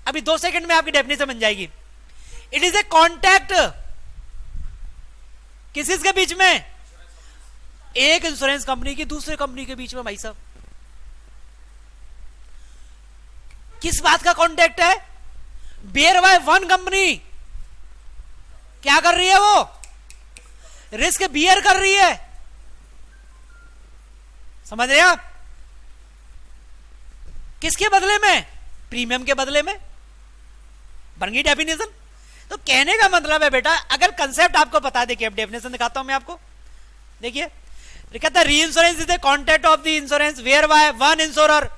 अभी 2 सेकंड में आपकी डेफिनेशन बन जाएगी। इट इज ए कॉन्टैक्ट किस के बीच में? एक इंश्योरेंस कंपनी की दूसरे कंपनी के बीच में भाई साहब। किस बात का कॉन्टैक्ट है? बेयर बाय वन कंपनी क्या कर रही है? वो रिस्क बियर कर रही है, समझ रहे आप? किसके बदले में? प्रीमियम के बदले में। बन गई डेफिनेशन। तो कहने का मतलब है बेटा, अगर कंसेप्ट आपको बता है, देखिए अब डेफिनेशन दिखाता हूं मैं आपको, देखिए कहता है reinsurance is the contract of the insurance whereby one insurer,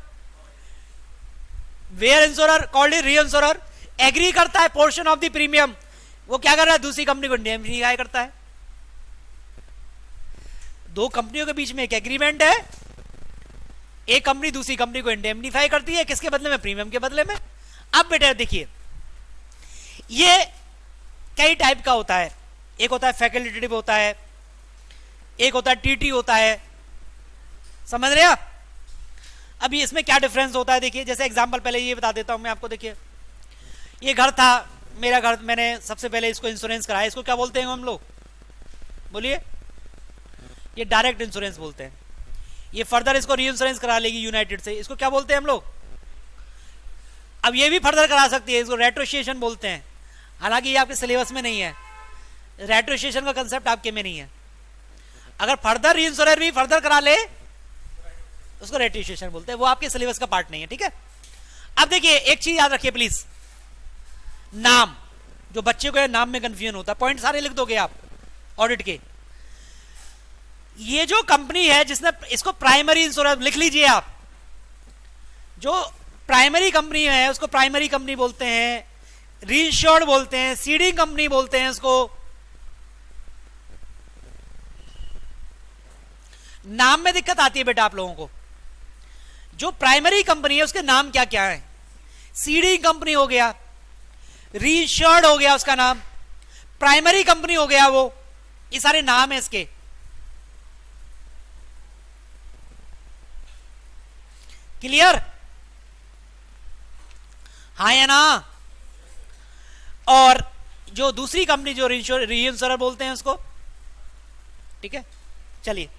where insurer called reinsurer agree करता है पोर्शन ऑफ द प्रीमियम, वो क्या कर रहा है? दूसरी कंपनी को इंडेमनिफाई करता है। दो कंपनियों के बीच में एक एग्रीमेंट है, एक कंपनी दूसरी कंपनी को इंडेमनिफाई करती है, किसके बदले में? प्रीमियम के बदले में। अब बेटा देखिए, ये कई टाइप का होता है, एक होता है फैकल्टेटिव होता है, एक होता है टीटी होता है, समझ रहे आप? अभी इसमें क्या डिफरेंस होता है देखिए, जैसे एग्जांपल पहले ये बता देता हूं मैं आपको। देखिए ये घर था, मेरा घर, मैंने सबसे पहले इसको इंश्योरेंस कराया, इसको क्या बोलते हैं हम लोग? बोलिए। ये डायरेक्ट इंश्योरेंस बोलते हैं। ये फर्दर इसको री इंश्योरेंस करा लेगी यूनाइटेड से, इसको क्या बोलते हैं हम लोग? अब ये भी फर्दर करा सकती है, इसको रेट्रोसिएशन बोलते हैं, हालांकि ये आपके सिलेबस में नहीं है, रेट्रोसिएशन का कंसेप्ट आपके में नहीं है। अगर फर्दर री इंश्योरेंस भी फर्दर करा ले उसको रेट्रोसिएशन बोलते हैं, वो आपके सिलेबस का पार्ट नहीं है, ठीक है। अब देखिए एक चीज याद रखिए प्लीज, नाम, जो बच्चे को नाम में कंफ्यूजन होता है, पॉइंट सारे लिख दोगे आप ऑडिट के। ये जो कंपनी है जिसने इसको प्राइमरी इंश्योरेंस, लिख लीजिए आप, जो प्राइमरी कंपनी है उसको प्राइमरी कंपनी बोलते हैं, रीइंश्योर्ड बोलते हैं, सीडिंग कंपनी बोलते हैं इसको। नाम में दिक्कत आती है बेटा आप लोगों को। जो प्राइमरी कंपनी है उसके नाम क्या क्या है? सीडिंग कंपनी हो गया, रीइंश्योर्ड हो गया उसका नाम, प्राइमरी कंपनी हो गया वो, ये सारे नाम है इसके। क्लियर? हाँ या ना? और जो दूसरी कंपनी जो रीइंश्योरर बोलते हैं उसको, ठीक है। चलिए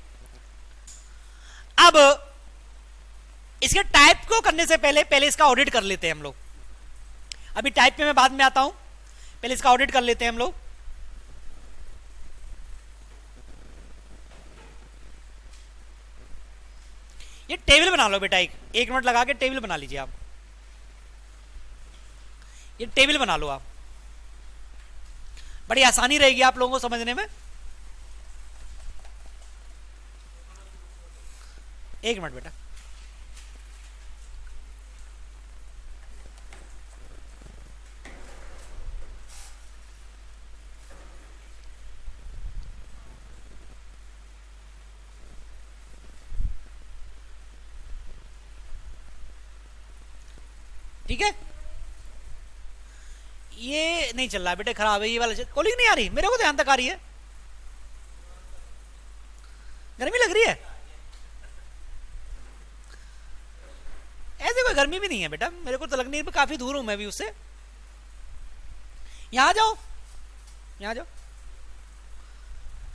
अब इसके टाइप को करने से पहले इसका ऑडिट कर लेते हैं हम लोग। अभी टाइप पे मैं बाद में आता हूं, पहले इसका ऑडिट कर लेते हैं हम लोग। ये टेबल बना लो बेटा, एक मिनट लगा के टेबल बना लीजिए आप, ये टेबल बना लो आप, बड़ी आसानी रहेगी आप लोगों को समझने में। एक मिनट बेटा, ठीक है। ये नहीं चल रहा बेटे, खराब है ये वाला। कॉलिंग नहीं आ रही मेरे को, ध्यान तक आ रही है। गर्मी लग रही है? ऐसे कोई गर्मी भी नहीं है बेटा, मेरे को तो लग नहीं, काफी दूर हूं मैं भी उससे। यहां जाओ, यहां जाओ।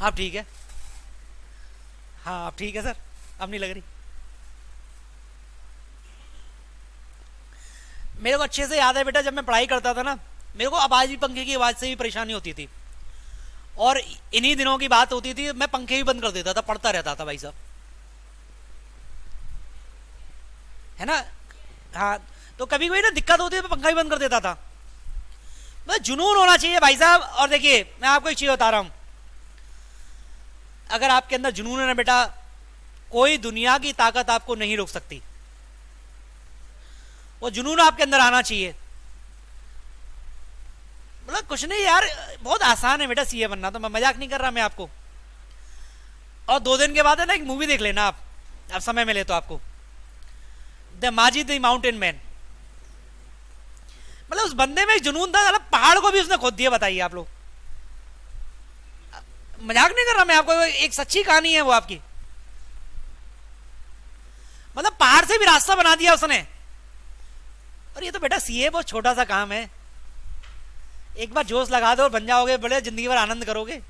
आप ठीक है? हाँ आप ठीक है सर, अब नहीं लग रही। मेरे को अच्छे से याद है बेटा, जब मैं पढ़ाई करता था ना, मेरे को आवाज भी, पंखे की आवाज से भी परेशानी होती थी, और इन्हीं दिनों की बात होती थी, मैं पंखे भी बंद कर देता था, पढ़ता रहता था भाई साहब, है ना। हाँ, तो कभी कोई ना दिक्कत होती है तो पंखा ही बंद कर देता था। बस जुनून होना चाहिए भाई साहब। और देखिए मैं आपको एक चीज बता रहा हूं, अगर आपके अंदर जुनून है ना बेटा, कोई दुनिया की ताकत आपको नहीं रोक सकती। वो जुनून आपके अंदर आना चाहिए। मतलब कुछ नहीं यार, बहुत आसान है बेटा सीए बनना, तो मैं मजाक नहीं कर रहा मैं आपको। और 2 दिन के बाद है ना एक मूवी देख लेना आप समय मिले तो आपको, the Majid the mountain man. मतलब उस बंदे में एक जुनून था, मतलब पहाड़ को भी उसने खोद दिया। बताइए आप लोग, मजाक नहीं कर रहा मैं आपको, एक सच्ची कहानी है वो आपकी। मतलब पहाड़ से भी रास्ता बना दिया उसने। और ये तो बेटा सीए बहुत छोटा सा काम है, एक बार जोश लगा दो और बन जाओगे, बड़े जिंदगी भर आनंद करोगे।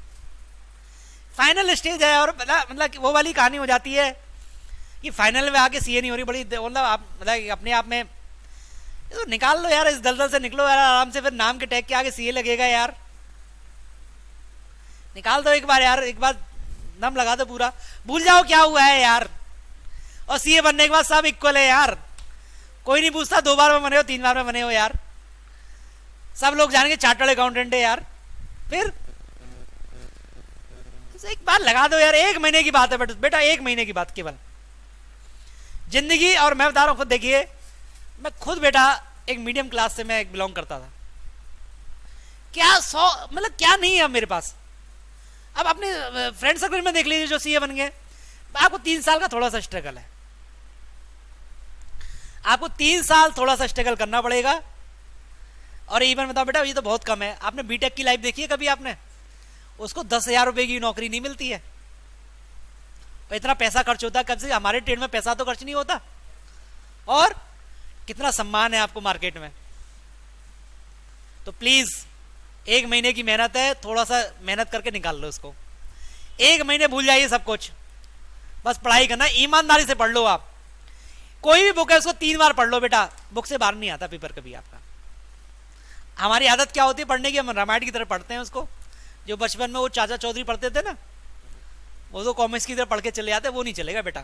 फाइनल स्टेज है और मतलब वो वाली कहानी हो जाती है कि फाइनल में आके सीए नहीं हो रही, बड़ी मतलब आप मतलब अपने आप में तो निकाल लो यार, इस दलदल से निकलो यार आराम से, फिर नाम के टैग के आगे सीए लगेगा यार। निकाल दो एक बार यार, एक बार दम लगा दो पूरा, भूल जाओ क्या हुआ है यार। और सीए बनने के बाद सब इक्वल है यार, कोई नहीं पूछता 2 बार में बने हो 3 बार में बने हो यार, सब लोग जानेंगे चार्टर्ड अकाउंटेंट है यार। फिर एक बार लगा दो यार, 1 महीने की बात है बेटा, 1 महीने की बात केवल जिंदगी। और मैं बता रहा हूं खुद देखिए, मैं खुद बेटा एक मीडियम क्लास से मैं बिलोंग करता था, क्या 100 मतलब क्या नहीं है अब मेरे पास। अब अपने फ्रेंड सर्कल में देख लीजिए जो सीए बन गए, आपको 3 साल का थोड़ा सा स्ट्रगल है, आपको 3 साल थोड़ा सा स्ट्रगल करना पड़ेगा। और इवन बताओ बेटा ये तो बहुत कम है, आपने बीटेक की लाइफ देखी है कभी आपने? उसको 10,000 रुपए की नौकरी नहीं मिलती है, और इतना पैसा खर्च होता है। कब से हमारे ट्रेड में पैसा तो खर्च नहीं होता, और कितना सम्मान है आपको मार्केट में। तो प्लीज 1 महीने की मेहनत है, थोड़ा सा मेहनत करके निकाल लो उसको। 1 महीने भूल जाइए सब कुछ, बस पढ़ाई करना, ईमानदारी से पढ़ लो। आप कोई भी बुक है उसको 3 बार पढ़ लो बेटा, बुक से बाहर नहीं आता पेपर कभी आपका। हमारी आदत क्या होती है पढ़ने की, हम रामायण की तरह पढ़ते हैं उसको, जो बचपन में वो चाचा चौधरी पढ़ते थे ना, वो तो कॉमिक्स की तरह पढ़ के चले जाते, वो नहीं चलेगा बेटा।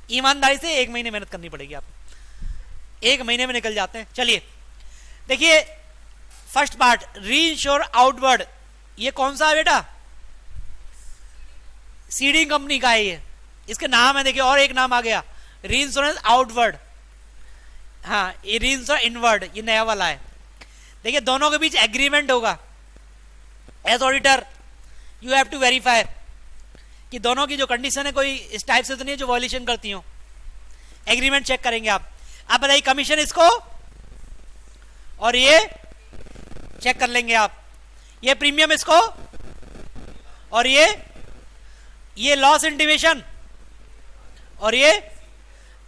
ईमानदारी से 1 महीने मेहनत करनी पड़ेगी आपको, 1 महीने में निकल जाते हैं। चलिए देखिए फर्स्ट पार्ट, री इंश्योर आउटवर्ड, ये कौन सा है बेटा? सीडिंग कंपनी का है ये, इसके नाम है देखिए, और एक नाम आ गया री इंश्योरेंस आउटवर्ड। हाँ, ये री इंश्योर इनवर्ड, ये नया वाला है। देखिए दोनों के बीच एग्रीमेंट होगा, as auditor you have to verify कि दोनों की जो कंडीशन है कोई इस टाइप से तो नहीं है जो वॉल्यूशन करती हो। एग्रीमेंट चेक करेंगे आप बताइए, कमीशन इसको और ये चेक कर लेंगे आप, ये प्रीमियम इसको और ये लॉस इंटीमेशन और ये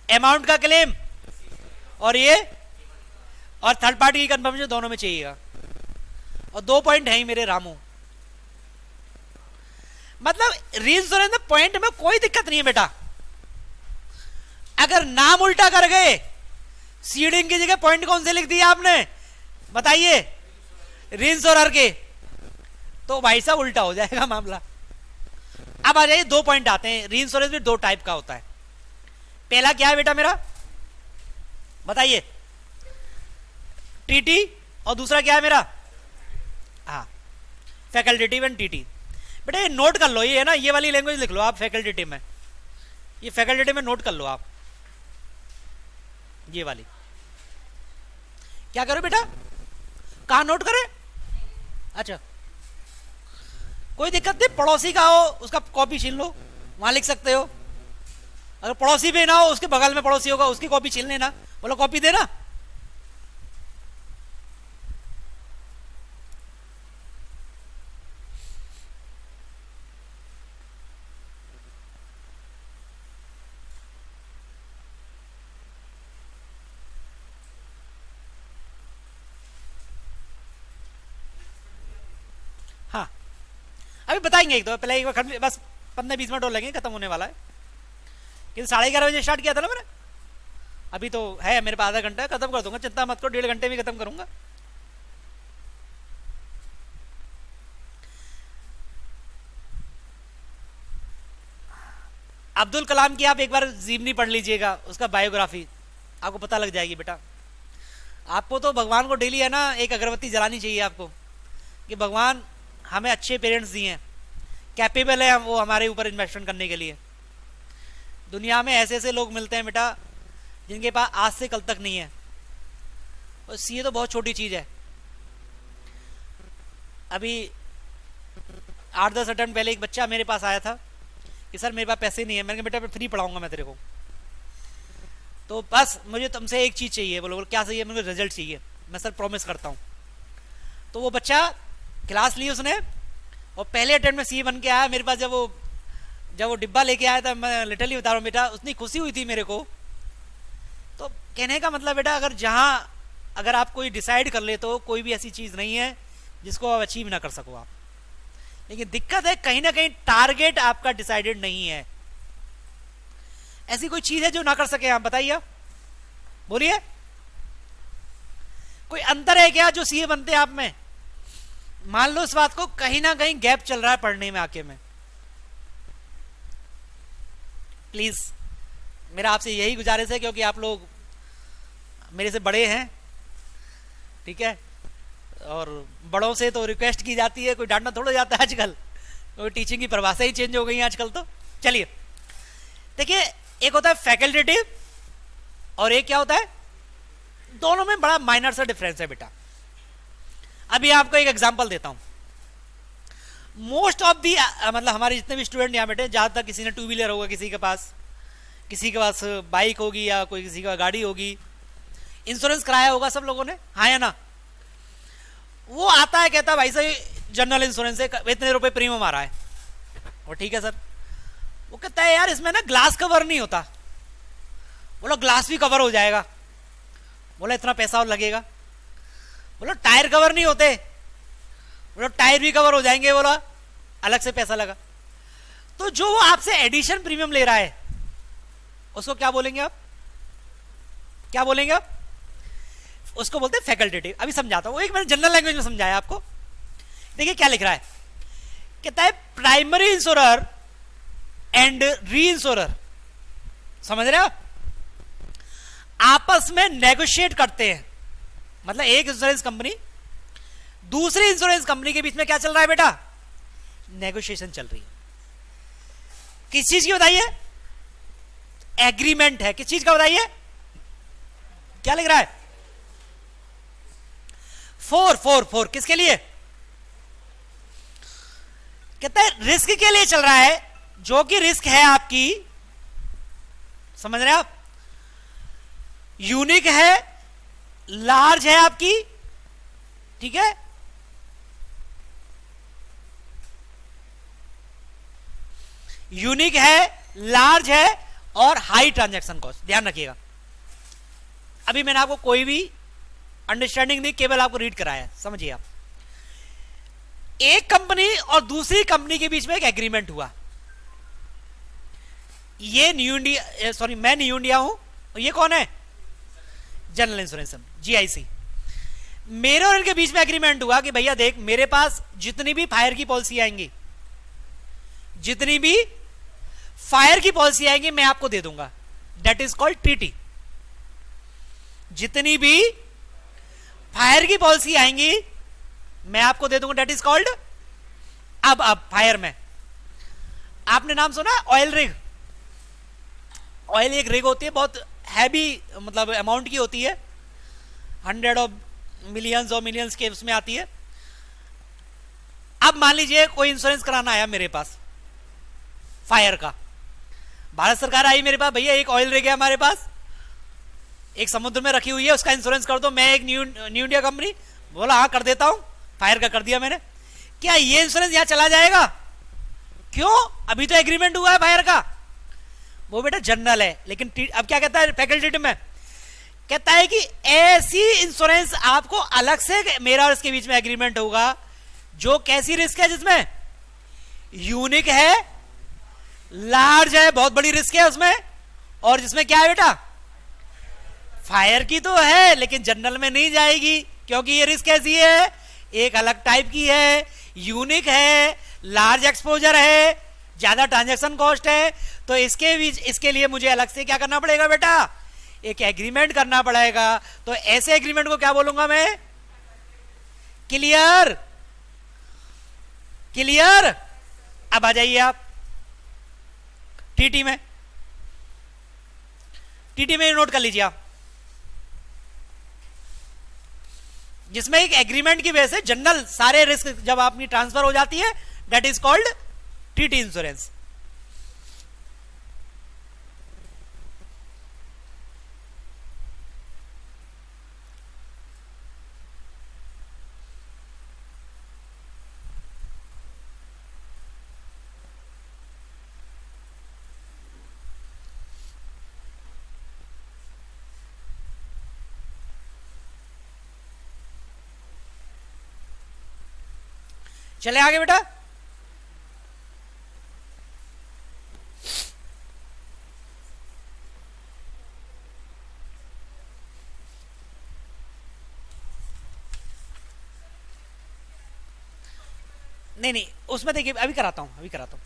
अमाउंट का क्लेम और थर्ड पार्टी की कंफर्मेशन दोनों में चाहिएगा। और 2 पॉइंट है ही मेरे रामू, मतलब री इंश्योरेंस में पॉइंट में कोई दिक्कत नहीं है बेटा। अगर नाम उल्टा कर गए, सीडिंग की जगह पॉइंट कौन से लिख दिया आपने बताइए, री इंश्योरर के, तो भाई साहब उल्टा हो जाएगा मामला। अब आ जाइए 2 पॉइंट आते हैं। री इंश्योरेंस भी 2 टाइप का होता है। पहला क्या है बेटा मेरा बताइए, टीटी, और दूसरा क्या है मेरा, हाँ फैकल्टेटिव एंड टीटी। बेटा ये नोट कर लो, ये है ना, ये वाली लैंग्वेज लिख लो आप फैकल्टेटिव में, ये फैकल्टेटिव में नोट कर लो आप, ये वाली क्या करो बेटा, कहां नोट करें? अच्छा कोई दिक्कत नहीं, पड़ोसी का हो उसका कॉपी छीन लो, वहां लिख सकते हो। अगर पड़ोसी भी ना हो, उसके बगल में पड़ोसी होगा, उसकी कॉपी छीन लेना, बोलो कॉपी देना। हाँ अभी बताएंगे एक दो, पहले एक बार बस 15-20 मिनट और लगेंगे, खत्म होने वाला है। कि 11:30 बजे स्टार्ट किया था ना मैंने, अभी तो है मेरे पास आधा घंटा, खत्म कर दूंगा, चिंता मत करो, 1.5 घंटे में खत्म करूंगा। अब्दुल कलाम की आप एक बार जीवनी पढ़ लीजिएगा, उसका बायोग्राफी, आपको पता लग जाएगी बेटा। आपको तो भगवान को डेली है ना एक अगरबत्ती जलानी चाहिए आपको, कि भगवान हमें अच्छे पेरेंट्स दिए हैं, कैपेबल है वो हमारे ऊपर इन्वेस्टमेंट करने के लिए। दुनिया में ऐसे ऐसे लोग मिलते हैं बेटा जिनके पास आज से कल तक नहीं है, और सीए तो बहुत छोटी चीज़ है। अभी 8-10 अटेम्प्ट पहले एक बच्चा मेरे पास आया था कि सर मेरे पास पैसे नहीं है। मैंने कहा बेटा फ्री पढ़ाऊंगा मैं तेरे को, तो बस मुझे तुमसे एक चीज़ चाहिए। बोलो क्या चाहिए? मुझे रिजल्ट चाहिए। मैं सर प्रॉमिस करता हूँ। तो वो बच्चा क्लास ली उसने, और पहले अटेम्प्ट में सीए बन के आया मेरे पास। जब वो डिब्बा लेके आया था, मैं लिटरली बता रहा हूँ बेटा, उतनी खुशी हुई थी मेरे को। तो कहने का मतलब बेटा, अगर आप कोई डिसाइड कर ले तो कोई भी ऐसी चीज़ नहीं है जिसको आप अचीव ना कर सको आप। लेकिन दिक्कत है कहीं ना कहीं टारगेट आपका डिसाइडेड नहीं है। ऐसी कोई चीज है जो ना कर सके आप? बताइए, बोलिए। कोई अंतर है क्या जो सीए बनते हैं आप में? मान लो इस बात को, कहीं ना कहीं गैप चल रहा है पढ़ने में आके में। प्लीज मेरा आपसे यही गुजारिश है, क्योंकि आप लोग मेरे से बड़े हैं, ठीक है, और बड़ों से तो रिक्वेस्ट की जाती है, कोई डांटना थोड़ा जाता है आजकल, कोई टीचिंग की परिभाषा ही चेंज हो गई है आजकल। तो चलिए देखिए, एक होता है फैकल्टेटिव और एक क्या होता है, दोनों में बड़ा माइनर सा डिफरेंस है बेटा। अभी आपको एक एग्जांपल देता हूं। मोस्ट ऑफ दी मतलब हमारे जितने भी स्टूडेंट यहाँ बैठे, जहां तक किसी ने टू व्हीलर होगा, किसी के पास बाइक होगी, या कोई किसी का गाड़ी होगी, इंश्योरेंस कराया होगा सब लोगों ने, हाँ या ना? वो आता है कहता है भाई साहब जनरल इंश्योरेंस है, इतने रुपए प्रीमियम आ रहा है। और ठीक है सर। वो कहता है यार इसमें ना ग्लास कवर नहीं होता। बोलो ग्लास भी कवर हो जाएगा। बोला इतना पैसा और लगेगा। बोलो टायर कवर नहीं होते। बोलो टायर भी कवर हो जाएंगे। बोला अलग से पैसा लगा। तो जो वो आपसे एडिशन प्रीमियम ले रहा है उसको क्या बोलेंगे आप? क्या बोलेंगे आप? उसको बोलते हैं फैकल्टेटिव। अभी समझाता हूं, एक मैंने जनरल लैंग्वेज में समझाया आपको। देखिए क्या लिख रहा है, कहता है primary insurer and re insurer, समझ रहे हो, आपस में नेगोशिएट करते हैं। मतलब एक इंश्योरेंस कंपनी दूसरी इंश्योरेंस कंपनी के बीच में क्या चल रहा है बेटा? नेगोशिएशन चल रही है। किस चीज की बताइए? एग्रीमेंट है। किस चीज का बताइए? क्या लिख रहा है? फोर किसके लिए? कहता है रिस्क के लिए चल रहा है, जो कि रिस्क है आपकी, समझ रहे हैं आप, यूनिक है, लार्ज है आपकी, ठीक है, यूनिक है, लार्ज है और हाई ट्रांजैक्शन कॉस्ट। ध्यान रखिएगा, अभी मैंने आपको कोई भी अंडरस्टैंडिंग नहीं, केवल आपको रीड कराया, समझिए आप। एक कंपनी और दूसरी कंपनी के बीच में एक एग्रीमेंट हुआ। ये न्यू इंडिया, सॉरी मैं न्यू इंडिया हूं, और ये कौन है? General insurance, GIC. मेरे और इनके बीच में एग्रीमेंट हुआ कि भैया देख, मेरे पास जितनी भी फायर की पॉलिसी आएंगी, जितनी भी फायर की पॉलिसी आएंगी मैं आपको दे दूंगा। That is called treaty. जितनी भी फायर की पॉलिसी आएंगी मैं आपको दे दूंगा, दैट इज कॉल्ड। अब फायर में आपने नाम सुना ऑयल रिग? ऑयल एक रिग होती है, बहुत हैवी मतलब अमाउंट की होती है, 100 ऑफ मिलियंस और मिलियंस के उसमें आती है। अब मान लीजिए कोई इंश्योरेंस कराना आया मेरे पास फायर का, भारत सरकार आई मेरे पास, भैया एक ऑयल रिग है हमारे पास, एक समुद्र में रखी हुई है, उसका इंश्योरेंस कर दो। मैं एक न्यू इंडिया कंपनी, बोला हाँ कर देता हूं, फायर का कर दिया मैंने। क्या ये इंश्योरेंस यहां चला जाएगा? क्यों? अभी तो एग्रीमेंट हुआ है फायर का। वो बेटा जनरल है, लेकिन अब क्या कहता है फैकल्टेटिव में? कहता है कि ऐसी इंश्योरेंस आपको अलग से, मेरा और इसके बीच में एग्रीमेंट होगा, जो कैसी रिस्क है, जिसमें यूनिक है, लार्ज है, बहुत बड़ी रिस्क है उसमें, और जिसमें क्या है बेटा? फायर की तो है लेकिन जनरल में नहीं जाएगी, क्योंकि ये रिस्क कैसी है? एक अलग टाइप की है, यूनिक है, लार्ज एक्सपोजर है, ज्यादा ट्रांजैक्शन कॉस्ट है। तो इसके लिए मुझे अलग से क्या करना पड़ेगा बेटा? एक एग्रीमेंट करना पड़ेगा। तो ऐसे एग्रीमेंट को क्या बोलूंगा मैं? क्लियर? क्लियर? अब आ जाइए आप टीटी में। टीटी में नोट कर लीजिए आप, जिसमें एक एग्रीमेंट की वजह से जनरल सारे रिस्क जब आपकी ट्रांसफर हो जाती है, that is called TT insurance. चले आगे बेटा। नहीं नहीं, उसमें देखिए अभी कराता हूं, अभी कराता हूं।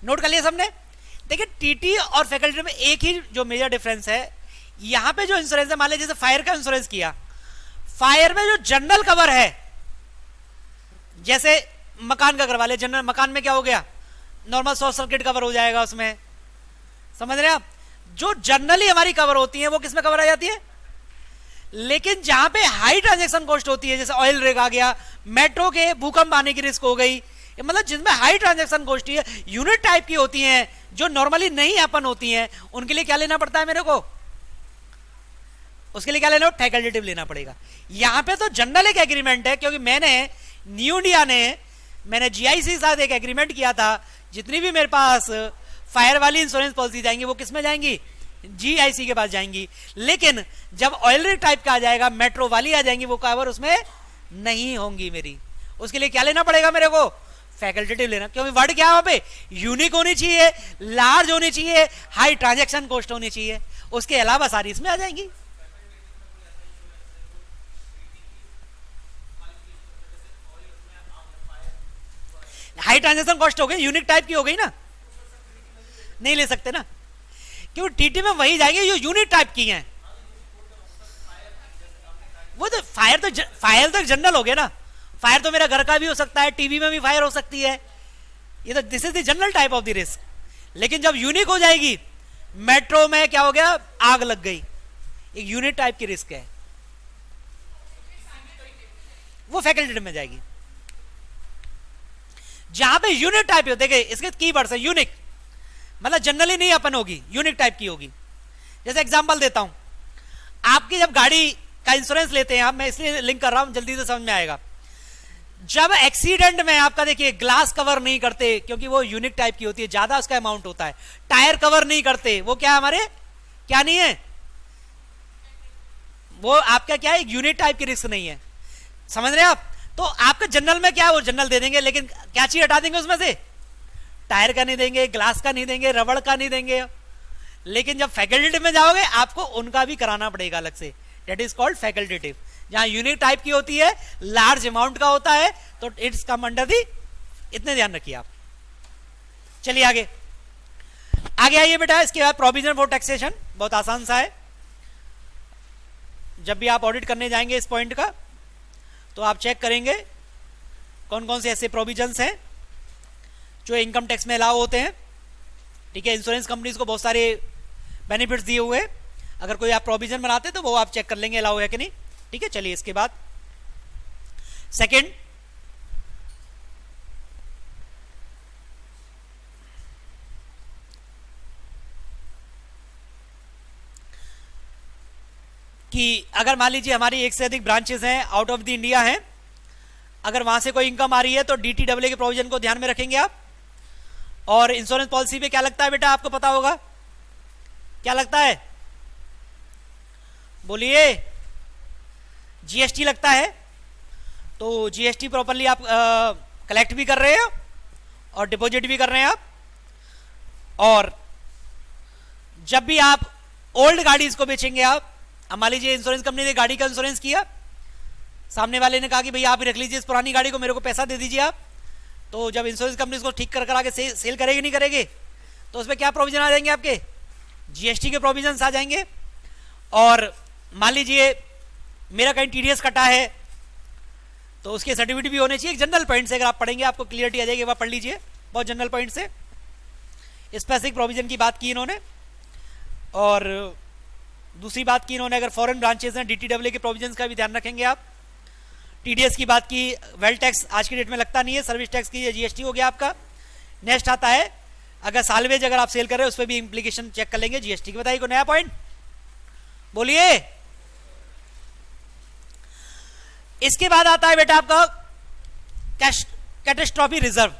नोट कर लिया सबने? देखिए टीटी और फैकल्टी में एक ही जो मेजर डिफरेंस है, यहां पे जो इंश्योरेंस है, मान लीजिए जैसे फायर का इंश्योरेंस किया, फायर में जो जनरल कवर है, जैसे मकान का करवा ले, जनरल मकान में क्या हो गया, नॉर्मल शॉर्ट सर्किट कवर हो जाएगा उसमें, समझ रहे हैं आप? जो जनरली हमारी कवर होती है वो किस में कवर आ जाती है। लेकिन जहां पे हाई ट्रांजैक्शन कॉस्ट होती है, जैसे ऑयल रिग आ गया, मेट्रो के भूकंप आने की रिस्क हो गई, मतलब जिसमें हाई ट्रांजैक्शन कॉस्ट है, यूनिट टाइप की होती हैं, जो नॉर्मली नहीं अपन होती हैं, उनके लिए क्या लेना पड़ता है मेरे को? उसके लिए क्या लेना? फैकल्टेटिव लेना पड़ेगा। यहां पे तो जनरल एक एग्रीमेंट है, क्योंकि मैंने न्यू इंडिया ने, मैंने जीआईसी के साथ एक एग्रीमेंट किया था, जितनी भी मेरे पास फायर वाली इंश्योरेंस पॉलिसी जाएंगी वो किसमें जाएंगी? जीआईसी के पास जाएंगी। लेकिन जब ऑयल रिग टाइप का आ जाएगा, मेट्रो वाली आ जाएंगी, वो कवर उसमें नहीं होंगी मेरी। उसके लिए क्या लेना पड़ेगा मेरे को? फैकल्टेटिव लेना। क्योंकि वर्ड क्या है वहां पे? यूनिक होनी चाहिए, लार्ज होनी चाहिए, हाई ट्रांजैक्शन कॉस्ट होनी चाहिए, उसके अलावा सारी इसमें आ जाएंगी। हाई ट्रांजैक्शन कॉस्ट हो गई, यूनिक टाइप की हो गई ना, नहीं ले सकते ना, क्योंकि टीटी में वही जाएंगे जो यूनिक टाइप की हैं। वो तो फायर तो जनरल हो गया ना, फायर तो मेरा घर का भी हो सकता है, टीवी में भी फायर हो सकती है, ये तो this is the general type of the risk. लेकिन जब यूनिक हो जाएगी, मेट्रो में क्या हो गया, आग लग गई, एक यूनिट टाइप की रिस्क है, वो फैकल्टेटिव में जाएगी। जहां पे यूनिट टाइप हो, देखिए इसके कीवर्ड्स है, यूनिक मतलब जनरली नहीं अपन होगी, यूनिक टाइप की होगी। जैसे एग्जांपल देता हूं, आपकी जब गाड़ी का इंश्योरेंस लेते हैं आप, मैं इसलिए लिंक कर रहा हूं जल्दी से समझ में आएगा। जब एक्सीडेंट में आपका देखिए ग्लास कवर नहीं करते, क्योंकि वो यूनिक टाइप की होती है, ज्यादा उसका अमाउंट होता है। टायर कवर नहीं करते, वो क्या हमारे क्या नहीं है, वो आपका क्या है, यूनिट टाइप की रिस्क नहीं है, समझ रहे हैं आप? तो आपका जनरल में क्या है, वो जनरल दे देंगे, लेकिन क्या चीज हटा देंगे उसमें से? टायर का नहीं देंगे, ग्लास का नहीं देंगे, रबड़ का नहीं देंगे। लेकिन जब फैकल्टेटिव में जाओगे आपको उनका भी कराना पड़ेगा अलग से, दैट इज कॉल्ड फैकल्टेटिव। जहां यूनिक टाइप की होती है, लार्ज अमाउंट का होता है, तो इट्स कम अंडर दी, इतने ध्यान रखिए आप। चलिए आगे आगे आइए बेटा। इसके बाद प्रोविजन फॉर टैक्सेशन, बहुत आसान सा है। जब भी आप ऑडिट करने जाएंगे इस पॉइंट का, तो आप चेक करेंगे कौन कौन से ऐसे प्रोविजंस हैं जो इनकम टैक्स में अलाउ होते हैं। ठीक है, इंश्योरेंस कंपनीज को बहुत सारे बेनिफिट्स दिए हुए हैं, अगर कोई आप प्रोविजन बनाते हैं तो वो आप चेक कर लेंगे अलाउ है कि नहीं। ठीक है, चलिए इसके बाद सेकंड, कि अगर मान लीजिए हमारी एक से अधिक ब्रांचेस हैं, आउट ऑफ द इंडिया हैं, अगर वहां से कोई इनकम आ रही है तो डीटीडब्ल्यू के प्रोविजन को ध्यान में रखेंगे आप। और इंश्योरेंस पॉलिसी पे क्या लगता है बेटा, आपको पता होगा क्या लगता है, बोलिए? जीएसटी लगता है। तो जीएसटी प्रॉपरली आप कलेक्ट भी कर रहे हो और डिपॉजिट भी कर रहे हैं आप। और जब भी आप ओल्ड गाड़ीज को बेचेंगे आप, मान लीजिए इंश्योरेंस कंपनी ने गाड़ी का इंश्योरेंस किया, सामने वाले ने कहा कि भैया आप ही रख लीजिए इस पुरानी गाड़ी को, मेरे को पैसा दे दीजिए आप। तो जब इंश्योरेंस कंपनी उसको ठीक कर आगे सेल करेगी नहीं करेगी, तो उसमें क्या प्रोविजन आ जाएंगे आपके, जीएसटी के प्रोविजन आ जाएंगे। और मान लीजिए मेरा कहीं टीडीएस कटा है तो उसके सर्टिफिकेट भी होने चाहिए। एक जनरल पॉइंट से अगर आप पढ़ेंगे आपको क्लियरिटी आ जाएगी, वह पढ़ लीजिए, बहुत जनरल पॉइंट से स्पेसिफिक प्रोविजन की बात की इन्होंने। और दूसरी बात की इन्होंने, अगर फॉरेन ब्रांचेस हैं डीटीडब्ल्यू के प्रोविजंस का भी ध्यान रखेंगे आप। टीडीएस की बात की, वेल्थ टैक्स आज की डेट में लगता नहीं है, सर्विस टैक्स की जीएसटी हो गया आपका। नेक्स्ट आता है अगर सालवेज अगर आप सेल कर रहे हो उस पर भी इंप्लीकेशन चेक कर लेंगे जीएसटी की। बताइए कोई नया पॉइंट बोलिए। इसके बाद आता है बेटा आपका कैटेस्ट्रॉफी रिजर्व।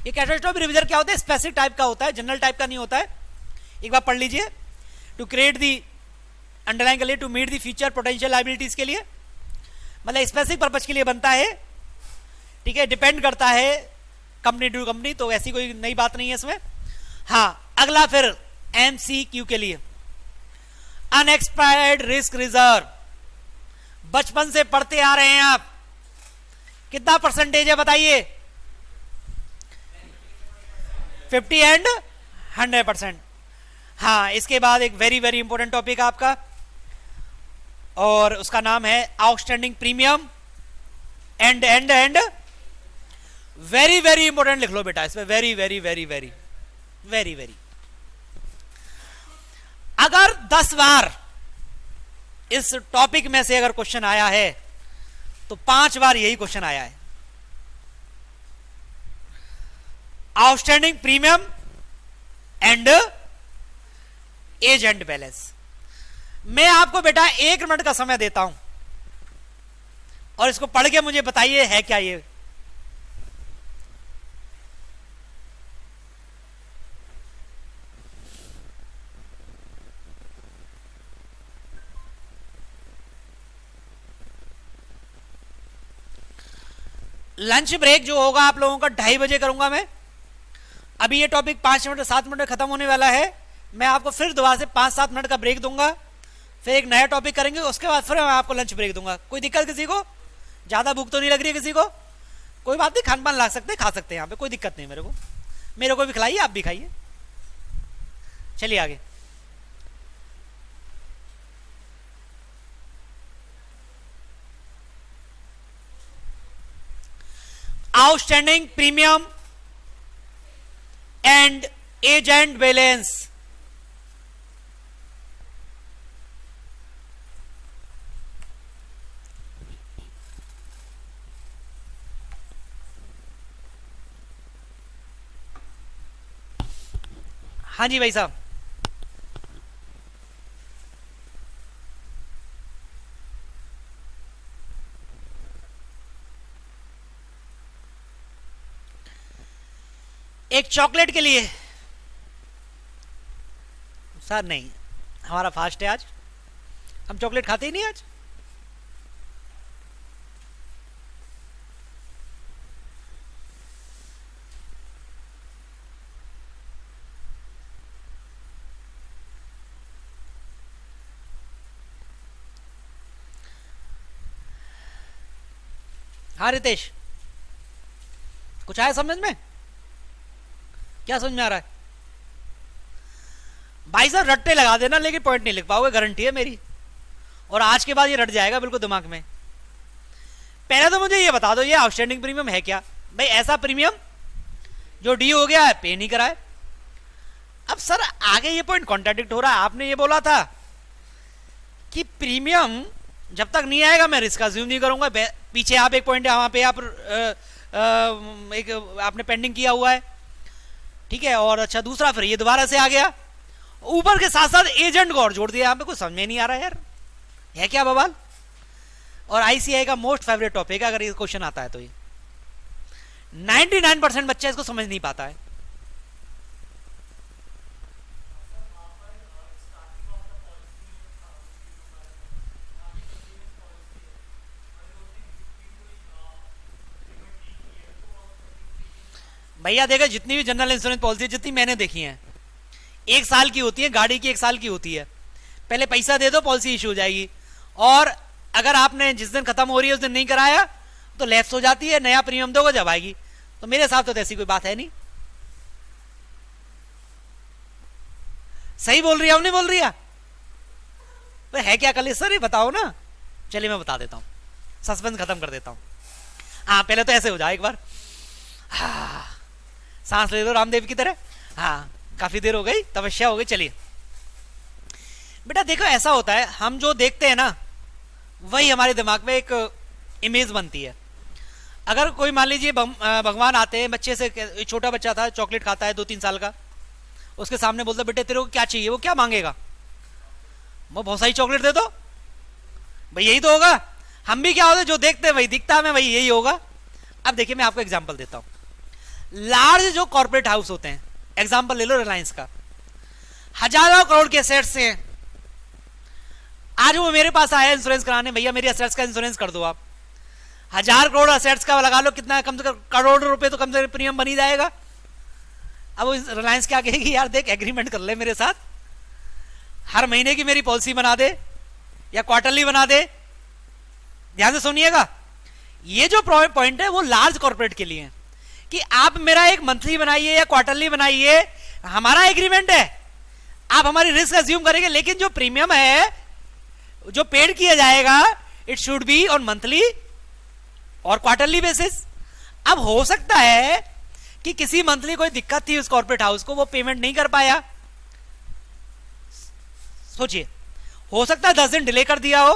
ये कैटेस्ट्रॉफी रिजर्व क्या होता है, स्पेसिफिक टाइप का होता है, जनरल टाइप का नहीं होता है। एक बार पढ़ लीजिए। टू क्रिएट दी अंडरलाइन के लिए, to meet the future potential liabilities के लिए, मतलब स्पेसिफिक पर्पज के लिए बनता है, ठीक है। डिपेंड करता है कंपनी टू कंपनी, तो ऐसी कोई नई बात नहीं है इसमें। हाँ, अगला फिर एमसीक्यू के लिए अनएक्सपायर्ड रिस्क रिजर्व। बचपन से पढ़ते आ रहे हैं आप, कितना परसेंटेज है बताइए, 50 एंड 100%। हाँ, इसके बाद एक वेरी वेरी इंपॉर्टेंट टॉपिक आपका, और उसका नाम है outstanding premium and and and very very important लिख लो बेटा इसमें, very very very very very very. अगर 10 बार इस टॉपिक में से अगर क्वेश्चन आया है तो 5 बार यही क्वेश्चन आया है, outstanding premium and age and balance. मैं आपको बेटा 1 मिनट का समय देता हूं और इसको पढ़ के मुझे बताइए है क्या ये। लंच ब्रेक जो होगा आप लोगों का 2:30 बजे करूंगा मैं। अभी ये टॉपिक 5 मिनट 7 मिनट खत्म होने वाला है, मैं आपको फिर दोबारा से 5-7 मिनट का ब्रेक दूंगा, फिर एक नया टॉपिक करेंगे, उसके बाद फिर मैं आपको लंच ब्रेक दूंगा। कोई दिक्कत किसी को, ज्यादा भूख तो नहीं लग रही है किसी को, कोई बात नहीं, खान पान ला सकते खा सकते हैं यहाँ पे, कोई दिक्कत नहीं मेरे को भी खिलाइए, आप भी खाइए। चलिए आगे। Outstanding premium and age and balance. हाँ जी भाई साहब, एक चॉकलेट के लिए। सर नहीं, हमारा फास्ट है आज, हम चॉकलेट खाते ही नहीं आज। हाँ रितेश, कुछ आया समझ में, क्या समझ में आ रहा है? भाई साहब रट्टे लगा देना, लेकिन पॉइंट नहीं लिख पाओगे, गारंटी है मेरी, और आज के बाद ये रट जाएगा बिल्कुल दिमाग में। पहले तो मुझे ये बता दो, ये आउटस्टैंडिंग प्रीमियम है क्या भाई? ऐसा प्रीमियम जो डी हो गया है, पे नहीं कराए। अब सर आगे ये पॉइंट कॉन्ट्राडिक्ट हो रहा है, आपने ये बोला था कि प्रीमियम जब तक नहीं आएगा मैं रिस्क अज्यूम नहीं करूंगा। पीछे आप एक पॉइंट है, वहां पे आप एक आपने पेंडिंग किया हुआ है, ठीक है। और अच्छा दूसरा फिर ये दोबारा से आ गया, ऊपर के साथ साथ एजेंट को और जोड़ दिया, यहाँ पे कुछ समझ में नहीं आ रहा है यार, है क्या बवाल? और आईसीआई का मोस्ट फेवरेट टॉपिक है, अगर ये क्वेश्चन आता है तो ये 99% बच्चा इसको समझ नहीं पाता है। भैया देखो, जितनी भी जनरल इंश्योरेंस पॉलिसी जितनी मैंने देखी है, 1 साल की होती है, गाड़ी की 1 साल की होती है। पहले पैसा दे दो, पॉलिसी इशू हो जाएगी। और अगर आपने जिस दिन खत्म हो रही है उस दिन नहीं कराया तो लैप्स हो जाती है, नया प्रीमियम दोगे जब आएगी। तो मेरे हिसाब से तो ऐसी कोई बात है नहीं। सही बोल रही है, नहीं बोल रही है? तो है क्या कल सर, ये बताओ ना। चलिए मैं बता देता हूं, सस्पेंस खत्म कर देता हूं। हाँ पहले तो ऐसे हो जाए एक बार, हाँ सांस ले लो रामदेव की तरह। हाँ काफी देर हो गई, तपस्या हो गई। चलिए बेटा देखो, ऐसा होता है हम जो देखते हैं ना वही हमारे दिमाग में एक इमेज बनती है। अगर कोई मान लीजिए भगवान आते हैं, बच्चे से, छोटा बच्चा था चॉकलेट खाता है 2-3 साल का, उसके सामने बोलता बेटे तेरे को क्या चाहिए, वो क्या मांगेगा? वो बहुत सारी चॉकलेट दे दो। भाई यही तो होगा। हम भी क्या होते जो देखते हैं वही दिखता है, वही यही होगा। अब देखिए मैं आपको एग्जांपल देता हूं। लार्ज जो कॉर्पोरेट हाउस होते हैं, एग्जांपल ले लो रिलायंस का, हजारों करोड़ के एसेट्स से हैं। आज वो मेरे पास आया इंश्योरेंस कराने, भैया मेरी एसेट्स का इंश्योरेंस कर दो आप। 1000 करोड़ एसेट्स का लगा लो, कितना कम से कम करोड़ रुपए तो कम से कम प्रीमियम बन ही जाएगा। अब रिलायंस क्या कहेगी, यार देख एग्रीमेंट कर ले मेरे साथ, हर महीने की मेरी पॉलिसी बना दे या क्वार्टरली बना दे। ध्यान से सुनिएगा, ये जो पॉइंट है वो लार्ज कॉर्पोरेट के लिए है कि आप मेरा एक मंथली बनाइए या क्वार्टरली बनाइए, हमारा एग्रीमेंट है, आप हमारी रिस्क अज्यूम करेंगे, लेकिन जो प्रीमियम है जो पेड किया जाएगा it should be on monthly और क्वार्टरली बेसिस। अब हो सकता है कि किसी मंथली कोई दिक्कत थी उस कॉर्पोरेट हाउस को, वो पेमेंट नहीं कर पाया। सोचिए, हो सकता है 10 दिन डिले कर दिया हो,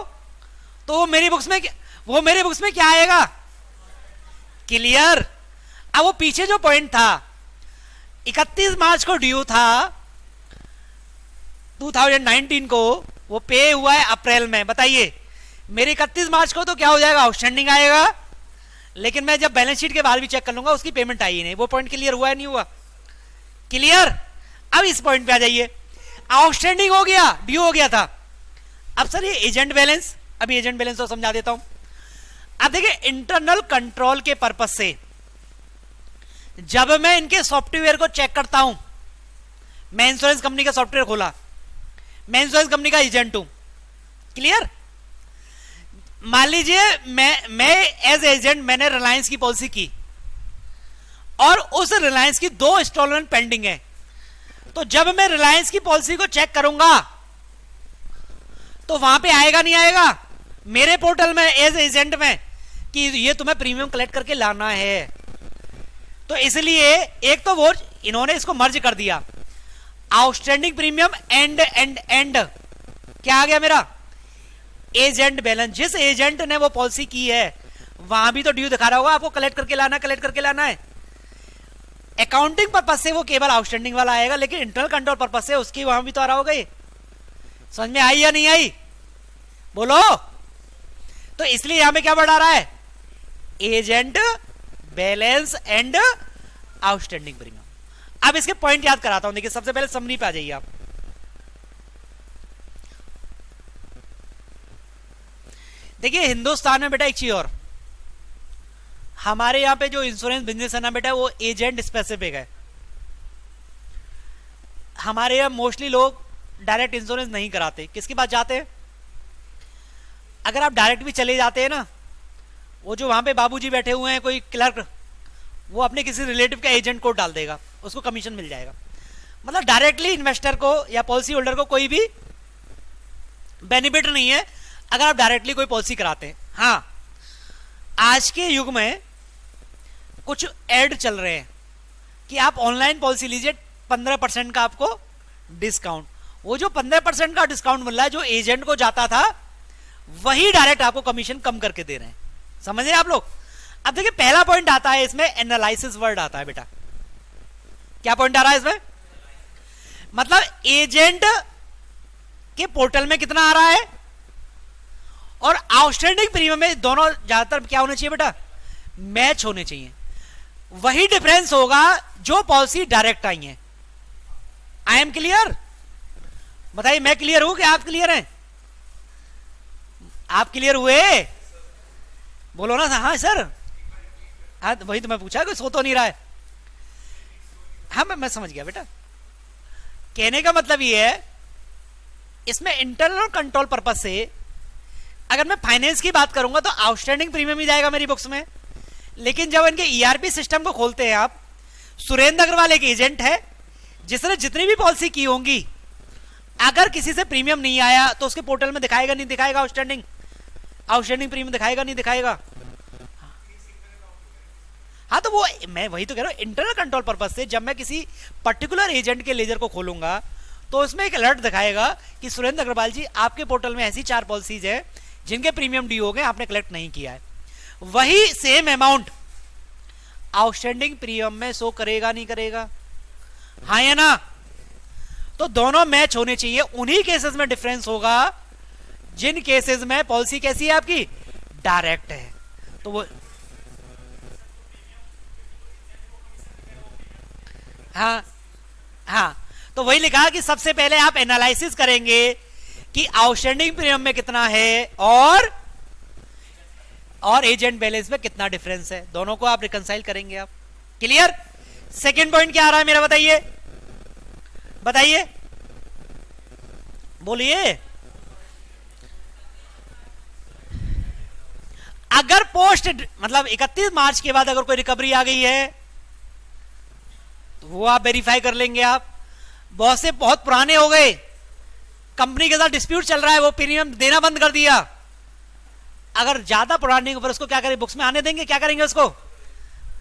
तो वो मेरी बुक्स में क्या आएगा? क्लियर। अब वो पीछे जो पॉइंट था 31 मार्च को ड्यू था 2019 को, वो पे हुआ है अप्रैल में। बताइए मेरे 31 मार्च को तो क्या हो जाएगा, आउटस्टैंडिंग आएगा, लेकिन मैं जब बैलेंस शीट के बाद भी चेक कर लूंगा उसकी पेमेंट आई ही नहीं। वो पॉइंट क्लियर हुआ है नहीं हुआ? क्लियर। अब इस पॉइंट पे आ जाइए, आउटस्टैंडिंग हो गया, ड्यू हो गया था। अब सर ये एजेंट बैलेंस, अभी एजेंट बैलेंस तो समझा देता हूं। अब देखिए इंटरनल कंट्रोल के पर्पस से जब मैं इनके सॉफ्टवेयर को चेक करता हूं, मैं इंश्योरेंस कंपनी का सॉफ्टवेयर खोला, मैं इंश्योरेंस कंपनी का एजेंट हूं। क्लियर। मान लीजिए मैं एज एजेंट मैंने रिलायंस की पॉलिसी की और उस रिलायंस की 2 इंस्टॉलमेंट पेंडिंग है, तो जब मैं रिलायंस की पॉलिसी को चेक करूंगा तो वहां पे आएगा नहीं आएगा मेरे पोर्टल में एज एजेंट में कि ये तुम्हें प्रीमियम कलेक्ट करके लाना है। तो इसलिए एक तो वो इन्होंने इसको मर्ज कर दिया, आउटस्टैंडिंग प्रीमियम एंड क्या आ गया मेरा, एजेंट बैलेंस। जिस एजेंट ने वो पॉलिसी की है वहां भी तो ड्यू दिखा रहा होगा आपको, कलेक्ट करके लाना है। अकाउंटिंग पर्पस से वो केवल आउटस्टैंडिंग वाला आएगा, लेकिन इंटरनल कंट्रोल पर्पस से उसकी वहां भी तो आ रहा होगा। ये समझ में आई या नहीं आई, बोलो। तो इसलिए यहां पे क्या बढ़ा रहा है, agent balance and outstanding premium. अब इसके पॉइंट याद कराता हूं। देखिए सबसे पहले समरी पे आ जाइए आप। देखिए हिंदुस्तान में बेटा एक चीज और, हमारे यहां पे जो इंश्योरेंस बिजनेस है ना बेटा, वो एजेंट स्पेसिफिक है। हमारे यहां मोस्टली लोग डायरेक्ट इंश्योरेंस नहीं कराते। किसके पास जाते हैं? अगर आप डायरेक्ट भी चले जाते हैं ना, वो जो वहां पे बाबूजी बैठे हुए हैं, कोई क्लर्क, वो अपने किसी रिलेटिव का एजेंट को डाल देगा, उसको कमीशन मिल जाएगा। मतलब डायरेक्टली इन्वेस्टर को या पॉलिसी होल्डर को कोई भी बेनिफिट नहीं है अगर आप डायरेक्टली कोई पॉलिसी कराते हैं। हाँ, आज के युग में कुछ एड चल रहे हैं कि आप ऑनलाइन पॉलिसी लीजिए, 15% का आपको डिस्काउंट। वो जो 15% का डिस्काउंट मिल रहा है, जो एजेंट को जाता था वही डायरेक्ट आपको कमीशन कम करके दे रहे हैं। समझ रहे हैं आप लोग? अब देखिए पहला पॉइंट आता है इसमें, एनालिसिस वर्ड आता है बेटा। क्या पॉइंट आ रहा है इसमें? मतलब एजेंट के पोर्टल में कितना आ रहा है और आउटस्टैंडिंग प्रीमियम में, दोनों ज्यादातर क्या होने चाहिए बेटा, मैच होने चाहिए। वही डिफरेंस होगा जो पॉलिसी डायरेक्ट आई है। I am clear? बताइए मैं क्लियर हूं कि आप क्लियर हैं? आप क्लियर हुए? बोलो ना हाँ सर। हाँ वही तो मैं पूछा, कोई सो तो नहीं रहा है। हाँ मैं समझ गया बेटा। कहने का मतलब ये है, इसमें इंटरनल कंट्रोल पर्पस से अगर मैं फाइनेंस की बात करूंगा तो आउटस्टैंडिंग प्रीमियम ही जाएगा मेरी बुक्स में, लेकिन जब इनके ईआरपी सिस्टम को खोलते हैं आप, सुरेंद्र अग्रवाल एक एजेंट है जिसने जितनी भी पॉलिसी की होंगी, अगर किसी से प्रीमियम नहीं आया तो उसके पोर्टल में दिखाएगा नहीं दिखाएगा, आउटस्टैंडिंग प्रीमियम दिखाएगा नहीं दिखाएगा। हाँ तो वो मैं वही तो कह रहा हूं, इंटरनल कंट्रोल पर्पज से जब मैं किसी पर्टिकुलर एजेंट के लेजर को खोलूंगा तो उसमें एक अलर्ट दिखाएगा कि सुरेंद्र अग्रवाल जी आपके पोर्टल में ऐसी 4 पॉलिसीज है जिनके प्रीमियम ड्यू हो गए, आपने कलेक्ट नहीं किया है। वही सेम अमाउंट आउटस्टैंडिंग प्रीमियम में शो करेगा नहीं करेगा, हाँ या ना? तो दोनों मैच होने चाहिए। उन्हीं केसेस में डिफरेंस होगा जिन केसेस में पॉलिसी कैसी है आपकी, डायरेक्ट है। तो वो हाँ, तो वही लिखा कि सबसे पहले आप एनालिसिस करेंगे कि आउटस्टैंडिंग प्रीमियम में कितना है और एजेंट बैलेंस में कितना डिफरेंस है, दोनों को आप रिकंसाइल करेंगे आप। क्लियर? सेकंड पॉइंट क्या आ रहा है मेरा, बताइए बोलिए। अगर पोस्ट मतलब 31 मार्च के बाद अगर कोई रिकवरी आ गई है तो वो आप वेरीफाई कर लेंगे। आप बहुत से बहुत पुराने हो गए, कंपनी के साथ डिस्प्यूट चल रहा है, वो प्रीमियम देना बंद कर दिया, अगर ज्यादा पुराने के ऊपर उसको क्या करें, बुक्स में आने देंगे, क्या करेंगे उसको,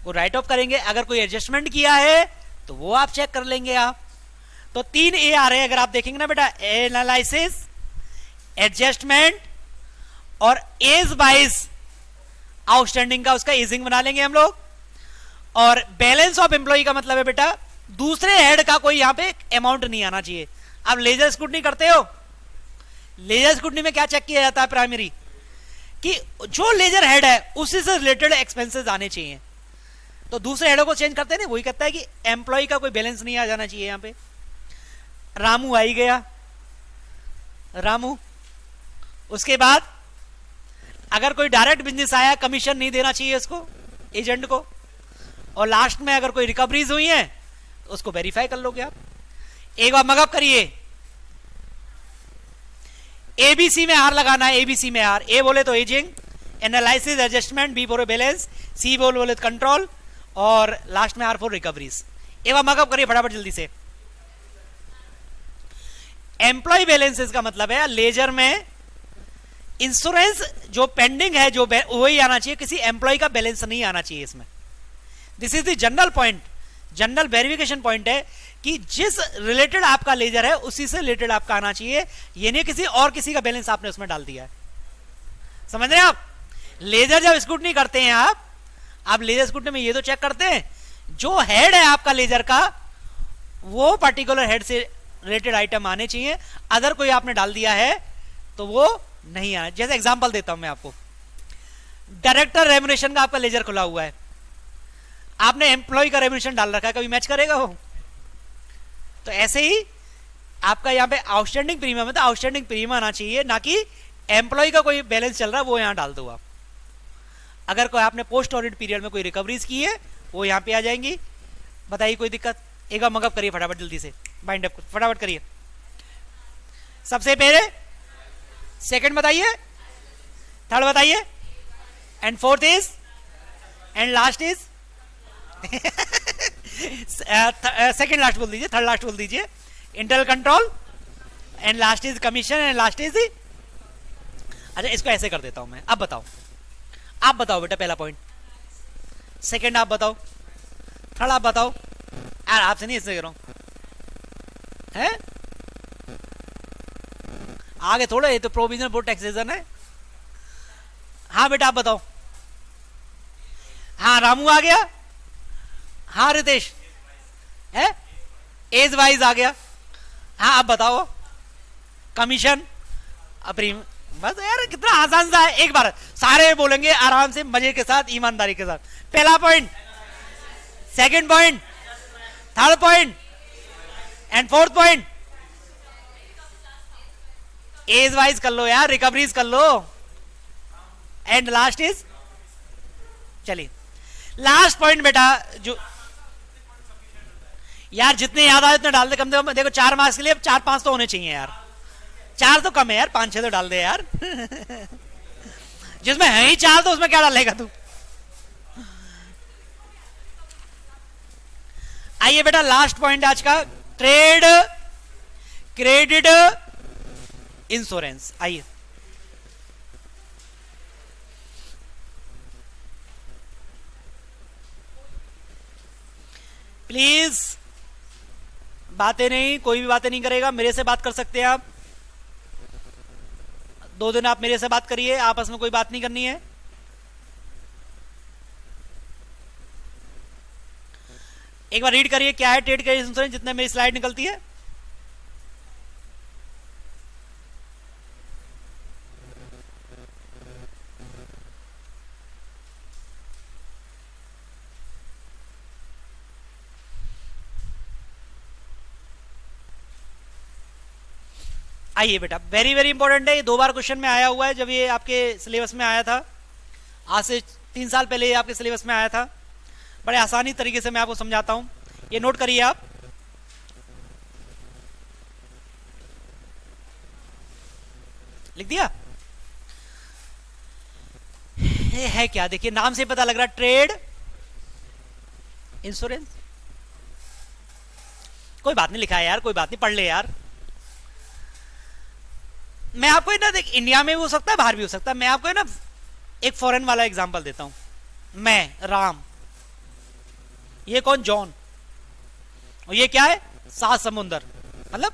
वो राइट ऑफ करेंगे। अगर कोई एडजस्टमेंट किया है तो वो आप चेक कर लेंगे आप। तो 3 ए आ रहे हैं अगर आप देखेंगे ना बेटा, एनालिसिस, एडजस्टमेंट और एज वाइज आउटस्टैंडिंग का उसका एजिंग बना लेंगे हम लोग। और बैलेंस ऑफ एम्प्लॉय का मतलब है बेटा दूसरे हेड का कोई यहां पे अमाउंट नहीं आना चाहिए। आप लेजर स्क्रूटनी करते हो, लेजर स्क्रूटनी में क्या चेक किया जाता है प्राइमरी, कि जो लेजर हेड है उसी से रिलेटेड एक्सपेंसेस आने चाहिए। तो दूसरे हेडों को चेंज करते हैं ना, वही कहता है कि एम्प्लॉय का कोई बैलेंस नहीं आ जाना चाहिए यहां पे। रामू आई गया, रामू, उसके बाद अगर कोई डायरेक्ट बिजनेस आया, कमीशन नहीं देना चाहिए उसको, एजेंट को। और लास्ट में अगर कोई रिकवरीज हुई है तो उसको वेरीफाई कर लोगे आप। एक बार मगअप करिए, एबीसी में आर लगाना है, एबीसी में आर। ए बोले तो एजिंग, एनालिसिस, एडजस्टमेंट, बी बोले बैलेंस, सी बोले तो कंट्रोल, और लास्ट में आर फॉर रिकवरीज। एक बार मगअप करिए फटाफट जल्दी से। एम्प्लॉय बैलेंसेस का मतलब है लेजर में इंश्योरेंस जो पेंडिंग है जो वही आना चाहिए, किसी एम्प्लॉय का बैलेंस नहीं आना चाहिए इसमें। This is the general point, general verification point है कि जिस रिलेटेड आपका लेजर है उसी से रिलेटेड आपका आना चाहिए, ये नहीं किसी और किसी का बैलेंस आपने उसमें डाल दिया है। समझ रहे हैं आप? लेजर जब स्क्रूटनी करते हैं आप लेजर स्क्रूटनी में ये तो चेक करते हैं जो हेड है आपका लेजर का वो पर्टिकुलर हेड से रिलेटेड आइटम आने चाहिए, अदर कोई आपने डाल दिया है तो वो नहीं आना। जैसे एग्जांपल देता हूं मैं आपको, डायरेक्टर रेम्युनरेशन का आपका लेजर खुला हुआ है, आपने एम्प्लॉय का रेम्युनरेशन डाल रखा है, कभी मैच करेगा वो? तो ऐसे ही आपका यहां पे आउटस्टैंडिंग प्रीमियम है तो आउटस्टैंडिंग प्रीमियम आना चाहिए, ना कि एम्प्लॉय का कोई बैलेंस चल रहा है वो यहां डाल दो आप। अगर कोई आपने पोस्ट ऑडिट पीरियड में कोई रिकवरीज की है वो यहां पे आ जाएंगी। बताइए कोई दिक्कत? एक बार मगअप करिए फटाफट जल्दी से, बाइंड अप फटाफट करिए। सबसे पहले सेकंड बताइए, थर्ड बताइए, and fourth is, and last is second last बोल दीजिए, थर्ड लास्ट बोल दीजिए, internal control, and last is commission, and last is. अच्छा इसको ऐसे कर देता हूं मैं। अब बताओ, आप बताओ बेटा पहला पॉइंट, सेकंड आप बताओ, थर्ड आप बताओ। यार आपसे नहीं ऐसे कह रहा हूं, है आगे थोड़ा, ये तो प्रोविजनल बोर्ड टैक्सेशन है। हाँ बेटा आप बताओ। हाँ रामू आ गया, हाँ रितेश है, एज वाइज आ गया। हाँ आप बताओ, कमीशन, प्रीमियम, बस यार कितना आसान सा है, एक बार सारे बोलेंगे आराम से, मजे के साथ, ईमानदारी के साथ। पहला point, second point, third point, and fourth point. Age wise कर लो यार, रिकवरीज कर लो, एंड लास्ट इज। चलिए लास्ट पॉइंट बेटा, जो यार जितने याद आए उतने डाल दे, कम से कम देखो 4 मार्क्स के लिए 4-5 तो होने चाहिए यार, 4 तो कम है यार, 5-6 तो डाल दे यार। जिसमें है ही 4 तो उसमें क्या डालेगा तू? आइए बेटा, लास्ट पॉइंट आज का, ट्रेड क्रेडिट इंश्योरेंस। आइए, प्लीज बातें नहीं, कोई भी बातें नहीं करेगा। मेरे से बात कर सकते हैं आप, 2 दिन आप मेरे से बात करिए, आपस में कोई बात नहीं करनी है। एक बार रीड करिए क्या है ट्रेड क्रेडिट इंश्योरेंस, जितने मेरी स्लाइड निकलती है। आइए बेटा, वेरी वेरी इंपॉर्टेंट है, ये 2 बार क्वेश्चन में आया हुआ है। जब ये आपके सिलेबस में आया था, आज से 3 साल पहले ये आपके सिलेबस में आया था। बड़े आसानी तरीके से मैं आपको समझाता हूं, ये नोट करिए आप। लिख दिया? ये है क्या? देखिए, नाम से पता लग रहा है, ट्रेड इंश्योरेंस। कोई बात नहीं लिखा है यार, कोई बात नहीं, पढ़ ले यार। मैं आपको ना, देख, इंडिया में भी हो सकता है, बाहर भी हो सकता है। मैं आपको ना एक फॉरेन वाला एग्जांपल देता हूं। मैं राम, ये कौन? जॉन। और ये क्या है? 7 समुंदर, मतलब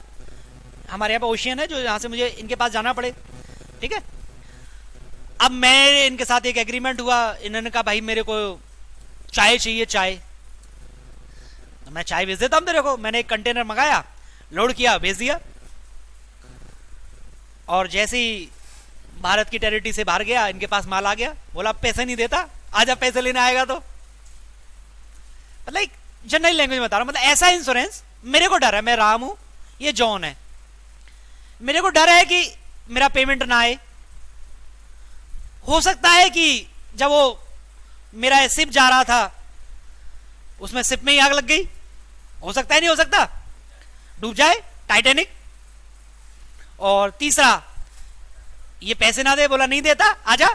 हमारे यहाँ पे ओशियन है, जो यहां से मुझे इनके पास जाना पड़े। ठीक है, अब मैं इनके साथ एक एग्रीमेंट हुआ, इन्होंने कहा भाई मेरे को चाय चाहिए, चाय। मैं चाय भेज देता हूं तेरे को। मैंने एक कंटेनर मंगाया, लोड किया, भेज दिया। और जैसे ही भारत की टेरिटरी से बाहर गया, इनके पास माल आ गया, बोला पैसे नहीं देता, आजा पैसे लेने आएगा। तो मतलब जनरल लैंग्वेज में बता रहा हूं, मतलब ऐसा इंश्योरेंस। मेरे को डर है, मैं राम हूं, ये जॉन है, मेरे को डर है कि मेरा पेमेंट ना आए। हो सकता है कि जब वो मेरा शिप जा रहा था, उसमें शिप में ही आग लग गई। हो सकता है, नहीं हो सकता, डूब जाए टाइटैनिक। और तीसरा, ये पैसे ना दे, बोला नहीं देता, आजा।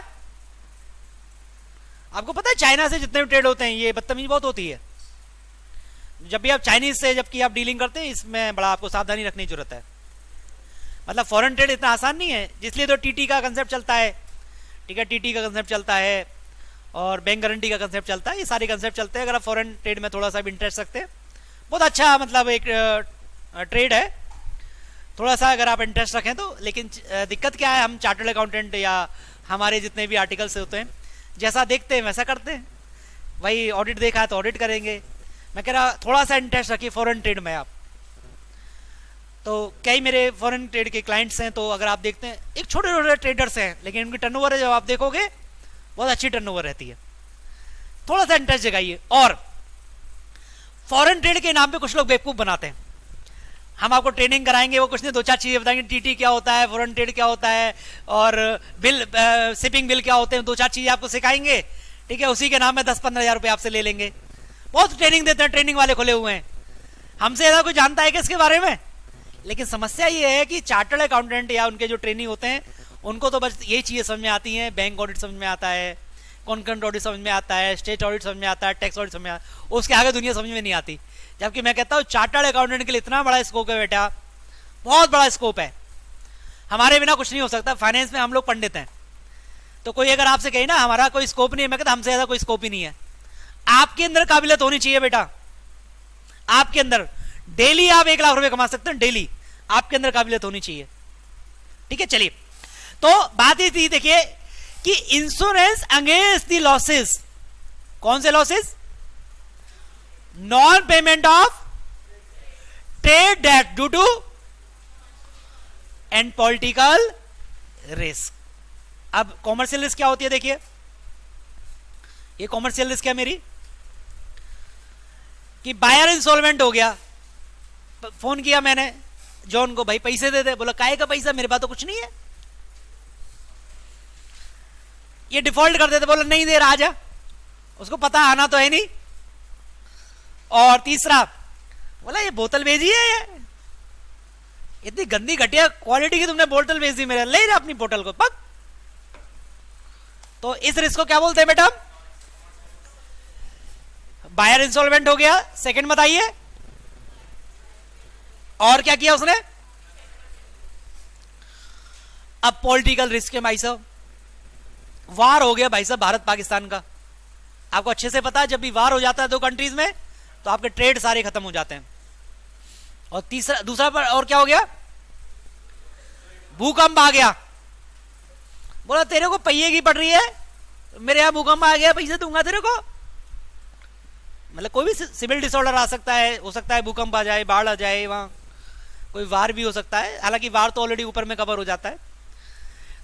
आपको पता है चाइना से जितने भी ट्रेड होते हैं, ये बदतमीजी बहुत होती है। जब भी आप चाइनीज से जबकि आप डीलिंग करते हैं, इसमें बड़ा आपको सावधानी रखने की जरूरत है। मतलब फॉरेन ट्रेड इतना आसान नहीं है, इसलिए तो टीटी का कंसेप्ट चलता है। ठीक है, टीटी का कंसेप्ट चलता है और बैंक गारंटी का कंसेप्ट चलता है, ये सारे कंसेप्ट चलते हैं। अगर आप फॉरेन ट्रेड में थोड़ा सा भी इंटरेस्ट रखते हैं, बहुत अच्छा मतलब एक ट्रेड है, थोड़ा सा अगर आप इंटरेस्ट रखें तो। लेकिन दिक्कत क्या है, हम चार्टर्ड अकाउंटेंट या हमारे जितने भी आर्टिकल्स होते हैं, जैसा देखते हैं वैसा करते हैं। वही ऑडिट देखा है तो ऑडिट करेंगे। मैं कह रहा थोड़ा सा इंटरेस्ट रखिए फॉरेन ट्रेड में आप। तो कई मेरे फॉरेन ट्रेड के क्लाइंट्स हैं, तो अगर आप देखते हैं, एक छोटे छोटे ट्रेडर्स हैं, लेकिन उनकी टर्नओवर है, जब आप देखोगे बहुत अच्छी टर्नओवर रहती है। थोड़ा सा इंटरेस्ट जगाइए। और फॉरेन ट्रेड के नाम पे कुछ लोग बेवकूफ बनाते हैं। हम आपको ट्रेनिंग कराएंगे, वो कुछ नहीं, 2-4 चीजें बताएंगे, टीटी क्या होता है, फॉरेन ट्रेड क्या होता है, और बिल, शिपिंग बिल क्या होते हैं, 2-4 चीजें आपको सिखाएंगे। ठीक है, उसी के नाम में 10-15 हजार रुपए आपसे ले लेंगे। बहुत ट्रेनिंग देते हैं, ट्रेनिंग वाले खुले हुए हैं। हमसे ज्यादा कोई जानता है कि इसके बारे में। लेकिन समस्या ये है कि चार्टर्ड अकाउंटेंट या उनके जो ट्रेनिंग होते हैं, उनको तो बस यही चीजें समझ में आती हैं। बैंक ऑडिट समझ में आता है, कॉन्करेंट ऑडिट समझ में आता है, स्टेट ऑडिट समझ में आता है, टैक्स ऑडिट समझ में आता है, उसके आगे दुनिया समझ में नहीं आती। जबकि मैं कहता हूँ चार्टर्ड अकाउंटेंट के लिए इतना बड़ा स्कोप है बेटा, बहुत बड़ा स्कोप है। हमारे बिना कुछ नहीं हो सकता। फाइनेंस में हम लोग पंडित हैं, तो कोई अगर आपसे कहे ना हमारा कोई स्कोप नहीं है, मैं कहता हमसे ज्यादा कोई स्कोप ही नहीं है। आपके अंदर काबिलियत होनी चाहिए बेटा। आपके अंदर डेली आप 1 लाख रुपए कमा सकते हैं, डेली आपके अंदर काबिलियत होनी चाहिए। ठीक है, चलिए, तो बात ये थी, देखिए कि इंश्योरेंस अगेंस्ट द लॉसेस। कौन से losses? Non payment of trade debt due to and political risk. अब कॉमर्शियल रिस्क क्या होती है? देखिए, ये कॉमर्शियल रिस्क है मेरी, कि बायर इंसॉल्वेंट हो गया। फोन किया मैंने जॉन को, भाई पैसे दे दे। बोला काहे का पैसा, मेरे पास तो कुछ नहीं है। ये डिफॉल्ट कर देते, बोला नहीं दे रहा, आजा। उसको पता आना तो है नहीं। और तीसरा बोला ये बोतल भेजी है, इतनी गंदी घटिया क्वालिटी की तुमने बोतल भेज दी मेरे, ले जा अपनी बोतल को, पक। तो इस रिस्क को क्या बोलते हैं बेटा? बायर इंसॉल्वेंट हो गया। सेकंड बताइए, और क्या किया उसने? अब पॉलिटिकल रिस्क है भाई साहब, वार हो गया भाई साहब भारत पाकिस्तान का। आपको अच्छे से पता है जब भी वार हो जाता है दो कंट्रीज में तो आपके ट्रेड सारे खत्म हो जाते हैं। और दूसरा पर और क्या हो गया? भूकंप आ गया। बोला तेरे को पहिए की पड़ रही है, मेरे यहां भूकंप आ गया, पैसे दूंगा तेरे को। मतलब कोई भी सिविल डिसऑर्डर आ सकता है, हो सकता है भूकंप आ जाए, बाढ़ आ जाए, वहां कोई वार भी हो सकता है। हालांकि वार तो ऑलरेडी ऊपर में कवर हो जाता है।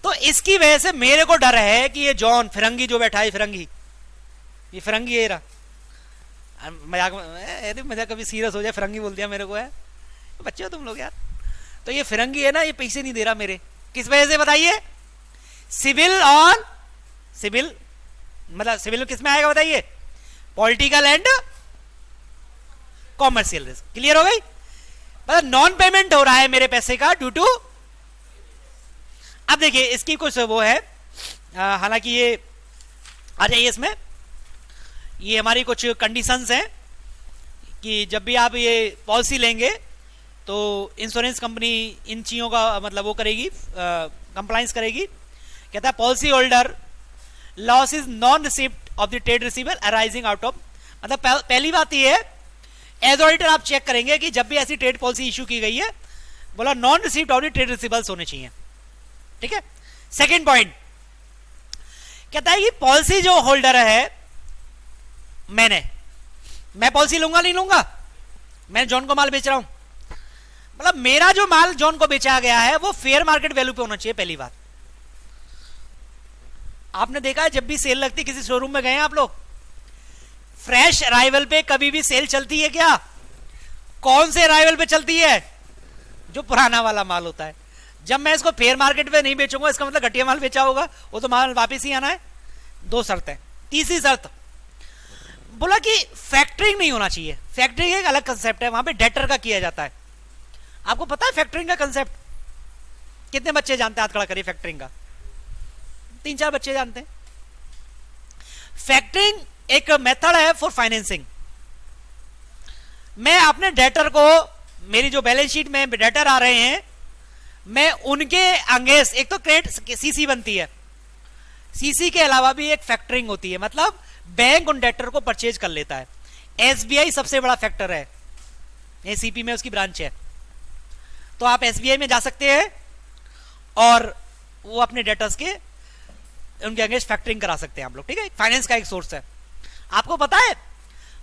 तो इसकी वजह से मेरे को डर है कि ये जॉन फिरंगी जो बैठा है, फिरंगी, ये फिरंगी है रहा। मजाक कभी सीरियस हो जाए, फिरंगी बोल दिया मेरे को, है बच्चे हो तुम लोग यार। तो ये फिरंगी है ना, ये पैसे नहीं दे रहा मेरे। किस वजह से बताइए? सिविल और सिविल, मतलब सिविल किस में आएगा बताइए? Political and commercial risk. Clear हो गई? मतलब नॉन पेमेंट हो रहा है मेरे पैसे का ड्यू टू। अब देखिए इसकी कुछ वो है, हालांकि ये आ जाइए इसमें, ये हमारी कुछ कंडीशंस हैं कि जब भी आप ये पॉलिसी लेंगे तो इंश्योरेंस कंपनी इन चीज़ों का मतलब वो करेगी, कंप्लाइंस करेगी। कहता है policy holder loss is non receipt of the trade receiver arising out of, मतलब पहली बात ये है, एज ऑडिटर आप चेक करेंगे कि जब भी ऐसी ट्रेड पॉलिसी इशू की गई है, बोला non receipt of the trade receivers होने चाहिए। ठीक है। सेकेंड पॉइंट कहता है कि पॉलिसी जो होल्डर है, मैं पॉलिसी लूंगा नहीं लूंगा, मैं जॉन को माल बेच रहा हूं, मतलब मेरा जो माल जॉन को बेचा गया है वो फेयर मार्केट वैल्यू पे होना चाहिए। पहली बात, आपने देखा है जब भी सेल लगती, किसी शोरूम में गए हैं आप लोग, फ्रेश अराइवल पे कभी भी सेल चलती है क्या? कौन से अराइवल पे चलती है? जो पुराना वाला माल होता है। जब मैं इसको फेयर मार्केट पे नहीं बेचूंगा, इसका मतलब घटिया माल बेचा होगा, वो तो माल वापस ही आना है। दो शर्त है। तीसरी शर्त बोला कि फैक्टरिंग नहीं होना चाहिए। फैक्टरिंग एक अलग कंसेप्ट है, वहां पे डेटर का किया जाता है। आपको पता है फैक्टरिंग का कंसेप्ट? कितने बच्चे जानते हैं? हाथ खड़ा करिए। फैक्टरिंग का 3-4 बच्चे जानते हैं। फैक्टरिंग एक मेथड है फॉर फाइनेंसिंग। मैं अपने डेटर को, मेरी जो बैलेंस शीट में डेटर आ रहे हैं, मैं उनके अंगेंस्ट एक तो क्रेडिट सीसी बनती है, सीसी के अलावा भी एक फैक्टरिंग होती है, मतलब बैंक उन डेटर को परचेज कर लेता है। एसबीआई सबसे बड़ा फैक्टर है, एसीपी में उसकी ब्रांच है, तो आप एसबीआई में जा सकते हैं और वो अपने डेटर्स के उनके अगेंस्ट फैक्टरिंग करा सकते हैं आप लोग। ठीक है, फाइनेंस का एक सोर्स है। आपको पता है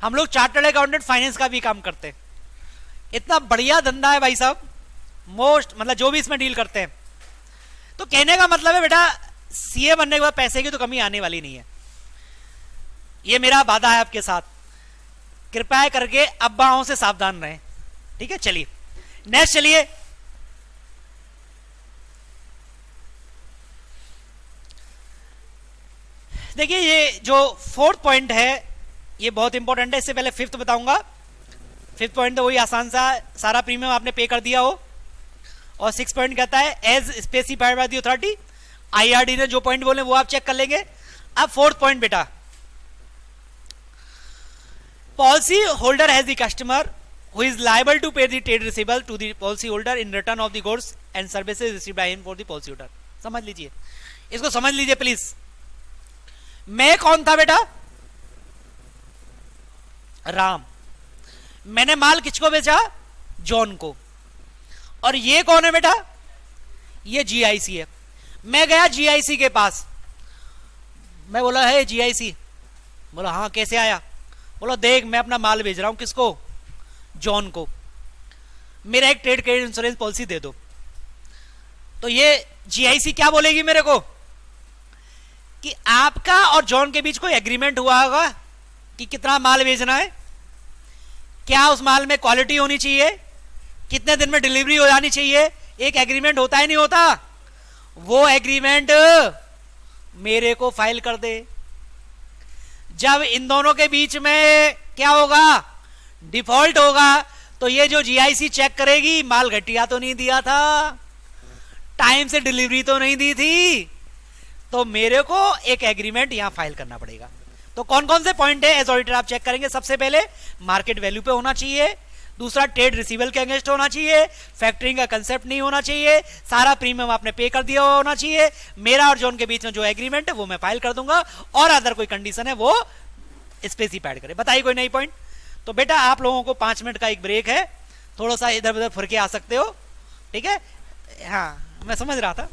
हम लोग चार्टर्ड अकाउंटेंट फाइनेंस का भी काम करते हैं। इतना बढ़िया धंधा है भाई साहब, मोस्ट, मतलब जो भी इसमें डील करते हैं। तो कहने का मतलब है बेटा, सीए बनने के बाद पैसे की तो कमी आने वाली नहीं है, ये मेरा वादा है आपके साथ। कृपया करके अब्बाओं से सावधान रहें। ठीक है, चलिए नेक्स्ट चलिए। देखिए ये जो फोर्थ पॉइंट है ये बहुत इंपॉर्टेंट है। इससे पहले फिफ्थ बताऊंगा। फिफ्थ पॉइंट तो वही आसान सा, सारा प्रीमियम आपने पे कर दिया हो। और 6 पॉइंट कहता है as specified by the authority. IRD ने जो पॉइंट बोले वो आप चेक कर लेंगे। अब फोर्थ पॉइंट बेटा, policy holder has the customer who is liable to pay the trade receivable to the policy holder in return of the goods and services received by him for the policy holder. समझ लीजिए, इसको समझ लीजिए please. मैं कौन था बेटा? राम। मैंने माल किसको बेचा? जॉन को। और ये कौन है बेटा? ये जीआईसी है। मैं गया जीआईसी के पास, मैं बोला है जीआईसी, बोला हाँ कैसे आया? बोला देख मैं अपना माल बेच रहा हूं, किसको? जॉन को, मेरा एक ट्रेड क्रेडिट इंश्योरेंस पॉलिसी दे दो। तो ये जीआईसी क्या बोलेगी मेरे को कि आपका और जॉन के बीच कोई एग्रीमेंट हुआ होगा कि कितना माल बेचना है, क्या उस माल में क्वालिटी होनी चाहिए, कितने दिन में डिलीवरी हो जानी चाहिए। एक एग्रीमेंट होता ही नहीं होता? वो एग्रीमेंट मेरे को फाइल कर दे। जब इन दोनों के बीच में क्या होगा? डिफॉल्ट होगा, तो ये जो जीआईसी चेक करेगी माल घटिया तो नहीं दिया था, टाइम से डिलीवरी तो नहीं दी थी, तो मेरे को एक एग्रीमेंट यहां फाइल करना पड़ेगा। तो कौन कौन से पॉइंट है एज ऑडिटर आप चेक करेंगे। सबसे पहले मार्केट वैल्यू पे होना चाहिए, दूसरा ट्रेड रिसीवेबल के अगेंस्ट होना चाहिए, फैक्टरिंग का कंसेप्ट नहीं होना चाहिए, सारा प्रीमियम आपने पे कर दिया हुआ होना चाहिए, मेरा और जॉन के बीच में जो एग्रीमेंट है वो मैं फाइल कर दूंगा, और अदर कोई कंडीशन है वो स्पेसिफाइड करे। बताइए कोई नई पॉइंट। तो बेटा आप लोगों को 5 मिनट का एक ब्रेक है, थोड़ा सा इधर उधर फिर के आ सकते हो, ठीक है। हाँ मैं समझ रहा था।